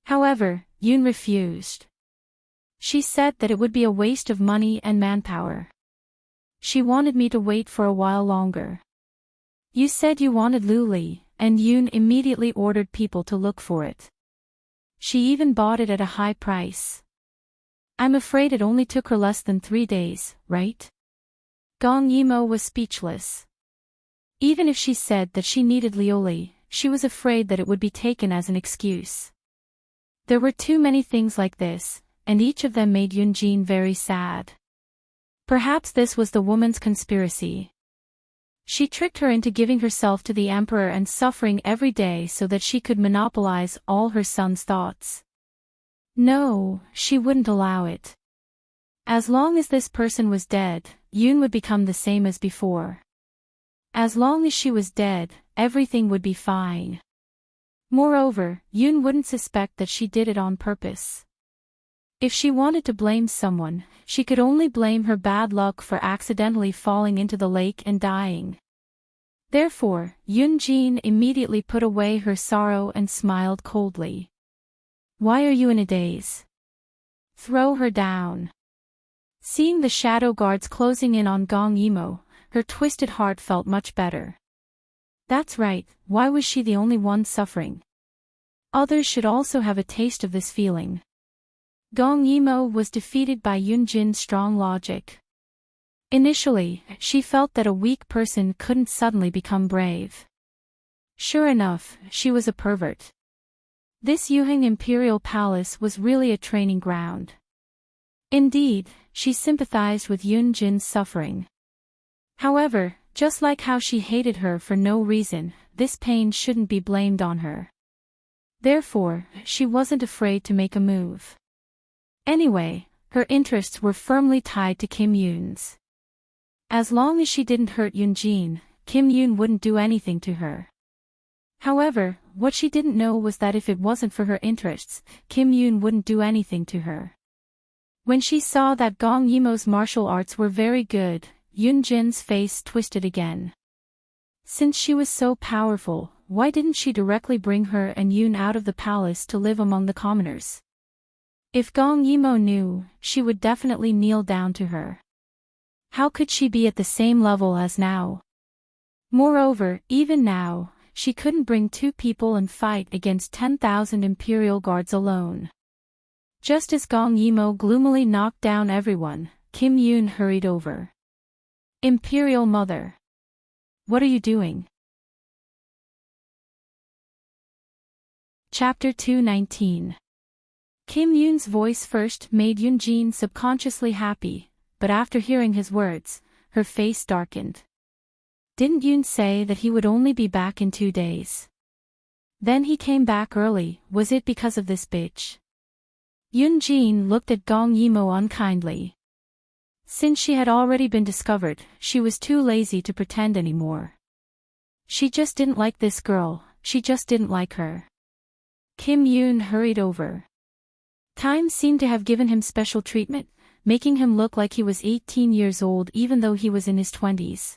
However, Yoon refused. She said that it would be a waste of money and manpower. She wanted me to wait for a while longer. You said you wanted Luli, and Yoon immediately ordered people to look for it. She even bought it at a high price. I'm afraid it only took her less than 3 days, right? Gong Yimo was speechless. Even if she said that she needed Lioli, she was afraid that it would be taken as an excuse. There were too many things like this, and each of them made Yunjin very sad. Perhaps this was the woman's conspiracy. She tricked her into giving herself to the emperor and suffering every day so that she could monopolize all her son's thoughts. No, she wouldn't allow it. As long as this person was dead, Yoon would become the same as before. As long as she was dead, everything would be fine. Moreover, Yoon wouldn't suspect that she did it on purpose. If she wanted to blame someone, she could only blame her bad luck for accidentally falling into the lake and dying. Therefore, Yunjin immediately put away her sorrow and smiled coldly. Why are you in a daze? Throw her down. Seeing the shadow guards closing in on Gong Yimo, her twisted heart felt much better. That's right, why was she the only one suffering? Others should also have a taste of this feeling. Gong Yimo was defeated by Yunjin's strong logic. Initially, she felt that a weak person couldn't suddenly become brave. Sure enough, she was a pervert. This Yuheng Imperial Palace was really a training ground. Indeed, she sympathized with Yun Jin's suffering. However, just like how she hated her for no reason, this pain shouldn't be blamed on her. Therefore, she wasn't afraid to make a move. Anyway, her interests were firmly tied to Kim Yoon's. As long as she didn't hurt Yun Jin, Kim Yoon wouldn't do anything to her. However, what she didn't know was that if it wasn't for her interests, Kim Yoon wouldn't do anything to her. When she saw that Gong Yimo's martial arts were very good, Yun Jin's face twisted again. Since she was so powerful, why didn't she directly bring her and Yoon out of the palace to live among the commoners? If Gong Yimo knew, she would definitely kneel down to her. How could she be at the same level as now? Moreover, even now, she couldn't bring two people and fight against 10,000 Imperial guards alone. Just as Gong Yimo gloomily knocked down everyone, Kim Yoon hurried over. Imperial Mother. What are you doing? Chapter 219. Kim Yoon's voice first made Yun Jin subconsciously happy, but after hearing his words, her face darkened. Didn't Yoon say that he would only be back in 2 days? Then he came back early, was it because of this bitch? Yun Jin looked at Gong Yimo unkindly. Since she had already been discovered, she was too lazy to pretend anymore. She just didn't like this girl, she just didn't like her. Kim Yoon hurried over. Time seemed to have given him special treatment, making him look like he was 18 years old even though he was in his 20s.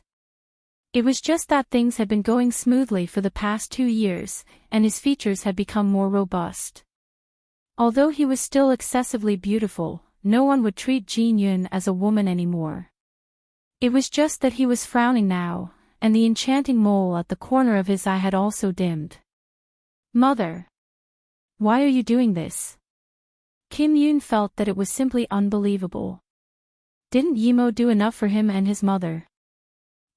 It was just that things had been going smoothly for the past 2 years, and his features had become more robust. Although he was still excessively beautiful, no one would treat Jin Yun as a woman anymore. It was just that he was frowning now, and the enchanting mole at the corner of his eye had also dimmed. Mother! Why are you doing this? Kim Yoon felt that it was simply unbelievable. Didn't Yimo do enough for him and his mother?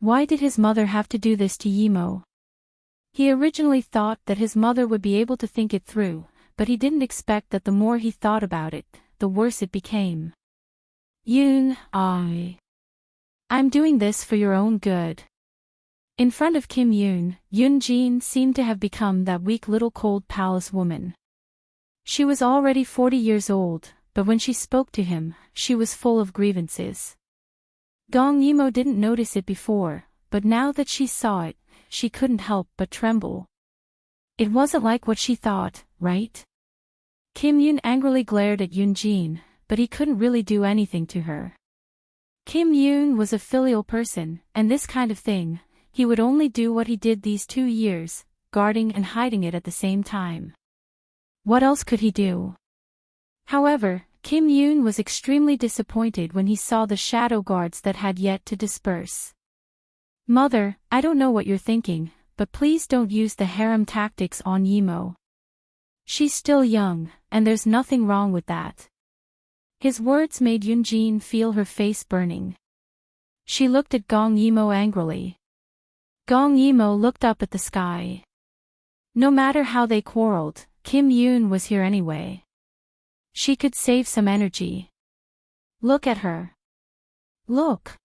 Why did his mother have to do this to Yimo? He originally thought that his mother would be able to think it through, but he didn't expect that the more he thought about it, the worse it became. Yoon, I'm doing this for your own good. In front of Kim Yoon, Yun Jin seemed to have become that weak little cold palace woman. She was already 40 years old, but when she spoke to him, she was full of grievances. Gong Yimo didn't notice it before, but now that she saw it, she couldn't help but tremble. It wasn't like what she thought, right? Kim Yoon angrily glared at Yun Jin, but he couldn't really do anything to her. Kim Yoon was a filial person, and this kind of thing, he would only do what he did these 2 years, guarding and hiding it at the same time. What else could he do? However, Kim Yoon was extremely disappointed when he saw the shadow guards that had yet to disperse. Mother, I don't know what you're thinking, but please don't use the harem tactics on Yimo. She's still young, and there's nothing wrong with that. His words made Yun Jin feel her face burning. She looked at Gong Yimo angrily. Gong Yimo looked up at the sky. No matter how they quarreled, Kim Yoon was here anyway. She could save some energy. Look at her. Look.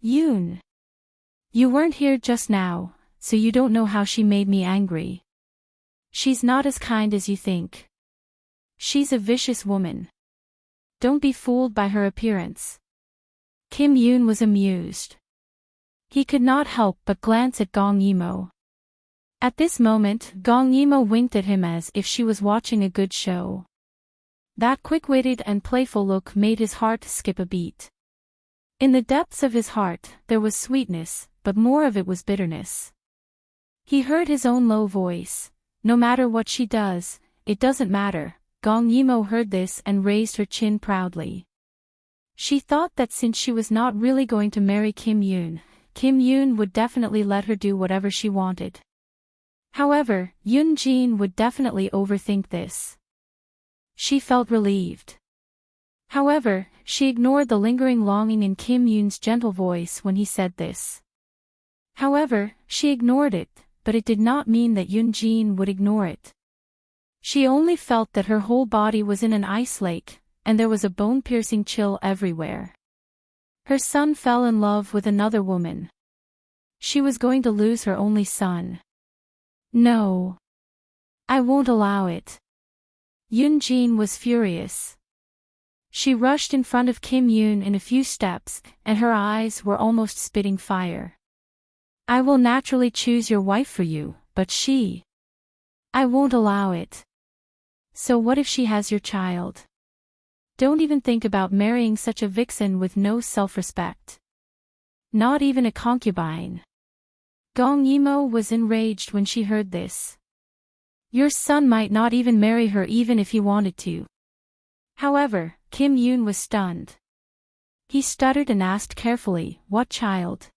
Yoon. You weren't here just now, so you don't know how she made me angry. She's not as kind as you think. She's a vicious woman. Don't be fooled by her appearance. Kim Yoon was amused. He could not help but glance at Gong Yimo. At this moment, Gong Yimo winked at him as if she was watching a good show. That quick-witted and playful look made his heart skip a beat. In the depths of his heart, there was sweetness, but more of it was bitterness. He heard his own low voice. No matter what she does, it doesn't matter. Gong Yimo heard this and raised her chin proudly. She thought that since she was not really going to marry Kim Yoon would definitely let her do whatever she wanted. However, Yun Jin would definitely overthink this. She felt relieved. However, she ignored the lingering longing in Kim Yoon's gentle voice when he said this. However, she ignored it, but it did not mean that Yoon-jin would ignore it. She only felt that her whole body was in an ice lake, and there was a bone-piercing chill everywhere. Her son fell in love with another woman. She was going to lose her only son. No. I won't allow it. Yoon-jin was furious. She rushed in front of Kim Yoon in a few steps, and her eyes were almost spitting fire. I will naturally choose your wife for you, but she... I won't allow it. So what if she has your child? Don't even think about marrying such a vixen with no self-respect. Not even a concubine. Gong Yimo was enraged when she heard this. Your son might not even marry her even if he wanted to. However, Kim Yoon was stunned. He stuttered and asked carefully, what child?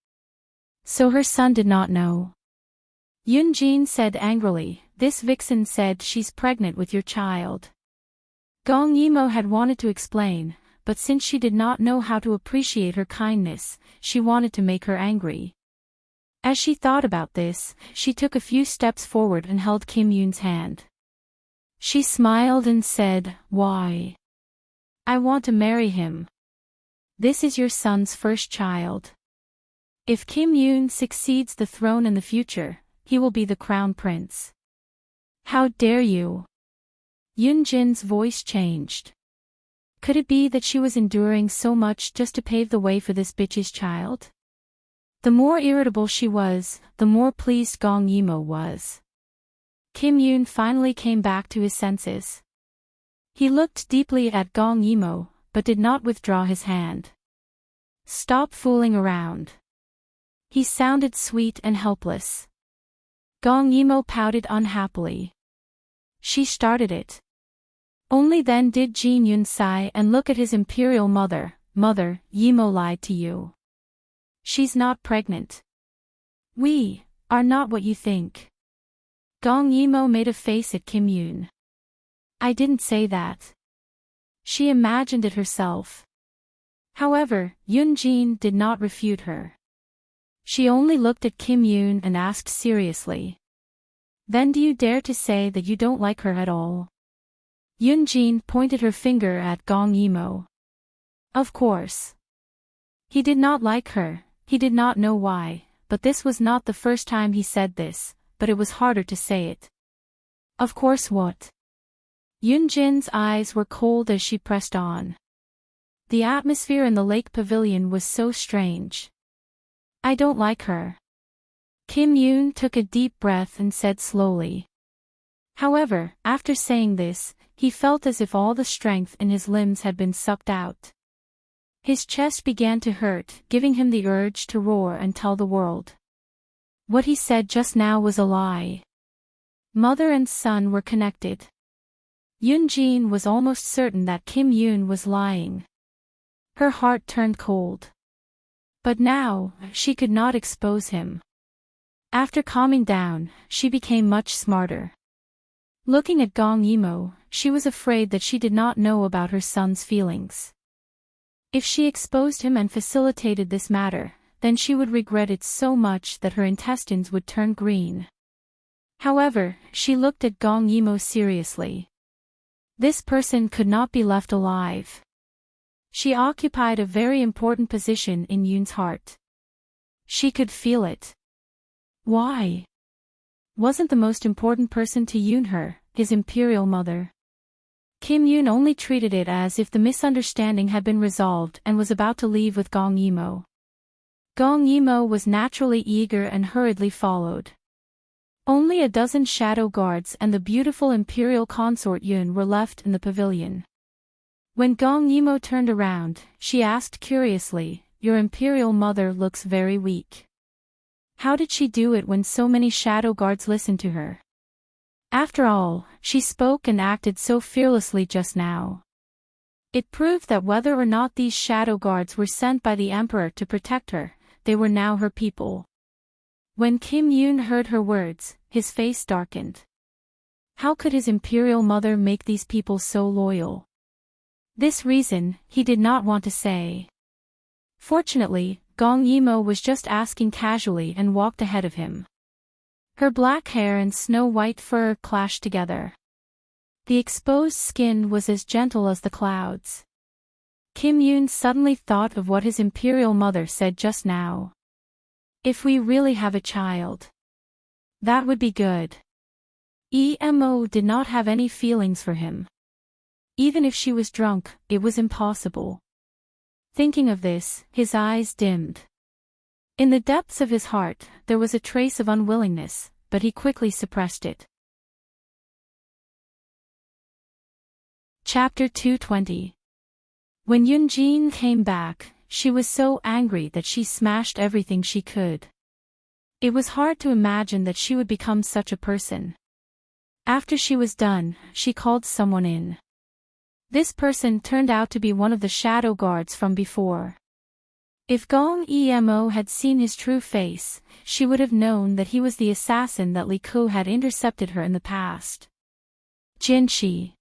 So her son did not know. Yoon-jin said angrily, this vixen said she's pregnant with your child. Gong Yimo had wanted to explain, but since she did not know how to appreciate her kindness, she wanted to make her angry. As she thought about this, she took a few steps forward and held Kim Yoon's hand. She smiled and said, why? I want to marry him. This is your son's first child. If Kim Yoon succeeds the throne in the future, he will be the crown prince. How dare you? Yoon-jin's voice changed. Could it be that she was enduring so much just to pave the way for this bitch's child? The more irritable she was, the more pleased Gong Yimo was. Kim Yoon finally came back to his senses. He looked deeply at Gong Yimo, but did not withdraw his hand. Stop fooling around. He sounded sweet and helpless. Gong Yimo pouted unhappily. She started it. Only then did Jin Yoon sigh and look at his imperial mother. Mother, Yimo lied to you. She's not pregnant. We are not what you think. Gong Yimo made a face at Kim Yoon. I didn't say that. She imagined it herself. However, Yoon-jin did not refute her. She only looked at Kim Yoon and asked seriously. Then do you dare to say that you don't like her at all? Yoon-jin pointed her finger at Gong Yimo. Of course. He did not like her, he did not know why, but this was not the first time he said this, but it was harder to say it. Of course what? Yoon-jin's eyes were cold as she pressed on. The atmosphere in the lake pavilion was so strange. I don't like her. Kim Yoon took a deep breath and said slowly. However, after saying this, he felt as if all the strength in his limbs had been sucked out. His chest began to hurt, giving him the urge to roar and tell the world. What he said just now was a lie. Mother and son were connected. Yoon-jin was almost certain that Kim Yoon was lying. Her heart turned cold. But now, she could not expose him. After calming down, she became much smarter. Looking at Gong Yimo, she was afraid that she did not know about her son's feelings. If she exposed him and facilitated this matter, then she would regret it so much that her intestines would turn green. However, she looked at Gong Yimo seriously. This person could not be left alive. She occupied a very important position in Yoon's heart. She could feel it. Why? Wasn't the most important person to Yoon her, his imperial mother? Kim Yoon only treated it as if the misunderstanding had been resolved and was about to leave with Gong Yimo. Gong Yimo was naturally eager and hurriedly followed. Only a dozen shadow guards and the beautiful imperial consort Yoon were left in the pavilion. When Gong Yimo turned around, she asked curiously, your imperial mother looks very weak. How did she do it when so many shadow guards listened to her? After all, she spoke and acted so fearlessly just now. It proved that whether or not these shadow guards were sent by the emperor to protect her, they were now her people. When Kim Yoon heard her words, his face darkened. How could his imperial mother make these people so loyal? This reason, he did not want to say. Fortunately, Gong Yimo was just asking casually and walked ahead of him. Her black hair and snow-white fur clashed together. The exposed skin was as gentle as the clouds. Kim Yoon suddenly thought of what his imperial mother said just now. If we really have a child, that would be good. Emo did not have any feelings for him. Even if she was drunk, it was impossible. Thinking of this, his eyes dimmed. In the depths of his heart, there was a trace of unwillingness, but he quickly suppressed it. Chapter 220. When Yoonjin came back, she was so angry that she smashed everything she could. It was hard to imagine that she would become such a person. After she was done, she called someone in. This person turned out to be one of the shadow guards from before. If Gong Emo had seen his true face, she would have known that he was the assassin that Li Ku had intercepted her in the past. Jinshi.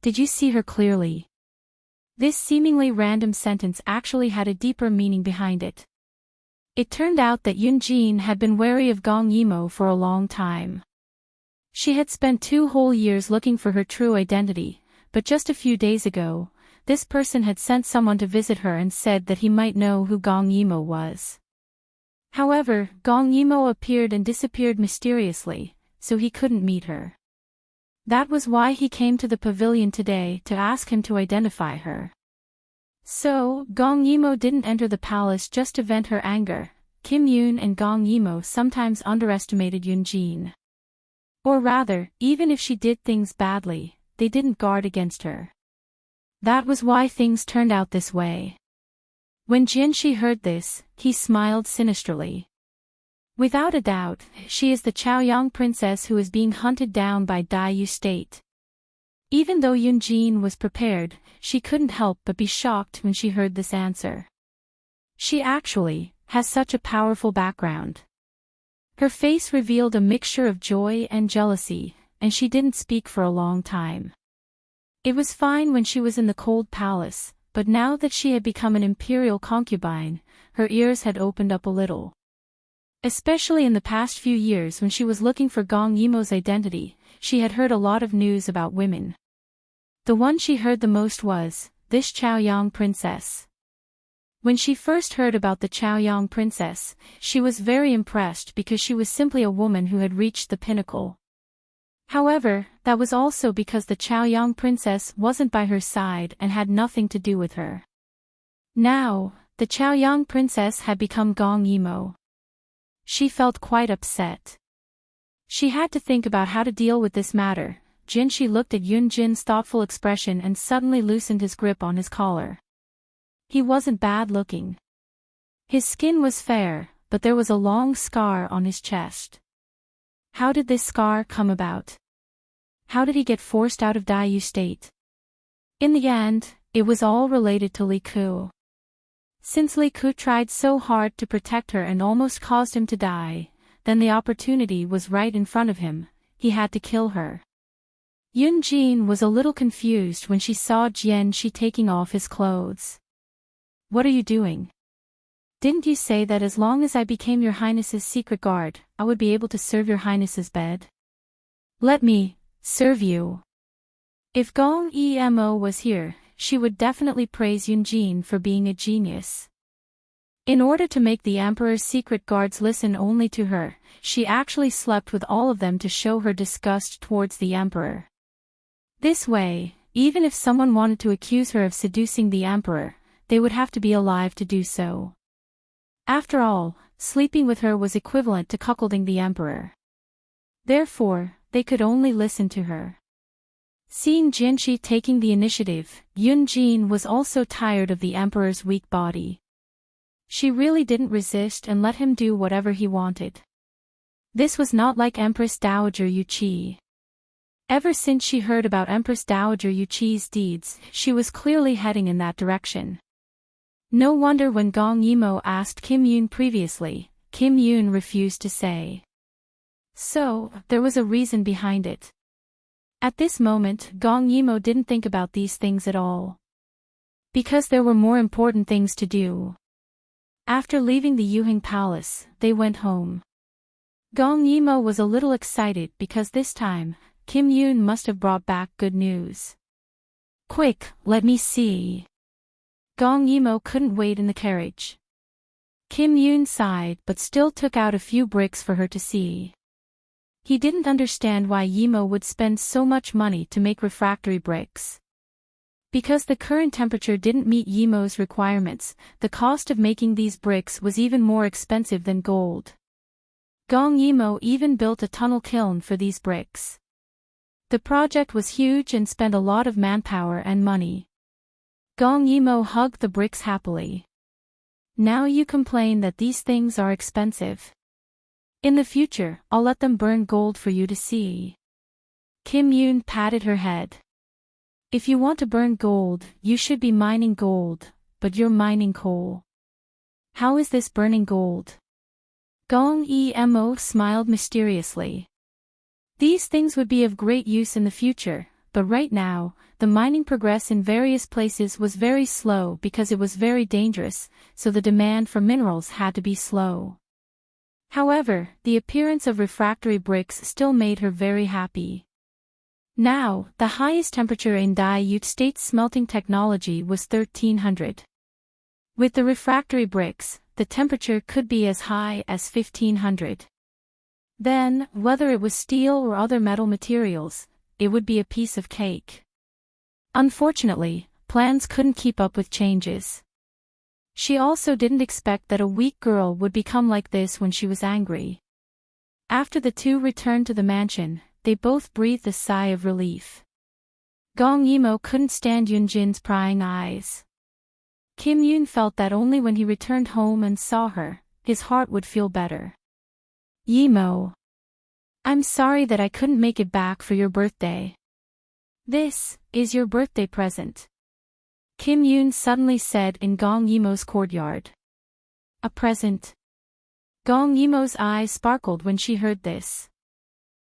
Did you see her clearly? This seemingly random sentence actually had a deeper meaning behind it. It turned out that Yoonjin had been wary of Gong Emo for a long time. She had spent 2 whole years looking for her true identity, but just a few days ago, this person had sent someone to visit her and said that he might know who Gong Emo was. However, Gong Emo appeared and disappeared mysteriously, so he couldn't meet her. That was why he came to the pavilion today to ask him to identify her. So, Gong Emo didn't enter the palace just to vent her anger. Kim Yoon and Gong Emo sometimes underestimated Yoonjin. Or rather, even if she did things badly, they didn't guard against her. That was why things turned out this way. When Jinshi heard this, he smiled sinisterly. Without a doubt, she is the Chaoyang princess who is being hunted down by Daiyu State. Even though Yoonjin was prepared, she couldn't help but be shocked when she heard this answer. She actually has such a powerful background. Her face revealed a mixture of joy and jealousy, and she didn't speak for a long time. It was fine when she was in the cold palace, but now that she had become an imperial concubine, her ears had opened up a little. Especially in the past few years when she was looking for Gong Emo's identity, she had heard a lot of news about women. The one she heard the most was, this Chaoyang princess. When she first heard about the Chaoyang princess, she was very impressed because she was simply a woman who had reached the pinnacle. However, that was also because the Chaoyang princess wasn't by her side and had nothing to do with her. Now, the Chaoyang princess had become Gong Emo. She felt quite upset. She had to think about how to deal with this matter. Jinshi looked at Yoonjin's thoughtful expression and suddenly loosened his grip on his collar. He wasn't bad looking. His skin was fair, but there was a long scar on his chest. How did this scar come about? How did he get forced out of Daiyu State? In the end, it was all related to Li Ku. Since Li Ku tried so hard to protect her and almost caused him to die, then the opportunity was right in front of him. He had to kill her. Yoonjin was a little confused when she saw Jianxi taking off his clothes. What are you doing? Didn't you say that as long as I became your highness's secret guard, I would be able to serve your highness's bed? Let me serve you. If Gong Emo was here, she would definitely praise Yoonjin for being a genius. In order to make the emperor's secret guards listen only to her, she actually slept with all of them to show her disgust towards the emperor. This way, even if someone wanted to accuse her of seducing the emperor, they would have to be alive to do so. After all, sleeping with her was equivalent to cuckolding the emperor. Therefore, they could only listen to her. Seeing Jinshi taking the initiative, Yoonjin was also tired of the emperor's weak body. She really didn't resist and let him do whatever he wanted. This was not like Empress Dowager Yuqi. Ever since she heard about Empress Dowager Yuqi's deeds, she was clearly heading in that direction. No wonder when Gong Emo asked Kim Yoon previously, Kim Yoon refused to say. So, there was a reason behind it. At this moment, Gong Emo didn't think about these things at all. because there were more important things to do. After leaving the Yuhing Palace, they went home. Gong Yimo was a little excited because this time, Kim Yoon must have brought back good news. Quick, let me see. Gong Yimo couldn't wait in the carriage. Kim Yoon sighed but still took out a few bricks for her to see. He didn't understand why Yimo would spend so much money to make refractory bricks. Because the current temperature didn't meet Yimo's requirements, the cost of making these bricks was even more expensive than gold. Gong Yimo even built a tunnel kiln for these bricks. The project was huge and spent a lot of manpower and money. Gong Yimo hugged the bricks happily. Now you complain that these things are expensive. In the future, I'll let them burn gold for you to see. Kim Yoon patted her head. If you want to burn gold, you should be mining gold, but you're mining coal. How is this burning gold? Gong Emo smiled mysteriously. These things would be of great use in the future, but right now, the mining progress in various places was very slow because it was very dangerous, so the demand for minerals had to be slow. However, the appearance of refractory bricks still made her very happy. Now, the highest temperature in dilute state smelting technology was 1300. With the refractory bricks, the temperature could be as high as 1500. Then, whether it was steel or other metal materials, it would be a piece of cake. Unfortunately, plans couldn't keep up with changes. She also didn't expect that a weak girl would become like this when she was angry. After the two returned to the mansion, they both breathed a sigh of relief. Gong Yimo couldn't stand Yunjin's prying eyes. Kim Yoon felt that only when he returned home and saw her, his heart would feel better. Yimo. I'm sorry that I couldn't make it back for your birthday. This is your birthday present. Kim Yoon suddenly said in Gong Yimo's courtyard. A present? Gong Yimo's eyes sparkled when she heard this.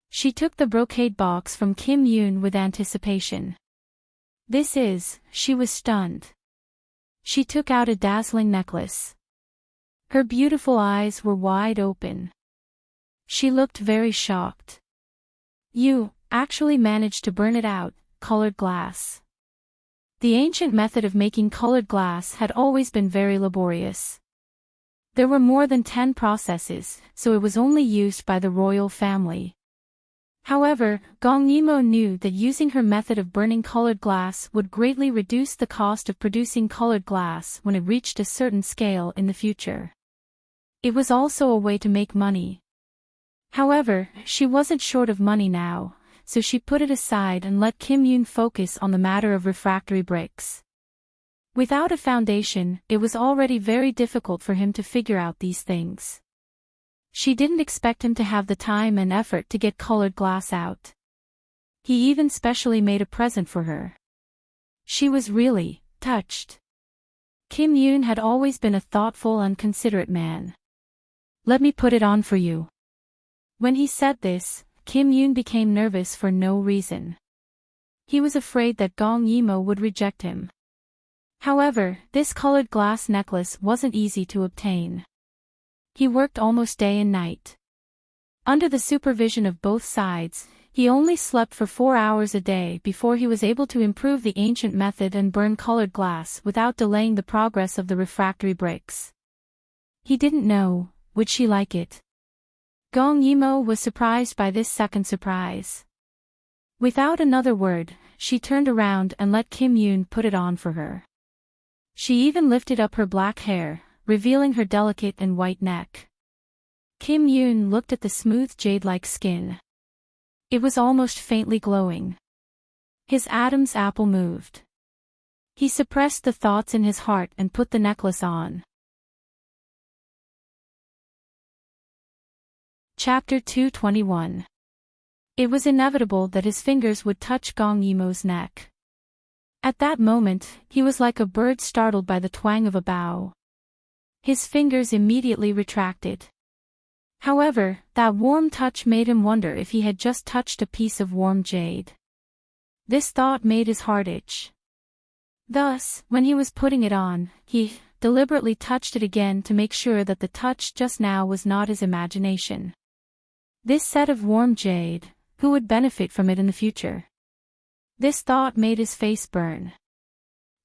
She took the brocade box from Kim Yoon with anticipation. She was stunned. She took out a dazzling necklace. Her beautiful eyes were wide open. She looked very shocked. You actually managed to burn it out, colored glass. The ancient method of making colored glass had always been very laborious. There were more than 10 processes, so it was only used by the royal family. However, Gong Yimo knew that using her method of burning colored glass would greatly reduce the cost of producing colored glass when it reached a certain scale in the future. It was also a way to make money. However, she wasn't short of money now, so she put it aside and let Kim Yoon focus on the matter of refractory bricks. Without a foundation, it was already very difficult for him to figure out these things. She didn't expect him to have the time and effort to get colored glass out. He even specially made a present for her. She was really touched. Kim Yoon had always been a thoughtful and considerate man. Let me put it on for you. When he said this, Kim Yoon became nervous for no reason. He was afraid that Gong Yimo would reject him. However, this colored glass necklace wasn't easy to obtain. He worked almost day and night. Under the supervision of both sides, he only slept for 4 hours a day before he was able to improve the ancient method and burn colored glass without delaying the progress of the refractory bricks. He didn't know, would she like it? Gong Yimo was surprised by this second surprise. Without another word, she turned around and let Kim Yoon put it on for her. She even lifted up her black hair, revealing her delicate and white neck. Kim Yoon looked at the smooth jade-like skin. It was almost faintly glowing. His Adam's apple moved. He suppressed the thoughts in his heart and put the necklace on. Chapter 221. It was inevitable that his fingers would touch Gong Yimo's neck. At that moment, he was like a bird startled by the twang of a bow. His fingers immediately retracted. However, that warm touch made him wonder if he had just touched a piece of warm jade. This thought made his heart itch. Thus, when he was putting it on, he deliberately touched it again to make sure that the touch just now was not his imagination. This set of warm jade, who would benefit from it in the future? This thought made his face burn.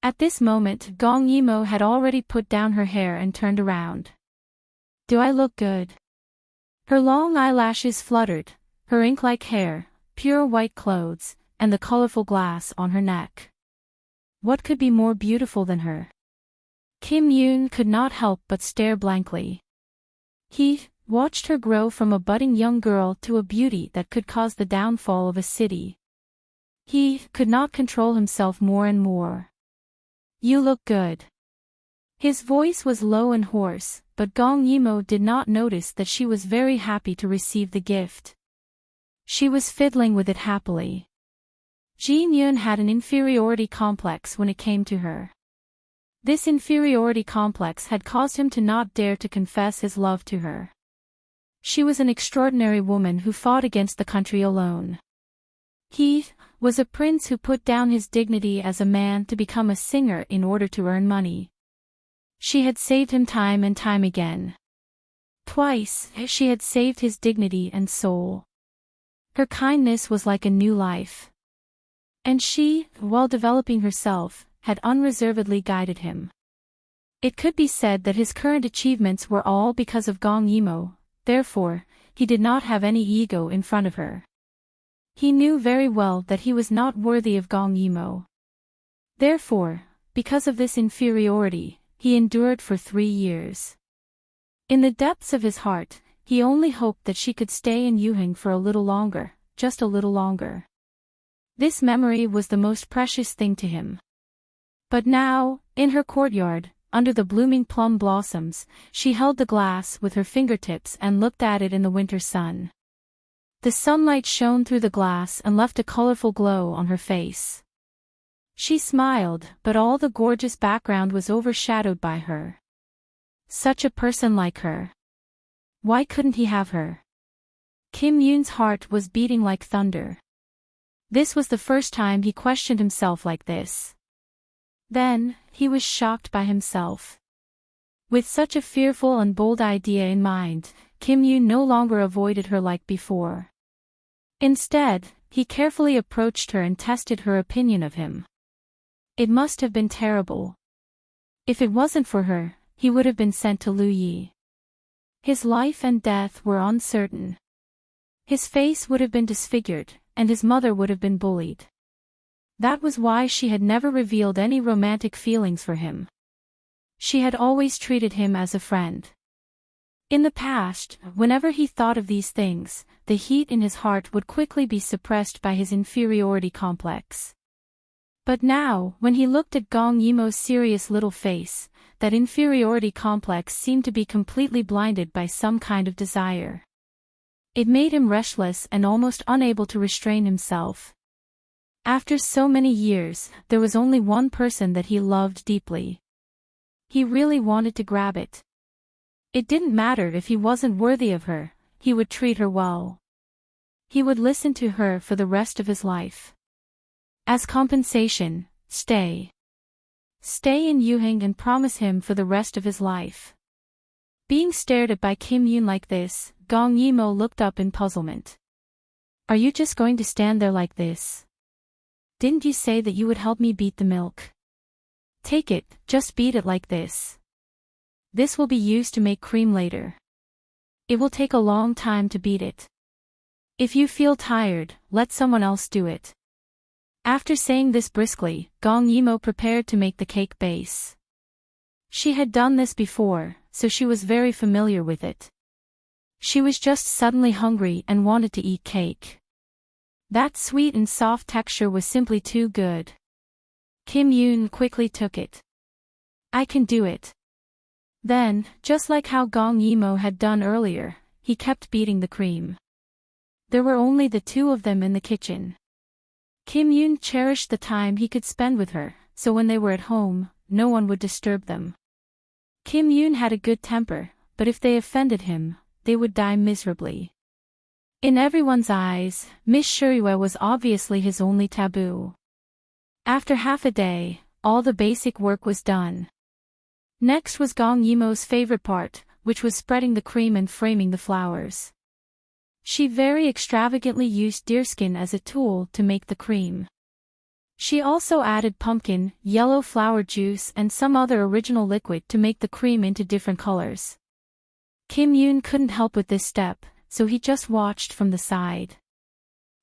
At this moment, Gong Yimo had already put down her hair and turned around. Do I look good? Her long eyelashes fluttered, her ink-like hair, pure white clothes, and the colorful glass on her neck. What could be more beautiful than her? Kim Yoon could not help but stare blankly. He watched her grow from a budding young girl to a beauty that could cause the downfall of a city. He could not control himself more and more. You look good. His voice was low and hoarse, but Gong Yimo did not notice that she was very happy to receive the gift. She was fiddling with it happily. Jin Yun had an inferiority complex when it came to her. This inferiority complex had caused him to not dare to confess his love to her. She was an extraordinary woman who fought against the country alone. He was a prince who put down his dignity as a man to become a singer in order to earn money. She had saved him time and time again. Twice, she had saved his dignity and soul. Her kindness was like a new life. And she, while developing herself, had unreservedly guided him. It could be said that his current achievements were all because of Gong Yimo, therefore, he did not have any ego in front of her. He knew very well that he was not worthy of Gong Yimo. Therefore, because of this inferiority, he endured for 3 years. In the depths of his heart, he only hoped that she could stay in Yuheng for a little longer, just a little longer. This memory was the most precious thing to him. But now, in her courtyard, under the blooming plum blossoms, she held the glass with her fingertips and looked at it in the winter sun. The sunlight shone through the glass and left a colorful glow on her face. She smiled, but all the gorgeous background was overshadowed by her. Such a person like her. Why couldn't he have her? Kim Yoon's heart was beating like thunder. This was the first time he questioned himself like this. Then, he was shocked by himself. With such a fearful and bold idea in mind, Kim Yoon no longer avoided her like before. Instead, he carefully approached her and tested her opinion of him. It must have been terrible. If it wasn't for her, he would have been sent to Lu Yi. His life and death were uncertain. His face would have been disfigured, and his mother would have been bullied. That was why she had never revealed any romantic feelings for him. She had always treated him as a friend. In the past, whenever he thought of these things, the heat in his heart would quickly be suppressed by his inferiority complex. But now, when he looked at Gong Yimo's serious little face, that inferiority complex seemed to be completely blinded by some kind of desire. It made him restless and almost unable to restrain himself. After so many years, there was only one person that he loved deeply. He really wanted to grab it. It didn't matter if he wasn't worthy of her, he would treat her well. He would listen to her for the rest of his life. As compensation, stay. Stay in Yuheng and promise him for the rest of his life. Being stared at by Kim Yoon like this, Gong Yimo looked up in puzzlement. Are you just going to stand there like this? Didn't you say that you would help me beat the milk? Take it, just beat it like this. This will be used to make cream later. It will take a long time to beat it. If you feel tired, let someone else do it. After saying this briskly, Gong Yimo prepared to make the cake base. She had done this before, so she was very familiar with it. She was just suddenly hungry and wanted to eat cake. That sweet and soft texture was simply too good. Kim Yoon quickly took it. I can do it. Then, just like how Gong Yimo had done earlier, he kept beating the cream. There were only the two of them in the kitchen. Kim Yoon cherished the time he could spend with her, so when they were at home, no one would disturb them. Kim Yoon had a good temper, but if they offended him, they would die miserably. In everyone's eyes, Miss Shuriyue was obviously his only taboo. After half a day, all the basic work was done. Next was Gong Yimo's favorite part, which was spreading the cream and framing the flowers. She very extravagantly used deerskin as a tool to make the cream. She also added pumpkin, yellow flower juice and some other original liquid to make the cream into different colors. Kim Yoon couldn't help with this step, so he just watched from the side.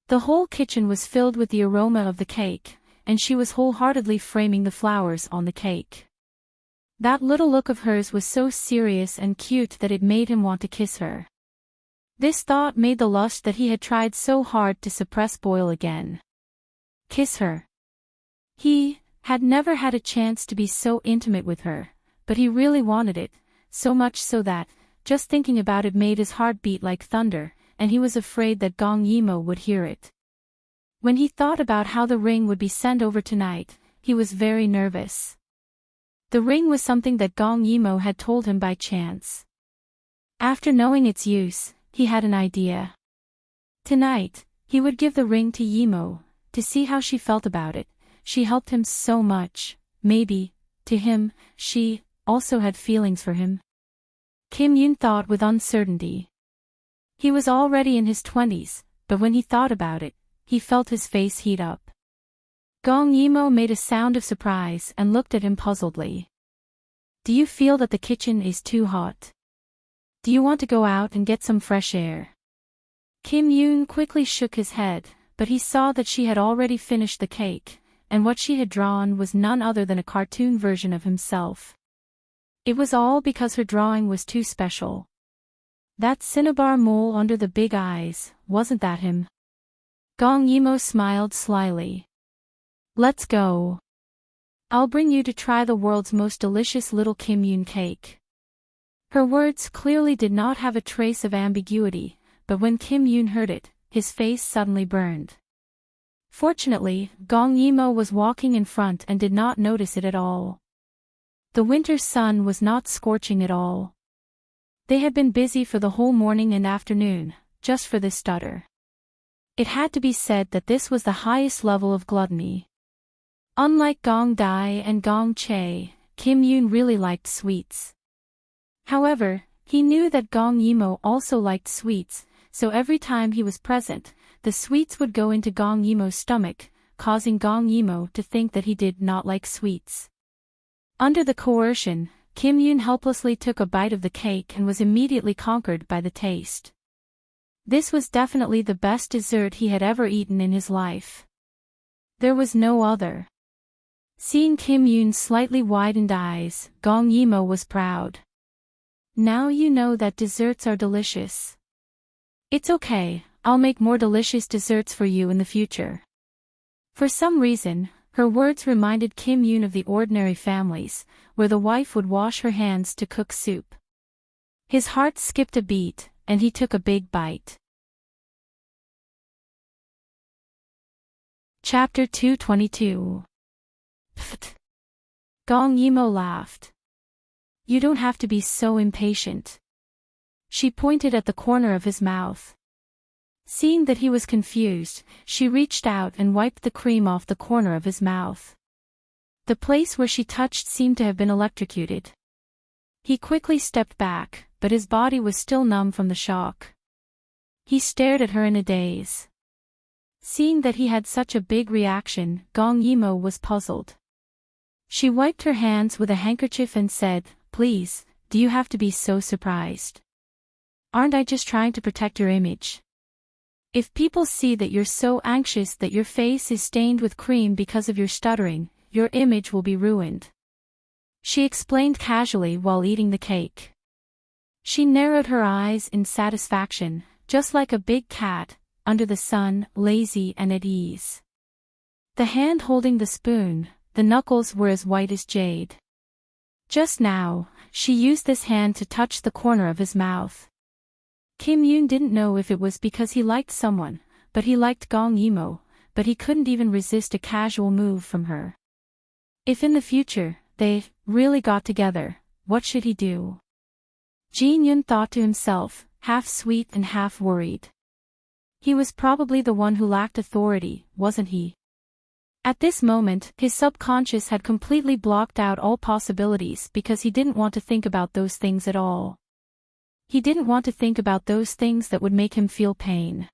The whole kitchen was filled with the aroma of the cake, and she was wholeheartedly framing the flowers on the cake. That little look of hers was so serious and cute that it made him want to kiss her. This thought made the lust that he had tried so hard to suppress boil again. Kiss her. He had never had a chance to be so intimate with her, but he really wanted it, so much so that, just thinking about it made his heart beat like thunder, and he was afraid that Gong Yimo would hear it. When he thought about how the ring would be sent over tonight, he was very nervous. The ring was something that Gong Yimo had told him by chance. After knowing its use, he had an idea. Tonight, he would give the ring to Yimo, to see how she felt about it. She helped him so much, maybe, to him, she also had feelings for him. Kim Yoon thought with uncertainty. He was already in his 20s, but when he thought about it, he felt his face heat up. Gong Yimo made a sound of surprise and looked at him puzzledly. Do you feel that the kitchen is too hot? Do you want to go out and get some fresh air? Kim Yoon quickly shook his head, but he saw that she had already finished the cake, and what she had drawn was none other than a cartoon version of himself. It was all because her drawing was too special. That cinnabar mole under the big eyes, wasn't that him? Gong Yimo smiled slyly. Let's go. I'll bring you to try the world's most delicious little Kim Yoon cake. Her words clearly did not have a trace of ambiguity, but when Kim Yoon heard it, his face suddenly burned. Fortunately, Gong Yimo was walking in front and did not notice it at all. The winter sun was not scorching at all. They had been busy for the whole morning and afternoon, just for this stutter. It had to be said that this was the highest level of gluttony. Unlike Gong Dai and Gong Che, Kim Yoon really liked sweets. However, he knew that Gong Yimo also liked sweets, so every time he was present, the sweets would go into Gong Yimo's stomach, causing Gong Yimo to think that he did not like sweets. Under the coercion, Kim Yoon helplessly took a bite of the cake and was immediately conquered by the taste. This was definitely the best dessert he had ever eaten in his life. There was no other. Seeing Kim Yoon's slightly widened eyes, Gong Yimo was proud. Now you know that desserts are delicious. It's okay, I'll make more delicious desserts for you in the future. For some reason, her words reminded Kim Yoon of the ordinary families, where the wife would wash her hands to cook soup. His heart skipped a beat, and he took a big bite. Chapter 222. Pfft. Gong Yimo laughed. You don't have to be so impatient. She pointed at the corner of his mouth. Seeing that he was confused, she reached out and wiped the cream off the corner of his mouth. The place where she touched seemed to have been electrocuted. He quickly stepped back, but his body was still numb from the shock. He stared at her in a daze. Seeing that he had such a big reaction, Gong Yimo was puzzled. She wiped her hands with a handkerchief and said, Please, do you have to be so surprised? Aren't I just trying to protect your image? If people see that you're so anxious that your face is stained with cream because of your stuttering, your image will be ruined. She explained casually while eating the cake. She narrowed her eyes in satisfaction, just like a big cat, under the sun, lazy and at ease. The hand holding the spoon, the knuckles were as white as jade. Just now, she used this hand to touch the corner of his mouth. Kim Yoon didn't know if it was because he liked someone, but he liked Gong Yimo, but he couldn't even resist a casual move from her. If in the future, they really got together, what should he do? Jin Yun thought to himself, half sweet and half worried. He was probably the one who lacked authority, wasn't he? At this moment, his subconscious had completely blocked out all possibilities because he didn't want to think about those things at all. He didn't want to think about those things that would make him feel pain.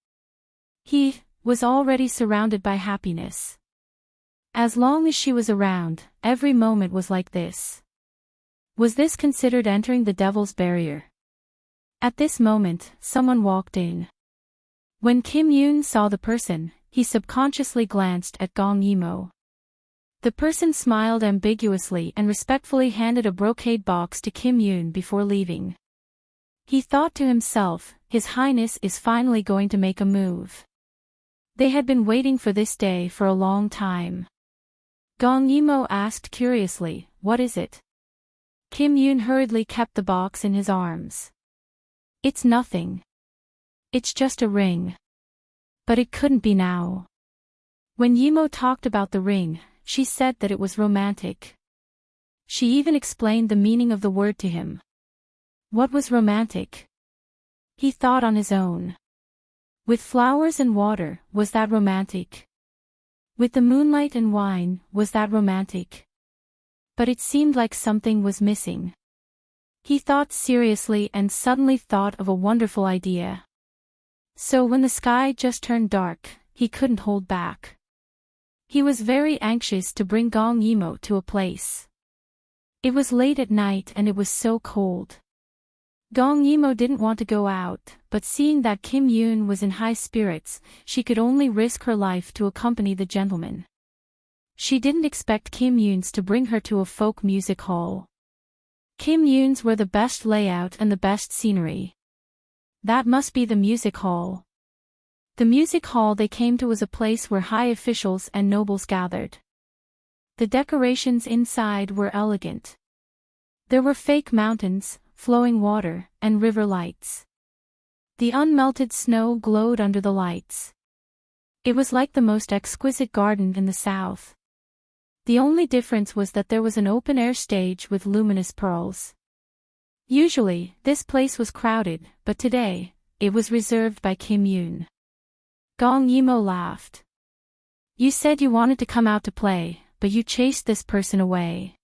He was already surrounded by happiness. As long as she was around, every moment was like this. Was this considered entering the devil's barrier? At this moment, someone walked in. When Kim Yoon saw the person, he subconsciously glanced at Gong Yimo. The person smiled ambiguously and respectfully handed a brocade box to Kim Yoon before leaving. He thought to himself, His Highness is finally going to make a move. They had been waiting for this day for a long time. Gong Yimo asked curiously, "What is it?" Kim Yoon hurriedly kept the box in his arms. "It's nothing. It's just a ring." But it couldn't be now. When Yimo talked about the ring, she said that it was romantic. She even explained the meaning of the word to him. What was romantic? He thought on his own. With flowers and water, was that romantic? With the moonlight and wine, was that romantic? But it seemed like something was missing. He thought seriously and suddenly thought of a wonderful idea. So when the sky just turned dark, he couldn't hold back. He was very anxious to bring Gong Yimo to a place. It was late at night and it was so cold. Gong Yimo didn't want to go out, but seeing that Kim Yoon was in high spirits, she could only risk her life to accompany the gentleman. She didn't expect Kim Yoon's to bring her to a folk music hall. Kim Yoon's were the best layout and the best scenery. That must be the music hall. The music hall they came to was a place where high officials and nobles gathered. The decorations inside were elegant. There were fake mountains, flowing water, and river lights. The unmelted snow glowed under the lights. It was like the most exquisite garden in the south. The only difference was that there was an open-air stage with luminous pearls. Usually, this place was crowded, but today, it was reserved by Kim Yoon. Gong Yimo laughed. "You said you wanted to come out to play, but you chased this person away.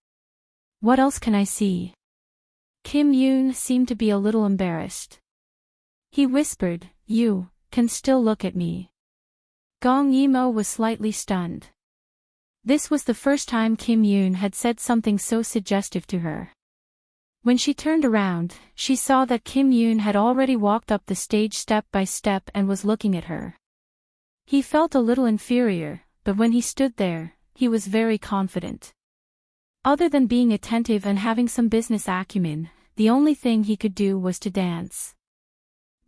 What else can I see?" Kim Yoon seemed to be a little embarrassed. He whispered, "You can still look at me." Gong Yimo was slightly stunned. This was the first time Kim Yoon had said something so suggestive to her. When she turned around, she saw that Kim Yoon had already walked up the stage step by step and was looking at her. He felt a little inferior, but when he stood there, he was very confident. Other than being attentive and having some business acumen, the only thing he could do was to dance.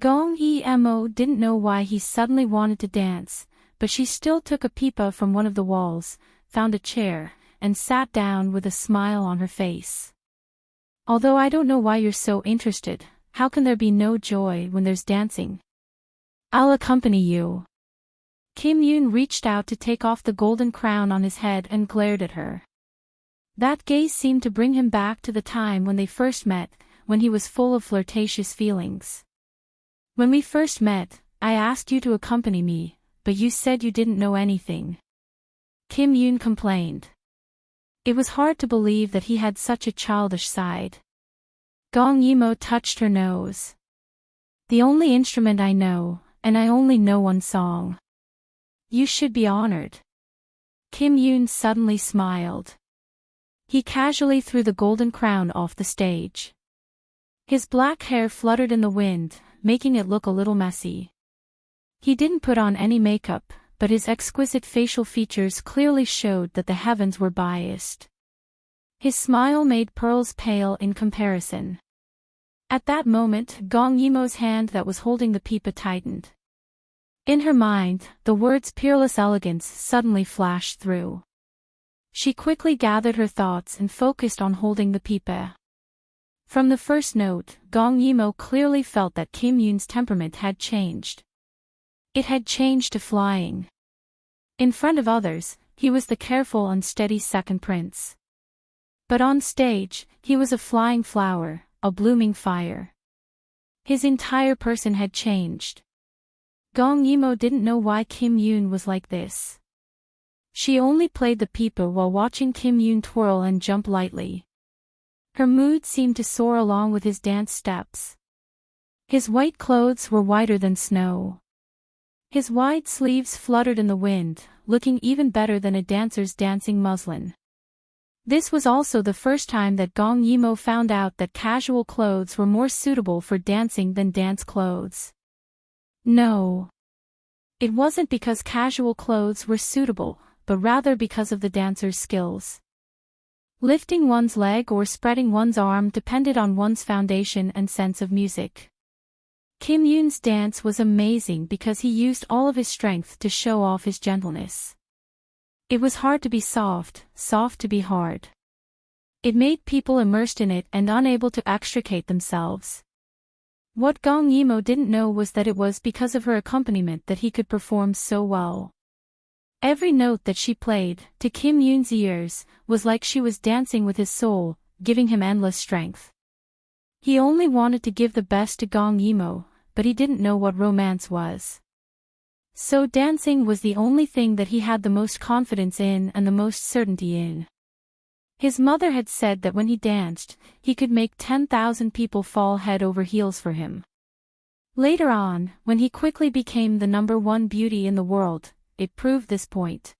Gong Yimo didn't know why he suddenly wanted to dance, but she still took a pipa from one of the walls, found a chair, and sat down with a smile on her face. "Although I don't know why you're so interested, how can there be no joy when there's dancing? I'll accompany you." Kim Yoon reached out to take off the golden crown on his head and glared at her. That gaze seemed to bring him back to the time when they first met, when he was full of flirtatious feelings. "When we first met, I asked you to accompany me, but you said you didn't know anything," Kim Yoon complained. It was hard to believe that he had such a childish side. Gong Yimo touched her nose. "The only instrument I know, and I only know one song." "You should be honored." Kim Yoon suddenly smiled. He casually threw the golden crown off the stage. His black hair fluttered in the wind, making it look a little messy. He didn't put on any makeup, but his exquisite facial features clearly showed that the heavens were biased. His smile made pearls pale in comparison. At that moment, Gong Yimo's hand that was holding the pipa tightened. In her mind, the words peerless elegance suddenly flashed through. She quickly gathered her thoughts and focused on holding the pipa. From the first note, Gong Yimo clearly felt that Kim Yoon's temperament had changed. It had changed to flying. In front of others, he was the careful and steady second prince. But on stage, he was a flying flower, a blooming fire. His entire person had changed. Gong Yimo didn't know why Kim Yoon was like this. She only played the pipa while watching Kim Yoon twirl and jump lightly. Her mood seemed to soar along with his dance steps. His white clothes were whiter than snow. His wide sleeves fluttered in the wind, looking even better than a dancer's dancing muslin. This was also the first time that Gong Yimou found out that casual clothes were more suitable for dancing than dance clothes. No. It wasn't because casual clothes were suitable, but rather because of the dancer's skills. Lifting one's leg or spreading one's arm depended on one's foundation and sense of music. Kim Yoon's dance was amazing because he used all of his strength to show off his gentleness. It was hard to be soft, soft to be hard. It made people immersed in it and unable to extricate themselves. What Gong Yimou didn't know was that it was because of her accompaniment that he could perform so well. Every note that she played, to Kim Yoon's ears, was like she was dancing with his soul, giving him endless strength. He only wanted to give the best to Gong Yimou, but he didn't know what romance was. So dancing was the only thing that he had the most confidence in and the most certainty in. His mother had said that when he danced, he could make 10,000 people fall head over heels for him. Later on, when he quickly became the #1 beauty in the world, it proved this point.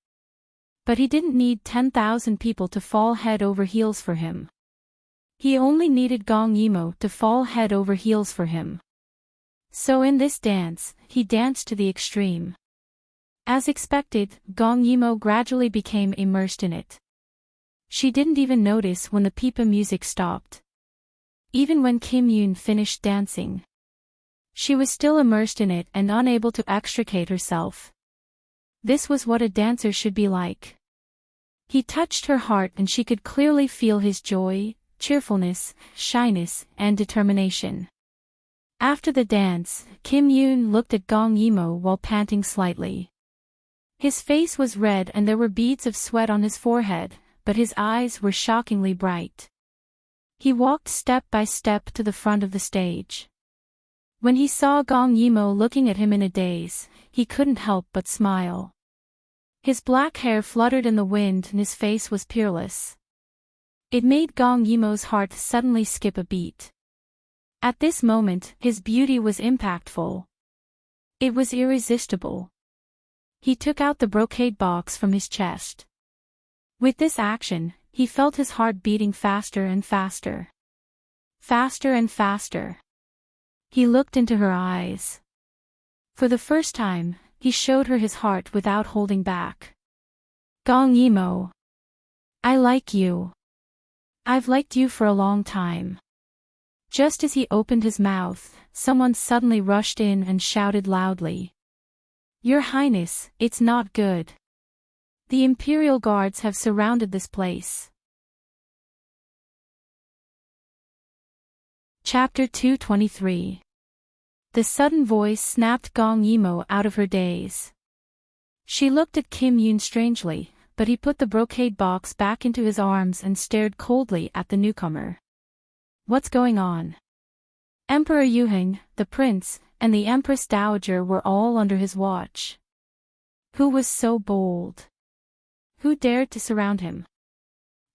But he didn't need 10,000 people to fall head over heels for him. He only needed Gong Yimou to fall head over heels for him. So in this dance, he danced to the extreme. As expected, Gong Yimou gradually became immersed in it. She didn't even notice when the pipa music stopped. Even when Kim Yoon finished dancing, she was still immersed in it and unable to extricate herself. This was what a dancer should be like. He touched her heart and she could clearly feel his joy, cheerfulness, shyness, and determination. After the dance, Kim Yoon looked at Gong Yimou while panting slightly. His face was red and there were beads of sweat on his forehead, but his eyes were shockingly bright. He walked step by step to the front of the stage. When he saw Gong Yimou looking at him in a daze, he couldn't help but smile. His black hair fluttered in the wind and his face was peerless. It made Gong Yimou's heart suddenly skip a beat. At this moment, his beauty was impactful. It was irresistible. He took out the brocade box from his chest. With this action, he felt his heart beating faster and faster. Faster and faster. He looked into her eyes. For the first time, he showed her his heart without holding back. Gong Yimou. I like you. I've liked you for a long time. Just as he opened his mouth, someone suddenly rushed in and shouted loudly. Your Highness, it's not good. The Imperial Guards have surrounded this place. Chapter 223. The sudden voice snapped Gong Yimou out of her daze. She looked at Kim Yoon strangely, but he put the brocade box back into his arms and stared coldly at the newcomer. What's going on? Emperor Yuheng, the prince, and the Empress Dowager were all under his watch. Who was so bold? Who dared to surround him?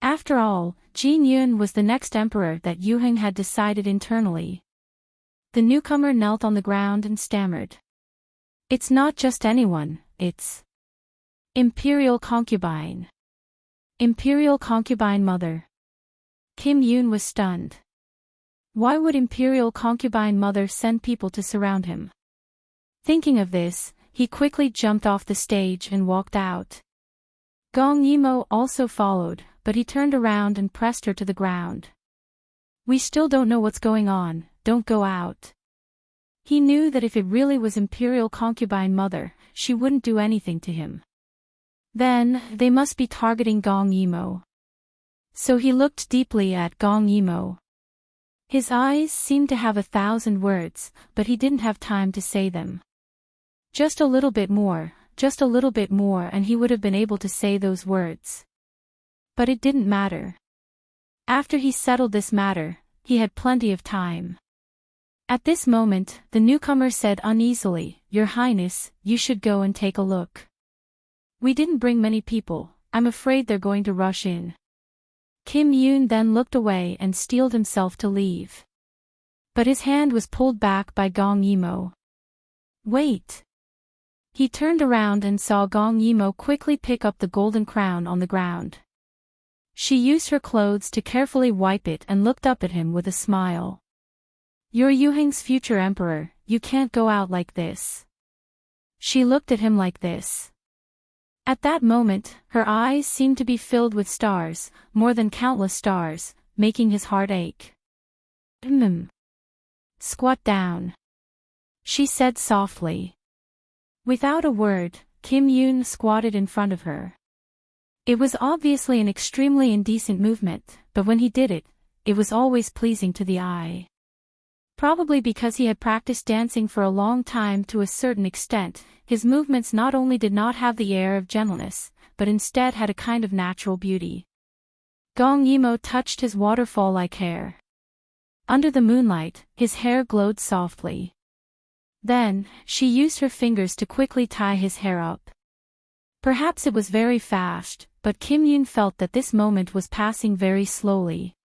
After all, Jin Yun was the next emperor that Yuheng had decided internally. The newcomer knelt on the ground and stammered. It's not just anyone, it's Imperial concubine. Imperial concubine mother. Kim Yoon was stunned. Why would Imperial concubine mother send people to surround him? Thinking of this, he quickly jumped off the stage and walked out. Gong Yimou also followed, but he turned around and pressed her to the ground. We still don't know what's going on, don't go out. He knew that if it really was Imperial concubine mother, she wouldn't do anything to him. Then, they must be targeting Gong Yimou. So he looked deeply at Gong Yimou. His eyes seemed to have 1,000 words, but he didn't have time to say them. Just a little bit more, and he would have been able to say those words. But it didn't matter. After he settled this matter, he had plenty of time. At this moment, the newcomer said uneasily, Your Highness, you should go and take a look. We didn't bring many people, I'm afraid they're going to rush in. Kim Yoon then looked away and steeled himself to leave. But his hand was pulled back by Gong Yimo. Wait! He turned around and saw Gong Yimo quickly pick up the golden crown on the ground. She used her clothes to carefully wipe it and looked up at him with a smile. You're Yuheng's future emperor, you can't go out like this. She looked at him like this. At that moment, her eyes seemed to be filled with stars, more than countless stars, making his heart ache. Squat down. She said softly. Without a word, Kim Yoon squatted in front of her. It was obviously an extremely indecent movement, but when he did it, it was always pleasing to the eye. Probably because he had practiced dancing for a long time to a certain extent, his movements not only did not have the air of gentleness, but instead had a kind of natural beauty. Gong Yimo touched his waterfall-like hair. Under the moonlight, his hair glowed softly. Then, she used her fingers to quickly tie his hair up. Perhaps it was very fast, but Kim Yoon felt that this moment was passing very slowly.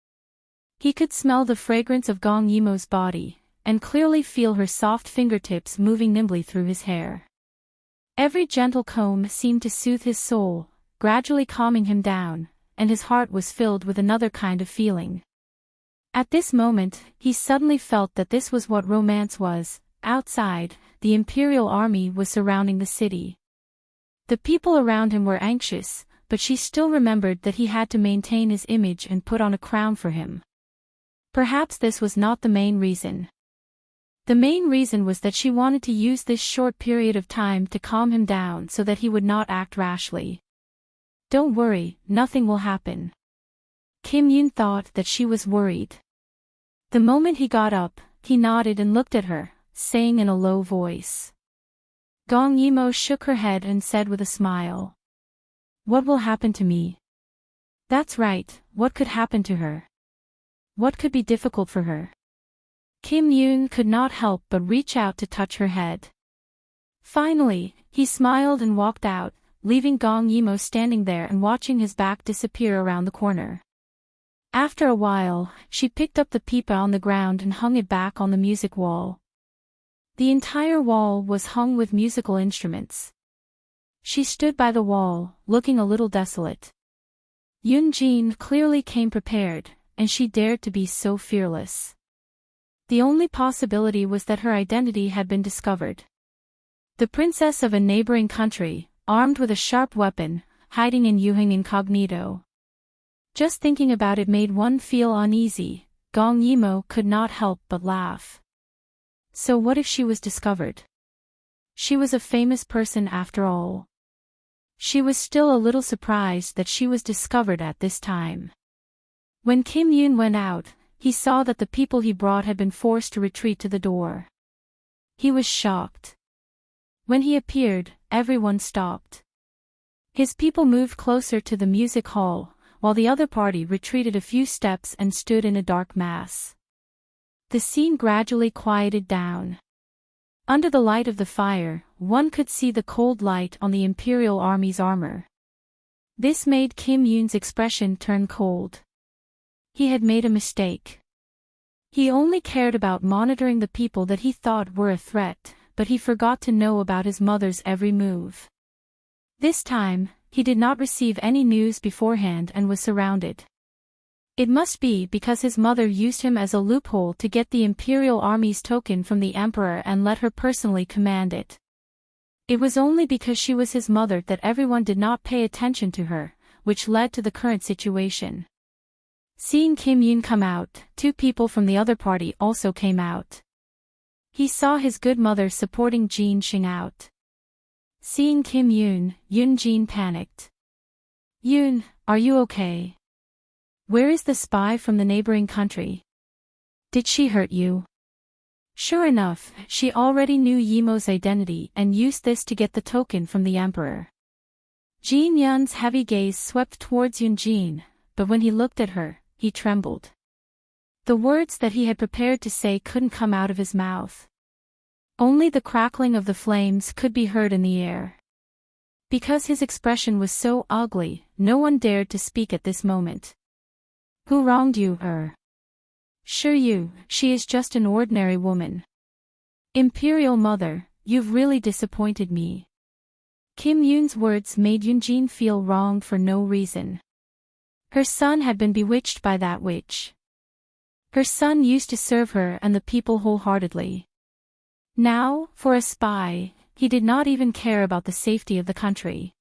He could smell the fragrance of Gong Yimo's body, and clearly feel her soft fingertips moving nimbly through his hair. Every gentle comb seemed to soothe his soul, gradually calming him down, and his heart was filled with another kind of feeling. At this moment, he suddenly felt that this was what romance was. Outside, the Imperial army was surrounding the city. The people around him were anxious, but she still remembered that he had to maintain his image and put on a crown for him. Perhaps this was not the main reason. The main reason was that she wanted to use this short period of time to calm him down so that he would not act rashly. Don't worry, nothing will happen. Kim Yoon thought that she was worried. The moment he got up, he nodded and looked at her, saying in a low voice. Gong Yimo shook her head and said with a smile. What will happen to me? That's right, what could happen to her? What could be difficult for her? Kim Yoon could not help but reach out to touch her head. Finally, he smiled and walked out, leaving Gong Yimo standing there and watching his back disappear around the corner. After a while, she picked up the pipa on the ground and hung it back on the music wall. The entire wall was hung with musical instruments. She stood by the wall, looking a little desolate. Yoon-jin clearly came prepared, and she dared to be so fearless. The only possibility was that her identity had been discovered. The princess of a neighboring country, armed with a sharp weapon, hiding in Yuheng incognito. Just thinking about it made one feel uneasy. Gong Yimo could not help but laugh. So what if she was discovered? She was a famous person after all. She was still a little surprised that she was discovered at this time. When Kim Yoon went out, he saw that the people he brought had been forced to retreat to the door. He was shocked. When he appeared, everyone stopped. His people moved closer to the music hall, while the other party retreated a few steps and stood in a dark mass. The scene gradually quieted down. Under the light of the fire, one could see the cold light on the Imperial Army's armor. This made Kim Yoon's expression turn cold. He had made a mistake. He only cared about monitoring the people that he thought were a threat, but he forgot to know about his mother's every move. This time, he did not receive any news beforehand and was surrounded. It must be because his mother used him as a loophole to get the Imperial Army's token from the Emperor and let her personally command it. It was only because she was his mother that everyone did not pay attention to her, which led to the current situation. Seeing Kim Yoon come out, two people from the other party also came out. He saw his good mother supporting Jin Xing out. Seeing Kim Yoon, Yoon-jin panicked. Yoon, are you okay? Where is the spy from the neighboring country? Did she hurt you? Sure enough, she already knew Yimo's identity and used this to get the token from the Emperor. Jin Yun's heavy gaze swept towards Yoon-jin, but when he looked at her, he trembled. The words that he had prepared to say couldn't come out of his mouth. Only the crackling of the flames could be heard in the air. Because his expression was so ugly, no one dared to speak at this moment. Who wronged you, Sure you, she is just an ordinary woman. Imperial Mother, you've really disappointed me. Kim Yoon's words made Yoonjin feel wronged for no reason. Her son had been bewitched by that witch. Her son used to serve her and the people wholeheartedly. Now, for a spy, he did not even care about the safety of the country.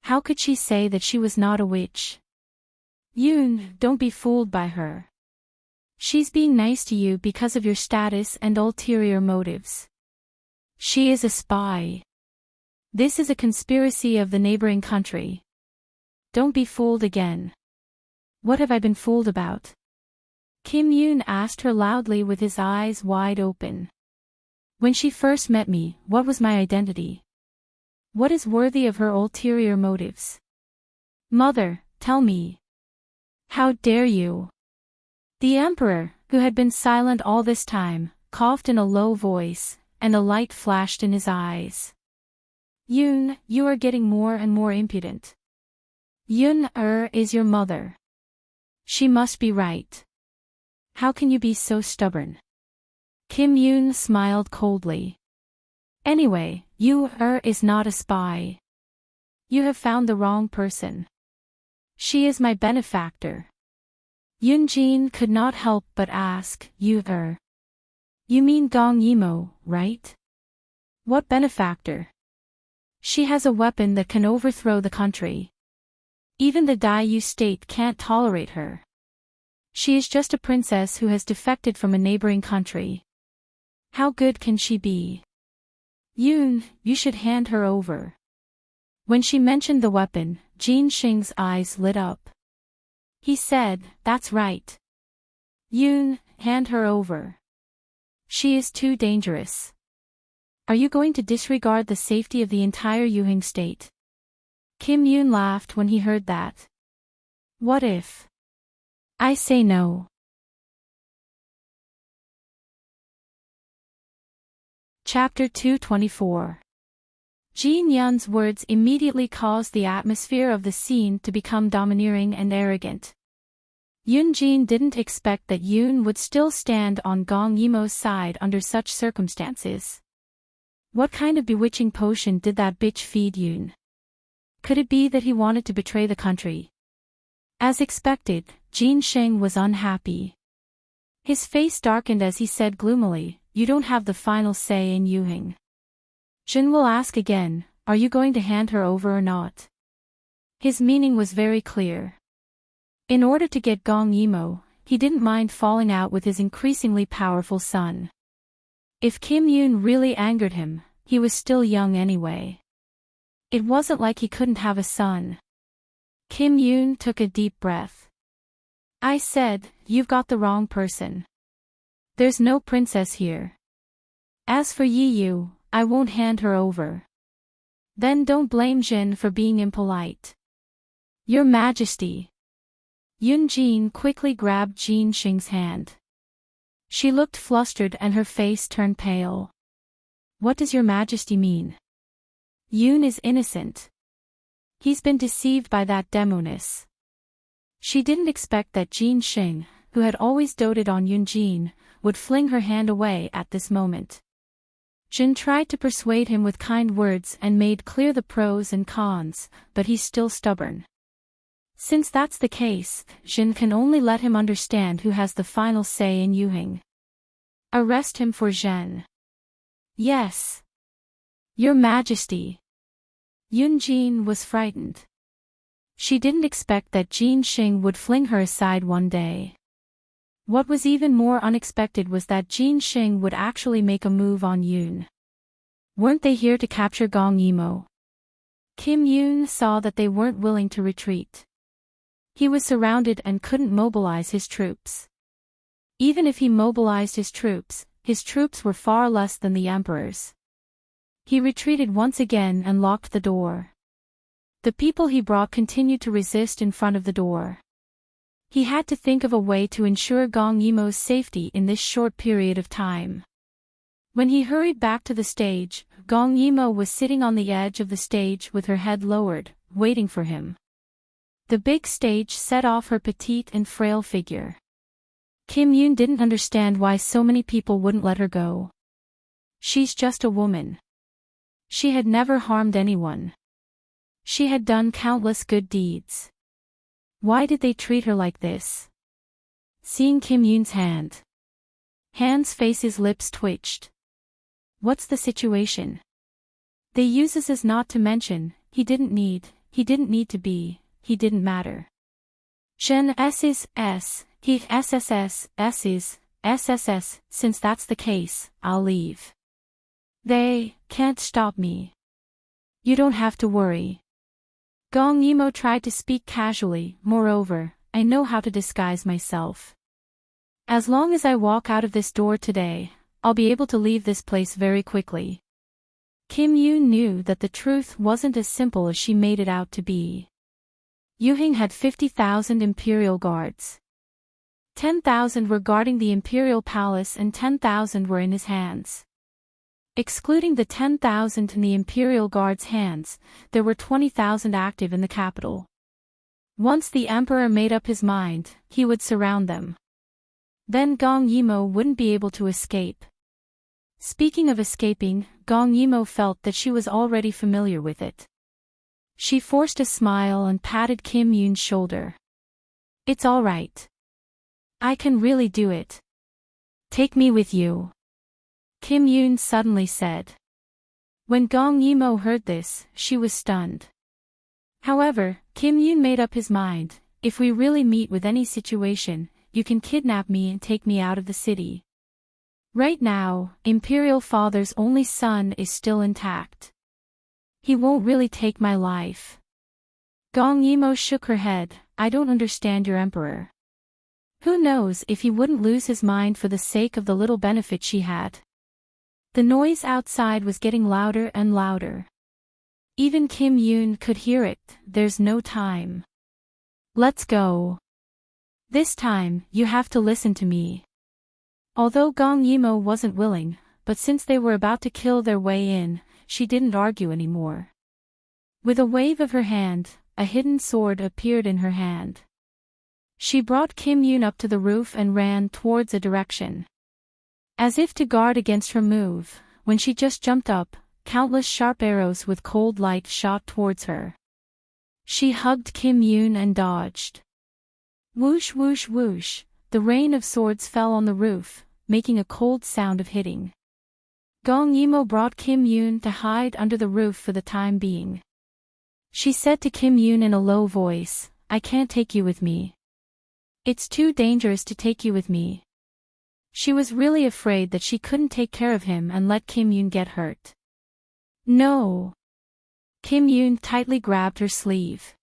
How could she say that she was not a witch? Yoon, don't be fooled by her. She's being nice to you because of your status and ulterior motives. She is a spy. This is a conspiracy of the neighboring country. Don't be fooled again. What have I been fooled about? Kim Yoon asked her loudly with his eyes wide open. When she first met me, what was my identity? What is worthy of her ulterior motives? Mother, tell me. How dare you? The Emperor, who had been silent all this time, coughed in a low voice, and a light flashed in his eyes. Yoon, you are getting more and more impudent. Yoon is your mother. She must be right. How can you be so stubborn? Kim Yoon smiled coldly. Anyway, you is not a spy. You have found the wrong person. She is my benefactor. Yoonjin could not help but ask, You mean Gong Yimo, right? What benefactor? She has a weapon that can overthrow the country. Even the Dayu state can't tolerate her. She is just a princess who has defected from a neighboring country. How good can she be? Yoon, you should hand her over. When she mentioned the weapon, Jin Xing's eyes lit up. He said, That's right. Yoon, hand her over. She is too dangerous. Are you going to disregard the safety of the entire Yuhing state? Kim Yoon laughed when he heard that. What if? I say no. Chapter 224. Jin Yun's words immediately caused the atmosphere of the scene to become domineering and arrogant. Yoonjin didn't expect that Yoon would still stand on Gong Yimo's side under such circumstances. What kind of bewitching potion did that bitch feed Yoon? Could it be that he wanted to betray the country? As expected, Jin Sheng was unhappy. His face darkened as he said gloomily, You don't have the final say in Yuhing. Jin will ask again, Are you going to hand her over or not? His meaning was very clear. In order to get Gong Yimo, he didn't mind falling out with his increasingly powerful son. If Kim Yoon really angered him, he was still young anyway. It wasn't like he couldn't have a son. Kim Yoon took a deep breath. I said, You've got the wrong person. There's no princess here. As for Yi Yu, I won't hand her over. Then don't blame Jin for being impolite. Your Majesty. Yoonjin quickly grabbed Jin Xing's hand. She looked flustered and her face turned pale. What does Your Majesty mean? Yoon is innocent. He's been deceived by that demoness. She didn't expect that Jin Xing, who had always doted on Yoonjin, would fling her hand away at this moment. Jin tried to persuade him with kind words and made clear the pros and cons, but he's still stubborn. Since that's the case, Jin can only let him understand who has the final say in Yuhing. Arrest him for Zhen. Yes. Your Majesty. Yoonjin was frightened. She didn't expect that Jin Xing would fling her aside one day. What was even more unexpected was that Jin Xing would actually make a move on Yoon. Weren't they here to capture Gong Yimo? Kim Yoon saw that they weren't willing to retreat. He was surrounded and couldn't mobilize his troops. Even if he mobilized his troops were far less than the Emperor's. He retreated once again and locked the door. The people he brought continued to resist in front of the door. He had to think of a way to ensure Gong Yimo's safety in this short period of time. When he hurried back to the stage, Gong Yimo was sitting on the edge of the stage with her head lowered, waiting for him. The big stage set off her petite and frail figure. Kim Yoon didn't understand why so many people wouldn't let her go. She's just a woman. She had never harmed anyone. She had done countless good deeds. Why did they treat her like this? Seeing Kim Yoon's Han's face's lips twitched. What's the situation? They uses as not to mention, he didn't need to be, he didn't matter. Shen S, he SSS, SSS, since that's the case, I'll leave. They can't stop me. You don't have to worry. Gong Yimo tried to speak casually, moreover, I know how to disguise myself. As long as I walk out of this door today, I'll be able to leave this place very quickly. Kim Yoon knew that the truth wasn't as simple as she made it out to be. Yuhing had 50,000 imperial guards. 10,000 were guarding the imperial palace and 10,000 were in his hands. Excluding the 10,000 in the imperial guard's hands, there were 20,000 active in the capital. Once the emperor made up his mind, he would surround them. Then Gong Yimo wouldn't be able to escape. Speaking of escaping, Gong Yimo felt that she was already familiar with it. She forced a smile and patted Kim Yoon's shoulder. It's all right. I can really do it. Take me with you. Kim Yoon suddenly said. When Gong Yimo heard this, she was stunned. However, Kim Yoon made up his mind, if we really meet with any situation, you can kidnap me and take me out of the city. Right now, Imperial Father's only son is still intact. He won't really take my life. Gong Yimo shook her head, I don't understand your emperor. Who knows if he wouldn't lose his mind for the sake of the little benefit she had. The noise outside was getting louder and louder. Even Kim Yoon could hear it, there's no time. Let's go. This time, you have to listen to me. Although Gong Yimo wasn't willing, but since they were about to kill their way in, she didn't argue anymore. With a wave of her hand, a hidden sword appeared in her hand. She brought Kim Yoon up to the roof and ran towards a direction. As if to guard against her move, when she just jumped up, countless sharp arrows with cold light shot towards her. She hugged Kim Yoon and dodged. Whoosh whoosh whoosh, the rain of swords fell on the roof, making a cold sound of hitting. Gong Yimo brought Kim Yoon to hide under the roof for the time being. She said to Kim Yoon in a low voice, I can't take you with me. It's too dangerous to take you with me. She was really afraid that she couldn't take care of him and let Kim Yoon get hurt. No. Kim Yoon tightly grabbed her sleeve.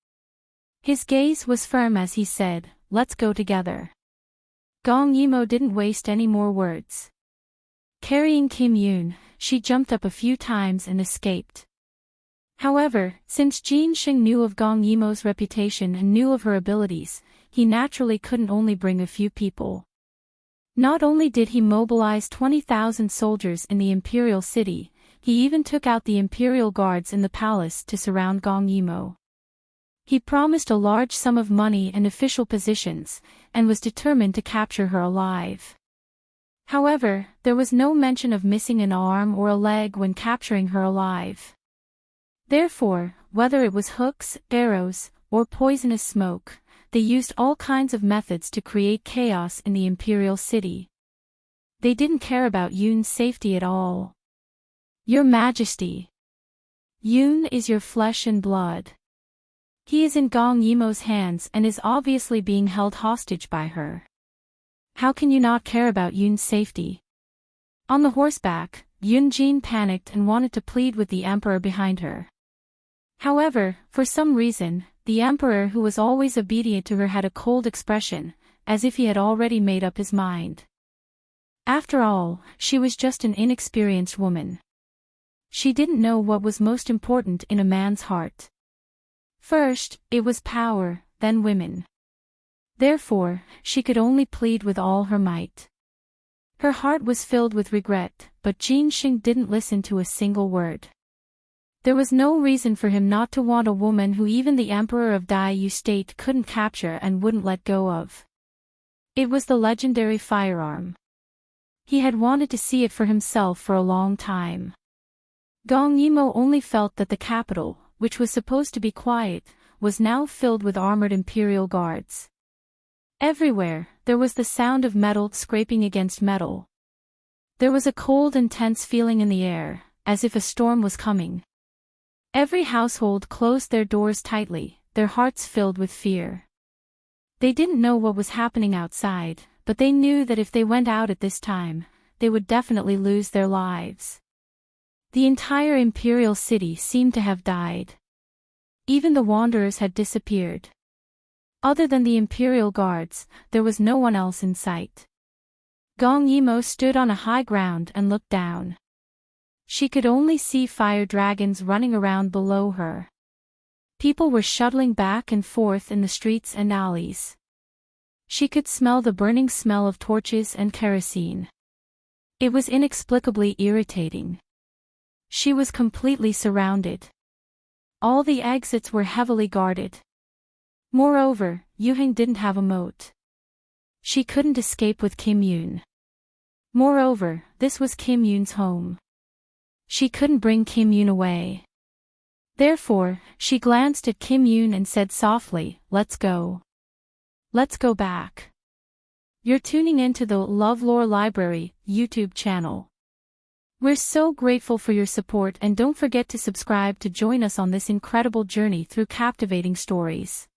His gaze was firm as he said, let's go together. Gong Yimo didn't waste any more words. Carrying Kim Yoon, she jumped up a few times and escaped. However, since Jin Sheng knew of Gong Yimo's reputation and knew of her abilities, he naturally couldn't only bring a few people. Not only did he mobilize 20,000 soldiers in the imperial city, he even took out the imperial guards in the palace to surround Gong Yimo. He promised a large sum of money and official positions, and was determined to capture her alive. However, there was no mention of missing an arm or a leg when capturing her alive. Therefore, whether it was hooks, arrows, or poisonous smoke, they used all kinds of methods to create chaos in the imperial city. They didn't care about Yoon's safety at all. Your Majesty. Yoon is your flesh and blood. He is in Gong Yimo's hands and is obviously being held hostage by her. How can you not care about Yoon's safety? On the horseback, Yoon Jin panicked and wanted to plead with the emperor behind her. However, for some reason, the emperor who was always obedient to her had a cold expression, as if he had already made up his mind. After all, she was just an inexperienced woman. She didn't know what was most important in a man's heart. First, it was power, then women. Therefore, she could only plead with all her might. Her heart was filled with regret, but Jinxing didn't listen to a single word. There was no reason for him not to want a woman who even the Emperor of Daiyu State couldn't capture and wouldn't let go of. It was the legendary firearm. He had wanted to see it for himself for a long time. Gong Yimo only felt that the capital, which was supposed to be quiet, was now filled with armored imperial guards. Everywhere, there was the sound of metal scraping against metal. There was a cold and tense feeling in the air, as if a storm was coming. Every household closed their doors tightly, their hearts filled with fear. They didn't know what was happening outside, but they knew that if they went out at this time, they would definitely lose their lives. The entire imperial city seemed to have died. Even the wanderers had disappeared. Other than the imperial guards, there was no one else in sight. Gong Yimo stood on a high ground and looked down. She could only see fire dragons running around below her. People were shuttling back and forth in the streets and alleys. She could smell the burning smell of torches and kerosene. It was inexplicably irritating. She was completely surrounded. All the exits were heavily guarded. Moreover, Yuheng didn't have a moat. She couldn't escape with Kim Yoon. Moreover, this was Kim Yoon's home. She couldn't bring Kim Yoon away. Therefore, she glanced at Kim Yoon and said softly, "Let's go. Let's go back." You're tuning into the LoveLore Library YouTube channel. We're so grateful for your support, and don't forget to subscribe to join us on this incredible journey through captivating stories.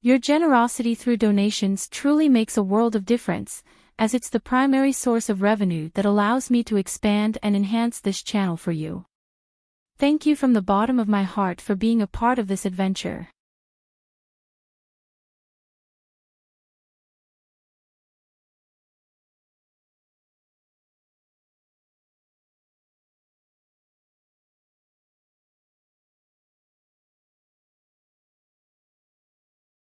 Your generosity through donations truly makes a world of difference, as it's the primary source of revenue that allows me to expand and enhance this channel for you. Thank you from the bottom of my heart for being a part of this adventure.